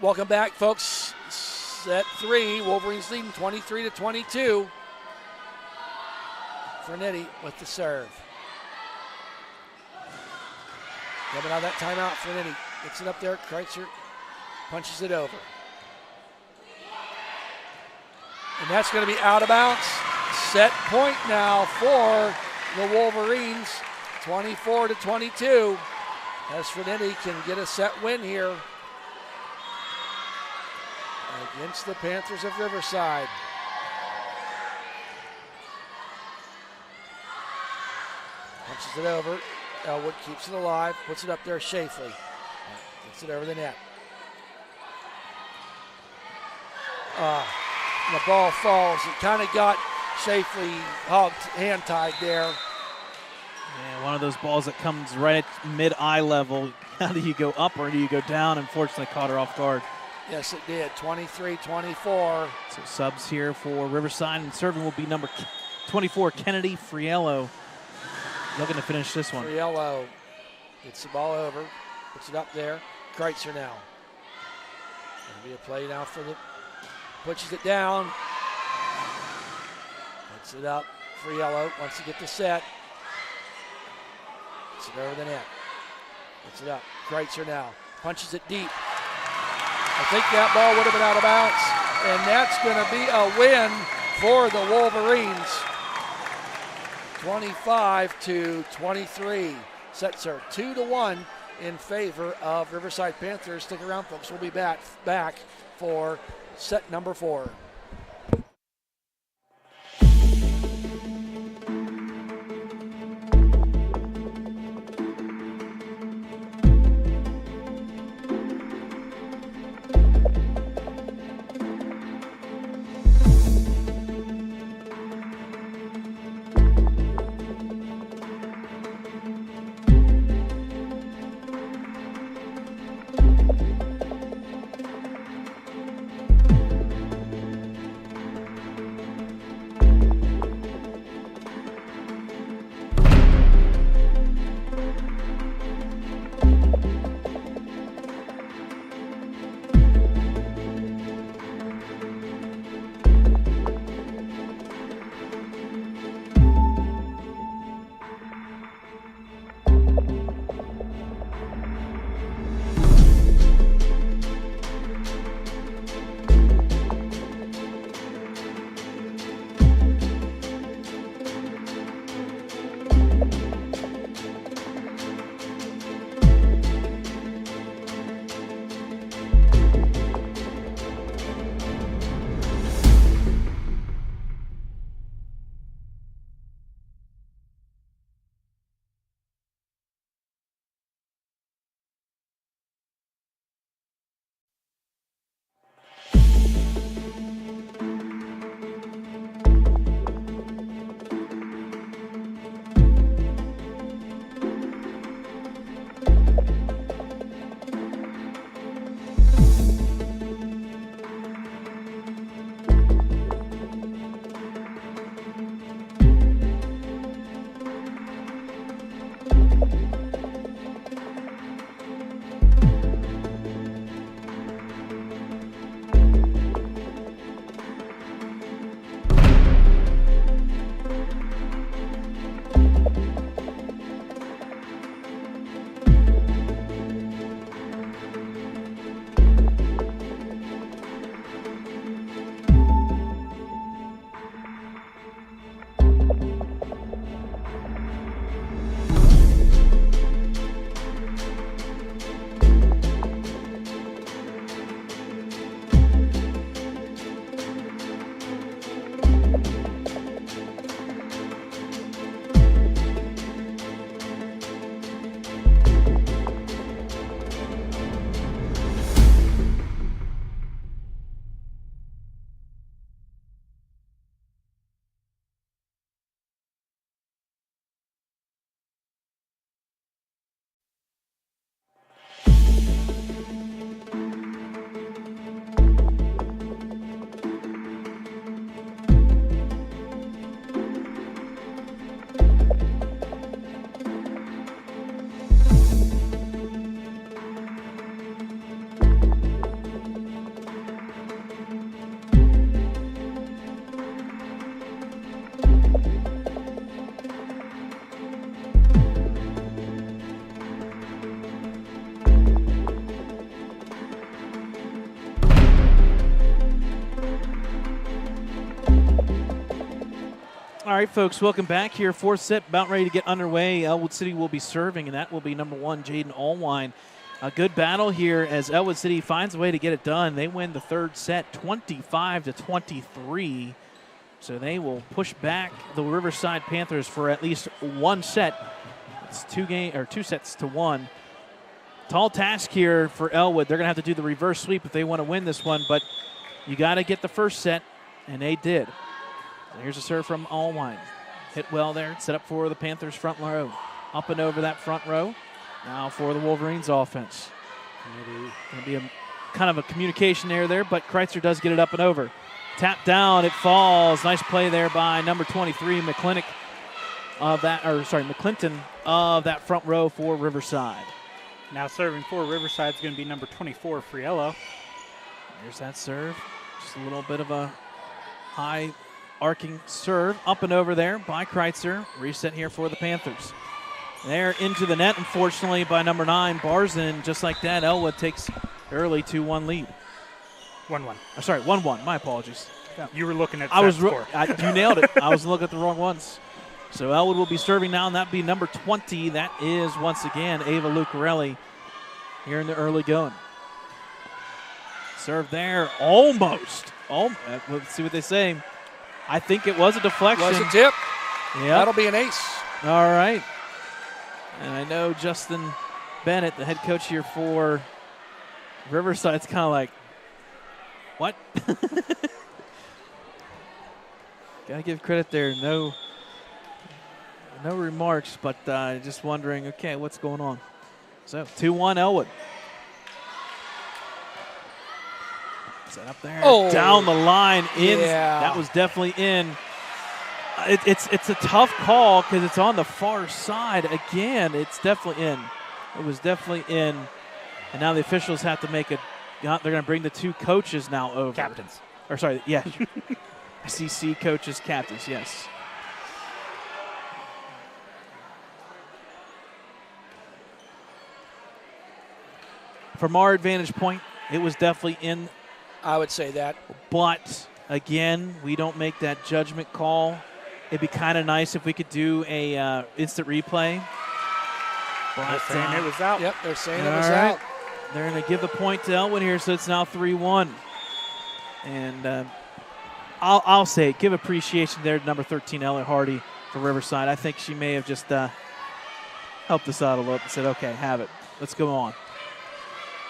Welcome back, folks. Set 3, Wolverines leading 23-22. Fernetti with the serve. Coming out of that timeout, Fernetti gets it up there. Kreitzer punches it over. And that's going to be out of bounds. Set point now for the Wolverines, 24-22. Esfredini can get a set win here against the Panthers of Riverside. Punches it over. Ellwood keeps it alive, puts it up there safely. Gets it over the net. The ball falls. It kind of got safely hand-tied there. Yeah, one of those balls that comes right at mid-eye level. How do you go up or do you go down? Unfortunately, caught her off guard. Yes, it did. 23-24. So subs here for Riverside, and serving will be number 24, Kennedy Friello. Looking to finish this one. Friello gets the ball over, puts it up there. Kreitzer now. Gonna be a play now for the, pushes it down. Puts it up. Friello wants to get the set. Puts it over the net. Puts it up. Kreitzer now. Punches it deep. I think that ball would have been out of bounds. And that's going to be a win for the Wolverines. 25-23. Sets are 2-1 in favor of Riverside Panthers. Stick around, folks. We'll be back for set number 4. All right, folks, welcome back here. Fourth set about ready to get underway. Ellwood City will be serving, and that will be number 1, Jaden Allwine. A good battle here as Ellwood City finds a way to get it done. They win the third set 25-23. So they will push back the Riverside Panthers for at least one set. It's 2 sets to 1. Tall task here for Ellwood. They're going to have to do the reverse sweep if they want to win this one, but you got to get the first set, and they did. So here's a serve from Allwine. Hit well there, set up for the Panthers front row. Up and over that front row. Now for the Wolverines offense. Going to be a kind of a communication error there, but Kreitzer does get it up and over. Tap down, it falls. Nice play there by number 23, McClinton of that front row for Riverside. Now serving for Riverside is going to be number 24, Friello. There's that serve. Just a little bit of a high arcing serve. Up and over there by Kreitzer. Reset here for the Panthers. There into the net, unfortunately, by number 9, Barzin. Just like that, Ellwood takes early 2-1 lead. 1-1. Sorry, 1-1. My apologies. Yeah. You were looking at score. You nailed it. I was looking at the wrong ones. So Ellwood will be serving now, and that will be number 20. That is, once again, Ava Lucarelli here in the early going. Serve there, almost. Let's see what they say. I think it was a deflection. Was a tip. Yeah. That'll be an ace. All right. And I know Justin Bennett, the head coach here for Riverside's kind of like, what? Got to give credit there. No remarks, but just wondering, okay, what's going on? So 2-1 Ellwood. Set up there. Oh. Down the line. In. Yeah. That was definitely in. It's a tough call because it's on the far side. Again, it's definitely in. It was definitely in. And now the officials have to make it. They're going to bring the 2 coaches now over. Captains. Or sorry, yeah. SEC coaches, captains, yes. From our advantage point, it was definitely in. I would say that. But, again, we don't make that judgment call. It'd be kind of nice if we could do a instant replay. But, they're saying it was out. Yep, they're saying it was out. They're going to give the point to Ellwood here, so it's now 3-1. And I'll say, give appreciation there to number 13, Ellen Hardy, for Riverside. I think she may have just helped us out a little and said, okay, have it. Let's go on.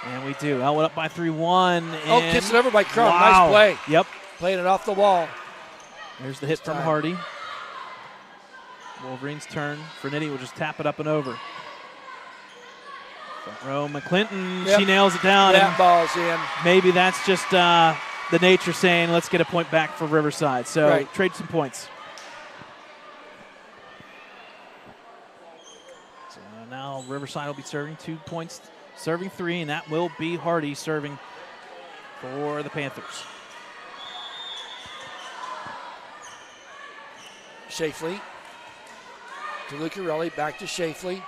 And we do. Ellwood up by 3-1. Oh, gets it over by Crum. Wow. Nice play. Yep. Playing it off the wall. There's the hit from Hardy. Wolverines' turn. Fernetti will just tap it up and over. Front row, McClinton. Yep. She nails it down. That ball's in. Maybe that's just the nature saying, let's get a point back for Riverside. So right. Trade some points. So now Riverside will be serving 2 points, serving 3, and that will be Hardy serving for the Panthers. Shafley to Lucarelli, back to Shafley.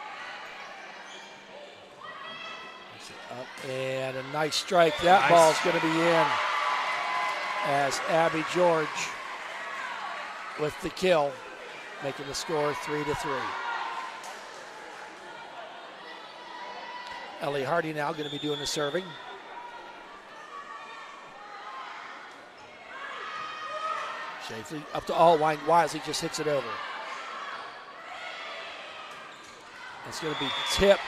Up and a nice strike. That ball's going to be in as Abby George with the kill, making the score 3-3. Ellie Hardy now going to be doing the serving. Shafley up to Allwine. Wisely just hits it over. It's going to be tipped.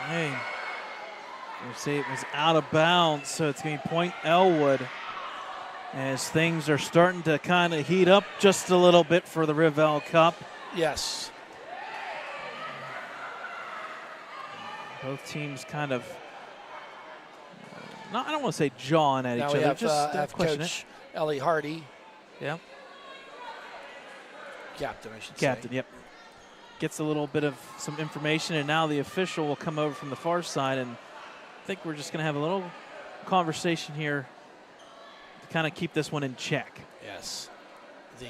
Hey, we'll say it was out of bounds, so it's going to be point Ellwood as things are starting to kind of heat up just a little bit for the Rivell Cup. Yes. Both teams kind of, I don't want to say jawing at Now each we other, have, just have questioning Coach Ellie Hardy. Yeah. Captain, I should Captain, say. yep. Gets a little bit of some information, and now the official will come over from the far side, and I think we're just going to have a little conversation here to kind of keep this one in check. Yes. The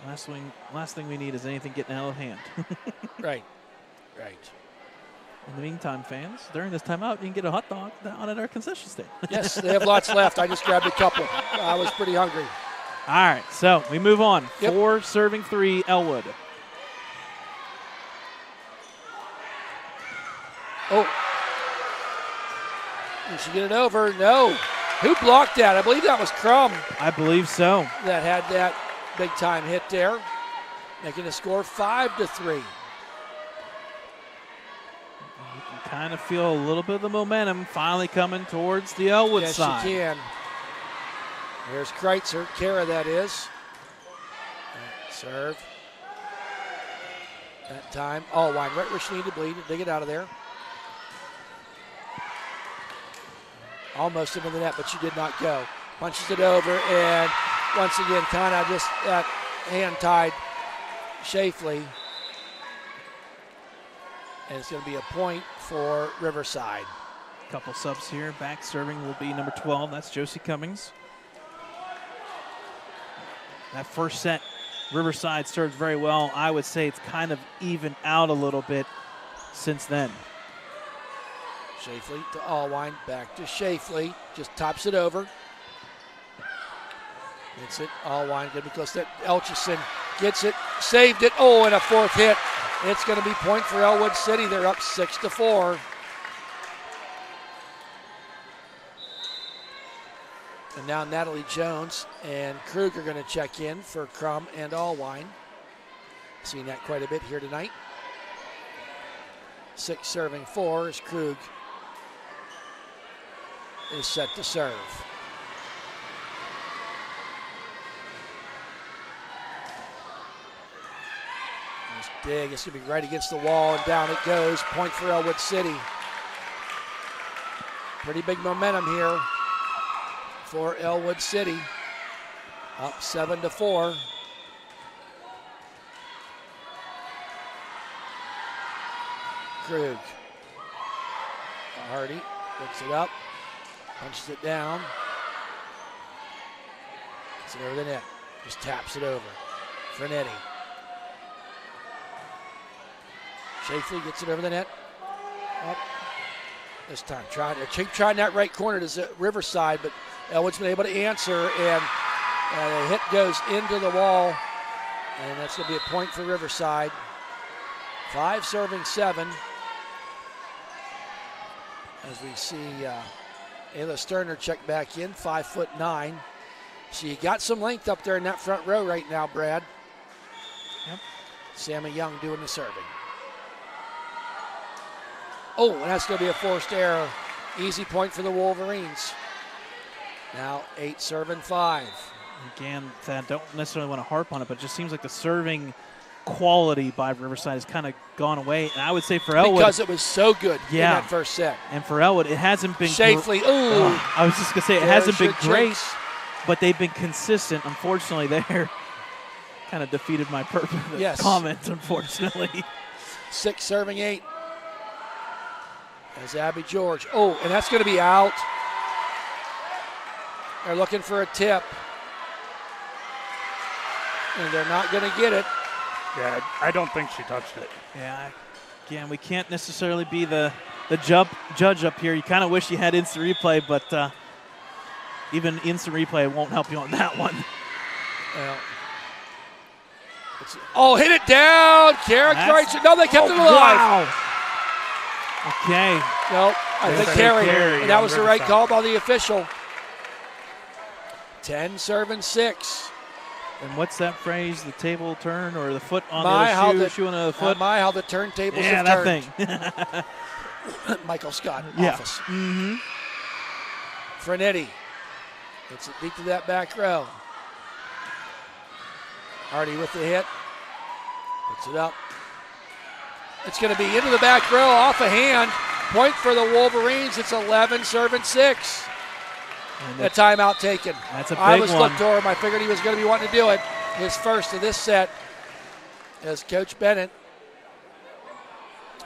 last thing we need is anything getting out of hand. right. In the meantime, fans, during this timeout, you can get a hot dog down at our concession stand. Yes, they have lots left. I just grabbed a couple. I was pretty hungry. All right, so we move on. Yep. 4 serving 3, Ellwood. Oh. Did she get it over? No. Who blocked that? I believe that was Crum I believe so. that had that big-time hit there, making the score 5-3. You can kind of feel a little bit of the momentum finally coming towards the Ellwood Yes, side. she can. There's Kreitzer, Kara that is. Serve. That time, Allwine right where she needed to bleed, dig it out of there. Almost into the net, but she did not go. Punches it over, and once again, kind of just that hand tied Shafley. And it's going to be a point for Riverside. Couple subs here. Back serving will be number 12. That's Josie Cummings. That first set, Riverside served very well. I would say it's kind of evened out a little bit since then. Shafley to Allwine, back to Shafley, just tops it over. Gets it, Allwine, good because that Elchison gets it, saved it. Oh, and a fourth hit. It's going to be point for Ellwood City. They're up 6-4. And now Natalie Jones and Krug are going to check in for Crum and Allwine. Seen that quite a bit here tonight. 6 serving 4 is Krug is set to serve. Nice dig. It's going to be right against the wall, and down it goes. Point for Ellwood City. Pretty big momentum here for Ellwood City. Up 7-4. Krug. Hardy picks it up, punches it down. Gets it over the net. Just taps it over. Frenetti. Shafley gets it over the net. Up. This time, trying that right corner to Riverside, but Ellwood's been able to answer, and the hit goes into the wall, and that's going to be a point for Riverside. 5 serving 7. As we see Ayla Sterner check back in, 5'9". She got some length up there in that front row right now, Brad. Yep. Sammy Young doing the serving. Oh, and that's going to be a forced error. Easy point for the Wolverines. Now 8 serving 5. Again, I don't necessarily want to harp on it, but it just seems like the serving quality by Riverside has kind of gone away. And I would say for Ellwood, because it was so good in that first set. And for Ellwood, it hasn't been Shafley, ooh. I was just going to say, it hasn't been great, jinx. but they've been consistent. Unfortunately, there kind of defeated my purpose. Yes. Comment, unfortunately. 6 serving 8. As Abby George. Oh, and that's going to be out. They're looking for a tip. And they're not going to get it. Yeah, I don't think she touched it. Yeah, again, we can't necessarily be the judge up here. You kind of wish you had instant replay, but even instant replay won't help you on that one. Well, hit it down. Kara Kreitzer. No, they kept it alive. Wow. Okay. Nope, I think carry. And that was the right call by the official. 10 serving 6. And what's that phrase? The table turn or the foot on the other shoe on the foot? How the turntables have that turned. thing. Michael Scott, Yeah. office. Mm-hmm. Frenetti gets it deep to that back row. Hardy with the hit. Puts it up. It's going to be into the back row, off a hand. Point for the Wolverines. It's 11 serving 6. A timeout taken. That's a big I was one. looked over him. I figured he was going to be wanting to do it. His first of this set, as Coach Bennett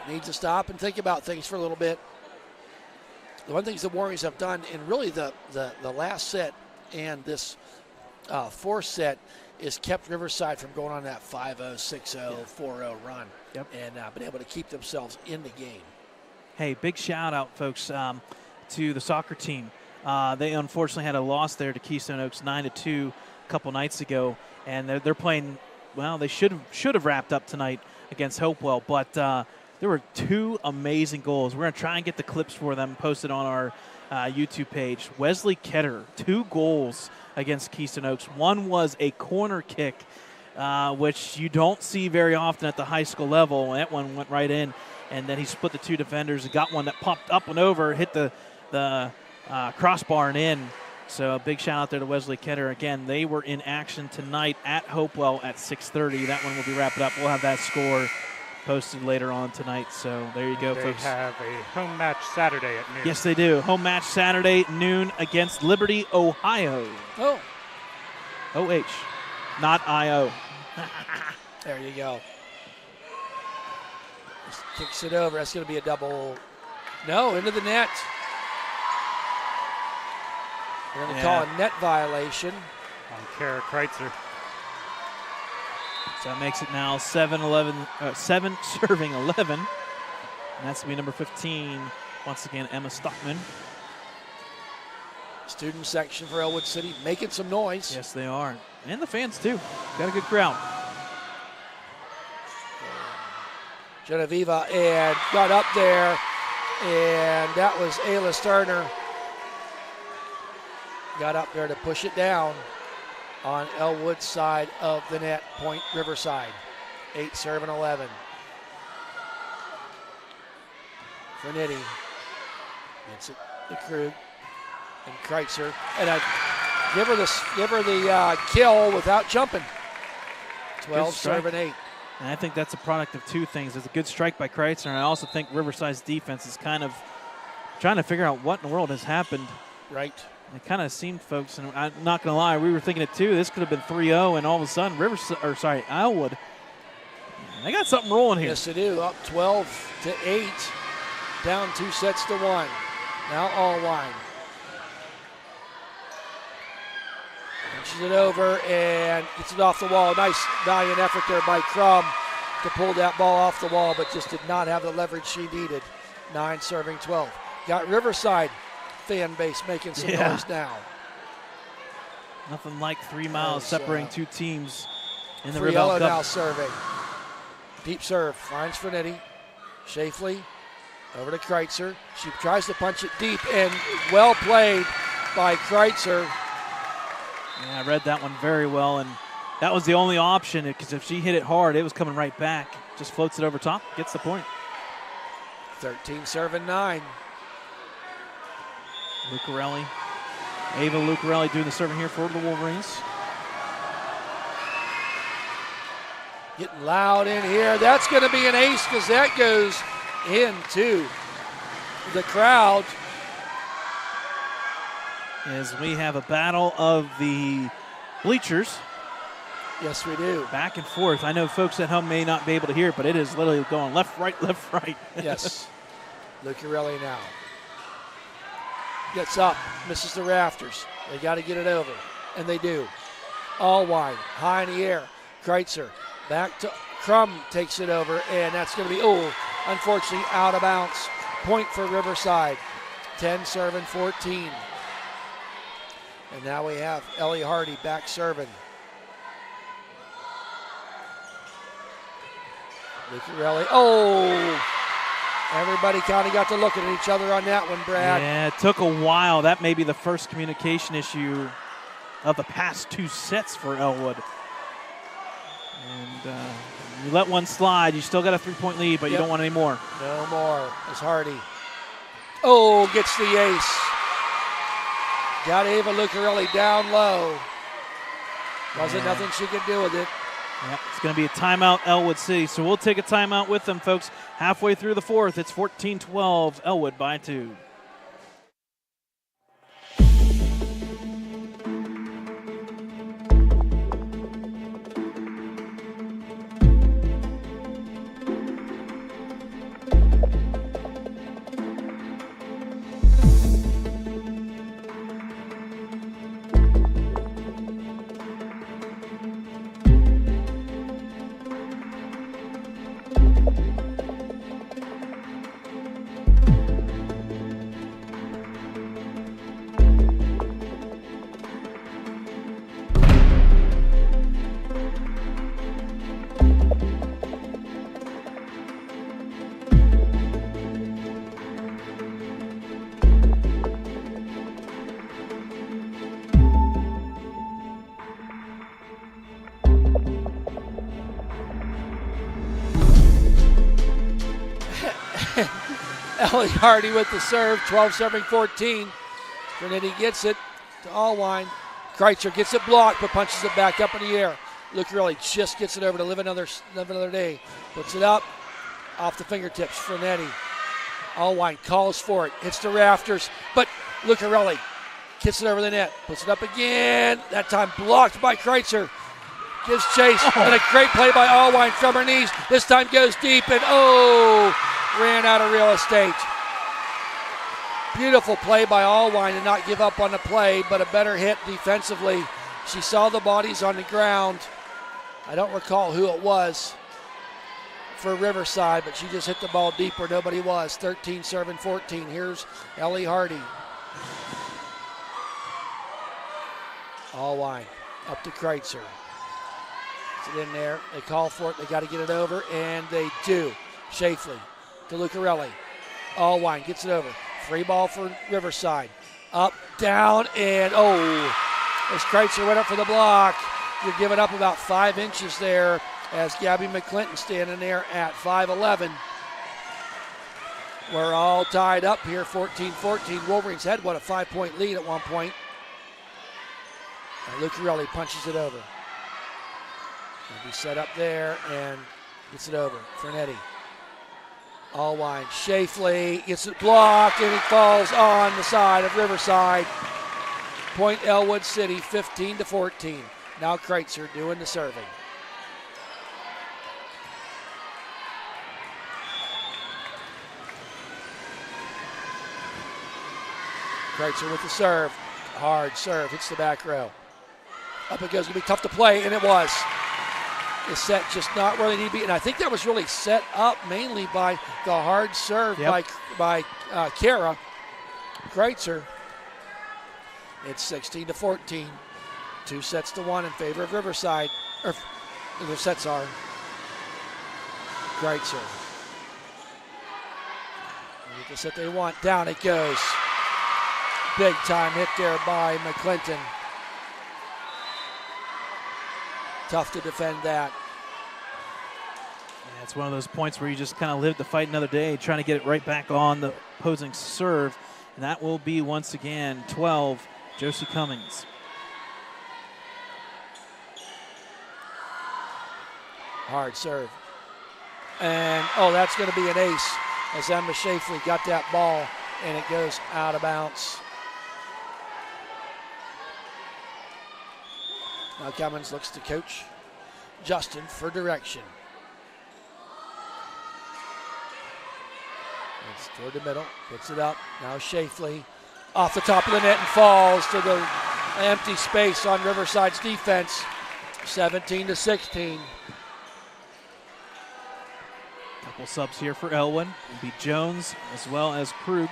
needs to stop and think about things for a little bit. The one thing the Warriors have done in really the last set and this fourth set is kept Riverside from going on that 5-0, 6-0, 4-0 run. Yep. And been able to keep themselves in the game. Hey, big shout out, folks, to the soccer team. They unfortunately had a loss there to Keystone Oaks 9-2 a couple nights ago, and they're playing. Well, they should have wrapped up tonight against Hopewell, but there were 2 amazing goals. We're gonna try and get the clips for them posted on our YouTube page. Wesley Ketter, 2 goals against Keystone Oaks. One was a corner kick, which you don't see very often at the high school level. That one went right in, and then he split the 2 defenders and got one that popped up and over, hit the crossbar and in. So a big shout out there to Wesley Ketter. Again, they were in action tonight at Hopewell at 6:30. That one will be wrapping up. We'll have that score posted later on tonight. So there you go, folks. They have a home match Saturday at noon. Yes, they do. Home match Saturday noon against Liberty, Ohio. Oh, OH, not IO. there you go. Just kicks it over. That's going to be a double. No, into the net. We're going to call a net violation on Kara Kreitzer. So that makes it now 7 serving 11. And that's going to be number 15, once again, Emma Stockman. Student section for Ellwood City making some noise. Yes, they are. And the fans, too. Got a good crowd. Genevieve and got up there, and that was Ayla Sterner. Got up there to push it down on Ellwood's side of the net. Point Riverside. 8 serving 11. Fernetti gets it to Krug and Kreitzer, and give her the kill without jumping. 12 serving 8. And I think that's a product of 2 things. It's a good strike by Kreitzer, and I also think Riverside's defense is kind of trying to figure out what in the world has happened. Right. It kind of seemed, folks, and I'm not going to lie, we were thinking it too. This could have been 3-0, and all of a sudden, Ellwood, they got something rolling here. Yes, they do. Up 12-8, down 2 sets to 1. Now Allwine. Punches it over and gets it off the wall. Nice valiant effort there by Crum to pull that ball off the wall, but just did not have the leverage she needed. 9 serving 12. Got Riverside fan base making some noise now. Nothing like 3 miles separating 2 teams in the Friello Riverside Cup. now serving. Deep serve, finds Fernetti. Shafley over to Kreitzer. She tries to punch it deep, and well played by Kreitzer. Yeah, I read that one very well, and that was the only option, because if she hit it hard, it was coming right back. Just floats it over top, gets the point. 13 serving 9. Lucarelli. Ava Lucarelli doing the serving here for the Wolverines. Getting loud in here. That's going to be an ace, because that goes into the crowd. As we have a battle of the bleachers. Yes, we do. Back and forth. I know folks at home may not be able to hear it, but it is literally going left, right, left, right. Yes. Lucarelli now. Gets up, misses the rafters. They got to get it over, and they do. Allwine, high in the air. Kreitzer, back to Crum, takes it over, and that's going to be, unfortunately out of bounds. Point for Riverside. 10 serving 14. And now we have Ellie Hardy back serving. Lucarelli, everybody kind of got to looking at each other on that one, Brad. Yeah, it took a while. That may be the first communication issue of the past 2 sets for Ellwood. And you let one slide, you still got a 3-point lead, but you don't want any more. No more. As Hardy. Gets the ace. Got Ava Lucarelli down low. Wasn't nothing she could do with it. Yep, it's going to be a timeout, Ellwood City. So we'll take a timeout with them, folks. Halfway through the 4th, it's 14-12, Ellwood by 2. Ellie Hardy with the serve, 12 serving 14. Fernetti gets it to Allwine. Kreitzer gets it blocked, but punches it back up in the air. Lucarelli just gets it over to live another day. Puts it up, off the fingertips. Fernetti. Allwine calls for it, hits the rafters, but Lucarelli gets it over the net, puts it up again. That time blocked by Kreitzer. Gives chase, and a great play by Allwine from her knees. This time goes deep, and ran out of real estate. Beautiful play by Allwine to not give up on the play, but a better hit defensively. She saw the bodies on the ground. I don't recall who it was for Riverside, but she just hit the ball deep where nobody was. 13 serving 14. Here's Ellie Hardy. Allwine up to Kreitzer. It's in there. They call for it. They got to get it over, and they do. Shafley to Lucarelli. Allwine gets it over. Free ball for Riverside. Up, down, and as Kreitzer went up for the block, you're giving up about 5 inches there as Gabby McClinton standing there at 5'11". We're all tied up here, 14-14. Wolverines had, a 5-point lead at one point. And Lucarelli punches it over. He'll be set up there and gets it over. Fernetti. Allwine. Shafley gets it blocked, and it falls on the side of Riverside. Point Ellwood City, 15-14. Now Kreitzer doing the serving. Kreitzer with the serve. Hard serve, hits the back row. Up it goes, gonna be tough to play, and it was. The set just not where they need to be, and I think that was really set up mainly by the hard serve by Kara Kreitzer. It's 16-14, 2-1 in favor of Riverside. Or the sets are Kreitzer. Get the set they want. Down it goes. Big time hit there by McClinton. Tough to defend that. Yeah, it's one of those points where you just kind of live to fight another day, trying to get it right back on the opposing serve. And that will be, once again, 12, Josie Cummings. Hard serve. And, that's going to be an ace as Emma Shafley got that ball, and it goes out of bounds. Now Cummins looks to Coach Justin for direction. It's toward the middle, puts it up. Now Shafley off the top of the net and falls to the empty space on Riverside's defense. 17-16. Couple subs here for Ellwood. It'll be Jones as well as Krug.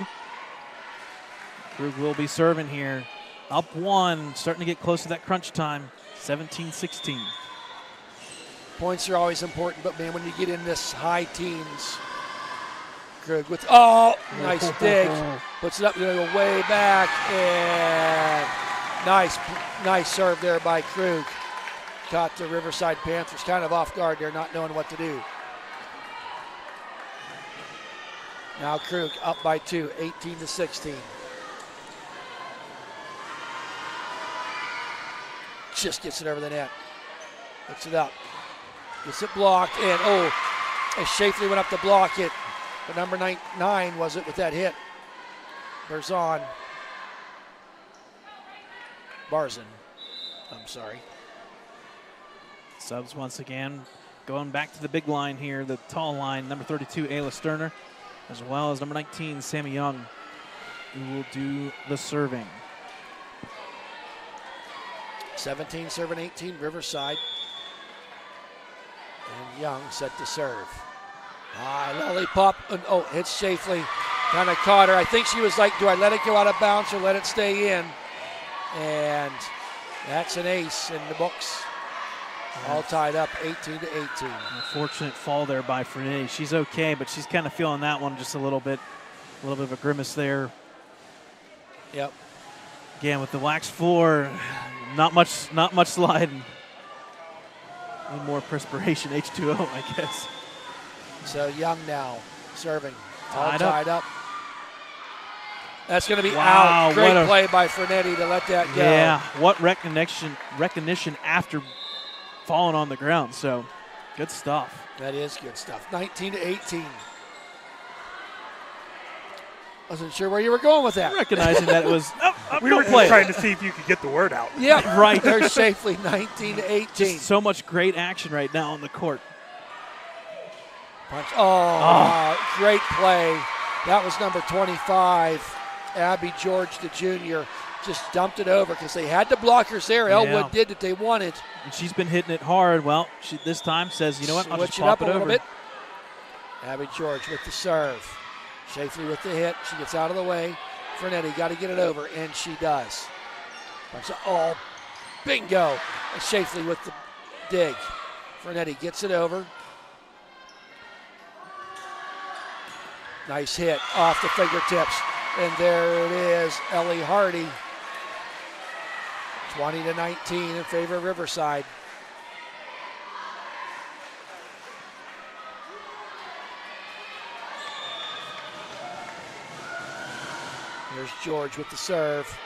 Krug will be serving here. Up one, starting to get close to that crunch time. 17-16. Points are always important, but man, when you get in this high teens, Krug with nice dig, puts it up, gonna go way back, and nice serve there by Krug. Caught the Riverside Panthers kind of off guard there, not knowing what to do. Now Krug up by 2, 18-16. Just gets it over the net. Puts it up. Gets it blocked, and as Shafley went up to block it, the number 9 was it with that hit. Barzan. I'm sorry. Subs once again. Going back to the big line here, the tall line, number 32, Ayla Sterner, as well as number 19, Sammy Young, who will do the serving. 17 serving 18, Riverside. And Young set to serve. High lollipop, and hits Shafley. Kind of caught her. I think she was like, do I let it go out of bounds or let it stay in? And that's an ace in the books. All tied up, 18-18. Unfortunate fall there by Fernetti. She's okay, but she's kind of feeling that one just a little bit of a grimace there. Yep. Again, with the waxed floor, not much sliding. A little more perspiration, H2O, I guess. So Young now serving. All Tied tied up. That's going to be Wow, out. Great what a- play by Fernetti to let that go. Yeah, what recognition after falling on the ground. So, good stuff. That is good stuff. 19-18. Wasn't sure where you were going with that. Recognizing that it was We were don't play just it. trying to see if you could get the word out. Yeah, Right. There's safely 19-18. Just so much great action right now on the court. Punch. Great play. That was number 25, Abby George, the junior. Just dumped it over because they had the blockers there. Yeah. Elwood did what they wanted. And she's been hitting it hard. Well, she this time says, you know what, I'll Switch just it pop up a it little over. bit. Abby George with the serve. Shafley with the hit. She gets out of the way. Fernetti got to get it over, and she does. Oh, bingo. And Shafley with the dig. Fernetti gets it over. Nice hit off the fingertips. And there it is, Ellie Hardy. 20-19 in favor of Riverside. Here's George with the serve.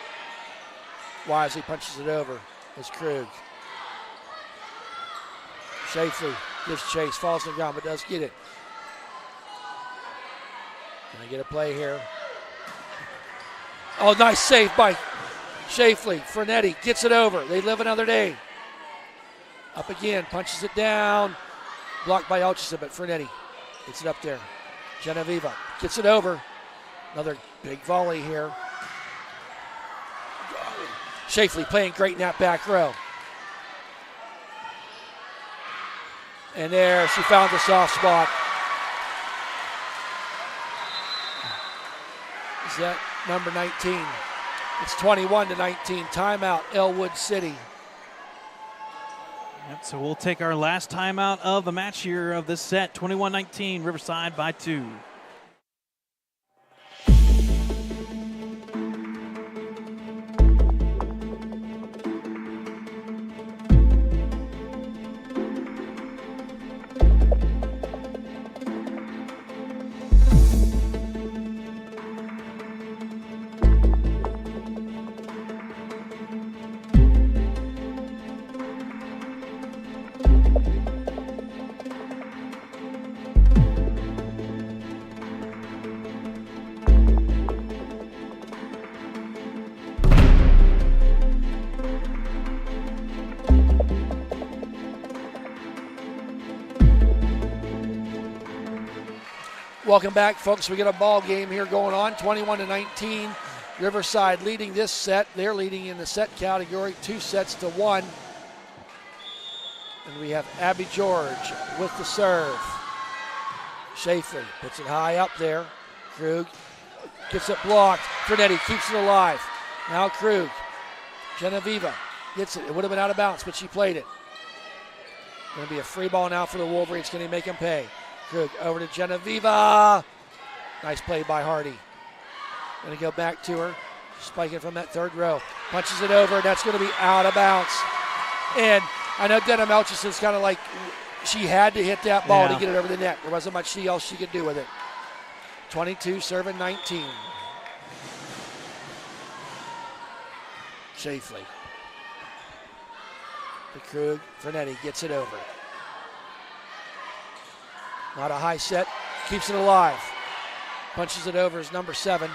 Wisely punches it over. It's Krug. Shafley gives chase, falls on the ground, but does get it. Can I get a play here? Oh, nice save by Shafley. Fernetti gets it over. They live another day. Up again, punches it down. Blocked by Elchison, but Fernetti gets it up there. Genevieve gets it over. Another big volley here. Shafley playing great in that back row. And there, she found the soft spot. Is that number 19? It's 21-19. Timeout, Ellwood City. Yep, so we'll take our last timeout of the match here of this set. 21-19, Riverside by 2. Welcome back, folks. We got a ball game here going on, 21-19. Riverside leading this set. They're leading in the set category, 2-1. And we have Abby George with the serve. Shafley puts it high up there. Krug gets it blocked. Fernetti keeps it alive. Now Krug. Genevieve gets it. It would have been out of bounds, but she played it. Going to be a free ball now for the Wolverines. Can he make them pay? Krug over to Genevieve. Nice play by Hardy. Going to go back to her. Spiking from that third row. Punches it over. That's going to be out of bounds. And I know Denham Elchison's kind of like, she had to hit that ball to get it over the net. There wasn't much else she could do with it. 22 serving 19. Shafley. The Krug. Fernetti gets it over. Not a high set. Keeps it alive. Punches it over is number 7.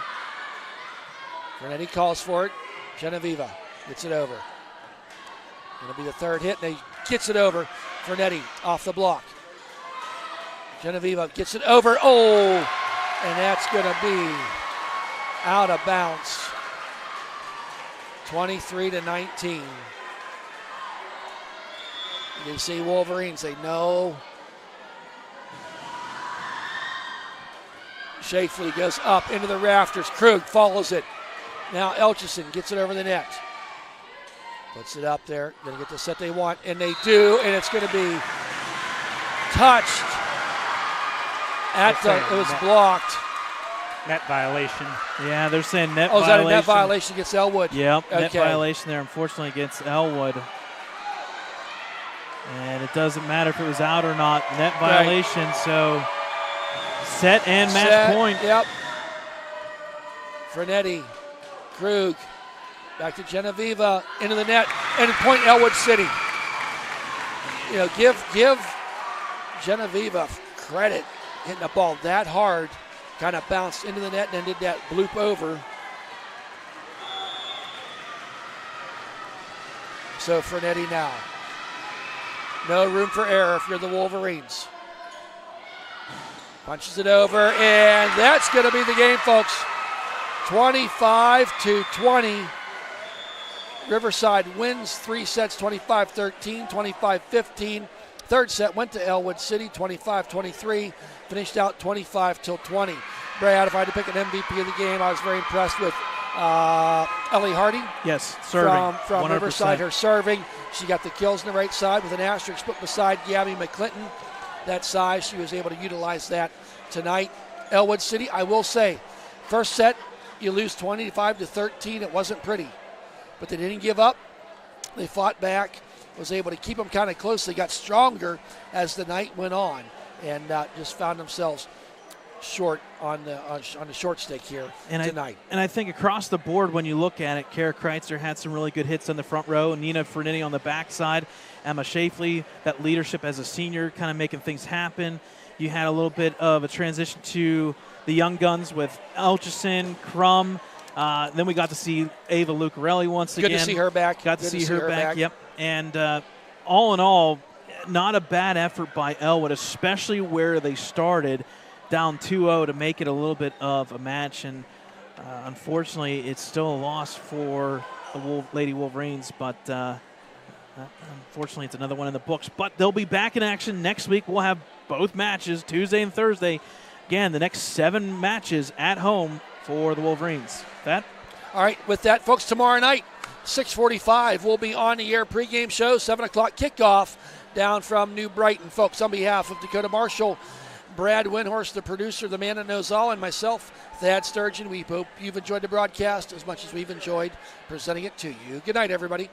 Fernetti calls for it. Genevieve gets it over. Going to be the third hit, and he gets it over. Fernetti off the block. Genevieve gets it over. Oh, and that's going to be out of bounds. 23-19. You see Wolverines say no. Shafley goes up into the rafters. Krug follows it. Now Elchison gets it over the net. Puts it up there. Going to get the set they want, and they do, and it's going to be touched. It was blocked. Net violation. Yeah, they're saying net violation. Oh, is that a net violation against Ellwood? Yep, okay. Net violation there, unfortunately, against Ellwood. And it doesn't matter if it was out or not. Net violation, so set and match point. Yep. Frenetti, Krug, back to Genevieve, into the net, and point Ellwood City. You know, give Genevieve credit, hitting the ball that hard, kind of bounced into the net and then did that bloop over. So Frenetti now. No room for error if you're the Wolverines. Punches it over, and that's going to be the game, folks. 25-20. Riverside wins 3 sets, 25-13, 25-15. Third set went to Ellwood City, 25-23. Finished out 25-20. Brad, if I had to pick an MVP of the game, I was very impressed with Ellie Hardy. Yes, serving. From 100%. Riverside, her serving. She got the kills on the right side with an asterisk put beside Gabby McClinton. That size, she was able to utilize that tonight. Ellwood City, I will say, first set, you lose 25-13. It wasn't pretty, but they didn't give up. They fought back, was able to keep them kind of close. They got stronger as the night went on, and just found themselves short on the short stick here tonight. I think across the board, when you look at it, Kara Kreitzer had some really good hits on the front row. Nina Frenetti on the backside. Emma Shafley, that leadership as a senior, kind of making things happen. You had a little bit of a transition to the young guns with Elchison, Crum. Then we got to see Ava Lucarelli once again. Good to see her back. Got to see her back. Yep. And all in all, not a bad effort by Ellwood, especially where they started down 2-0 to make it a little bit of a match. And unfortunately, it's still a loss for the Lady Wolverines, but unfortunately, it's another one in the books. But they'll be back in action next week. We'll have both matches, Tuesday and Thursday. Again, the next 7 matches at home for the Wolverines. Pat? All right, with that, folks, tomorrow night, 6:45, we'll be on the air pregame show, 7 o'clock kickoff down from New Brighton. Folks, on behalf of Dakota Marshall, Brad Windhorst, the producer, the man that knows all, and myself, Thad Sturgeon, we hope you've enjoyed the broadcast as much as we've enjoyed presenting it to you. Good night, everybody.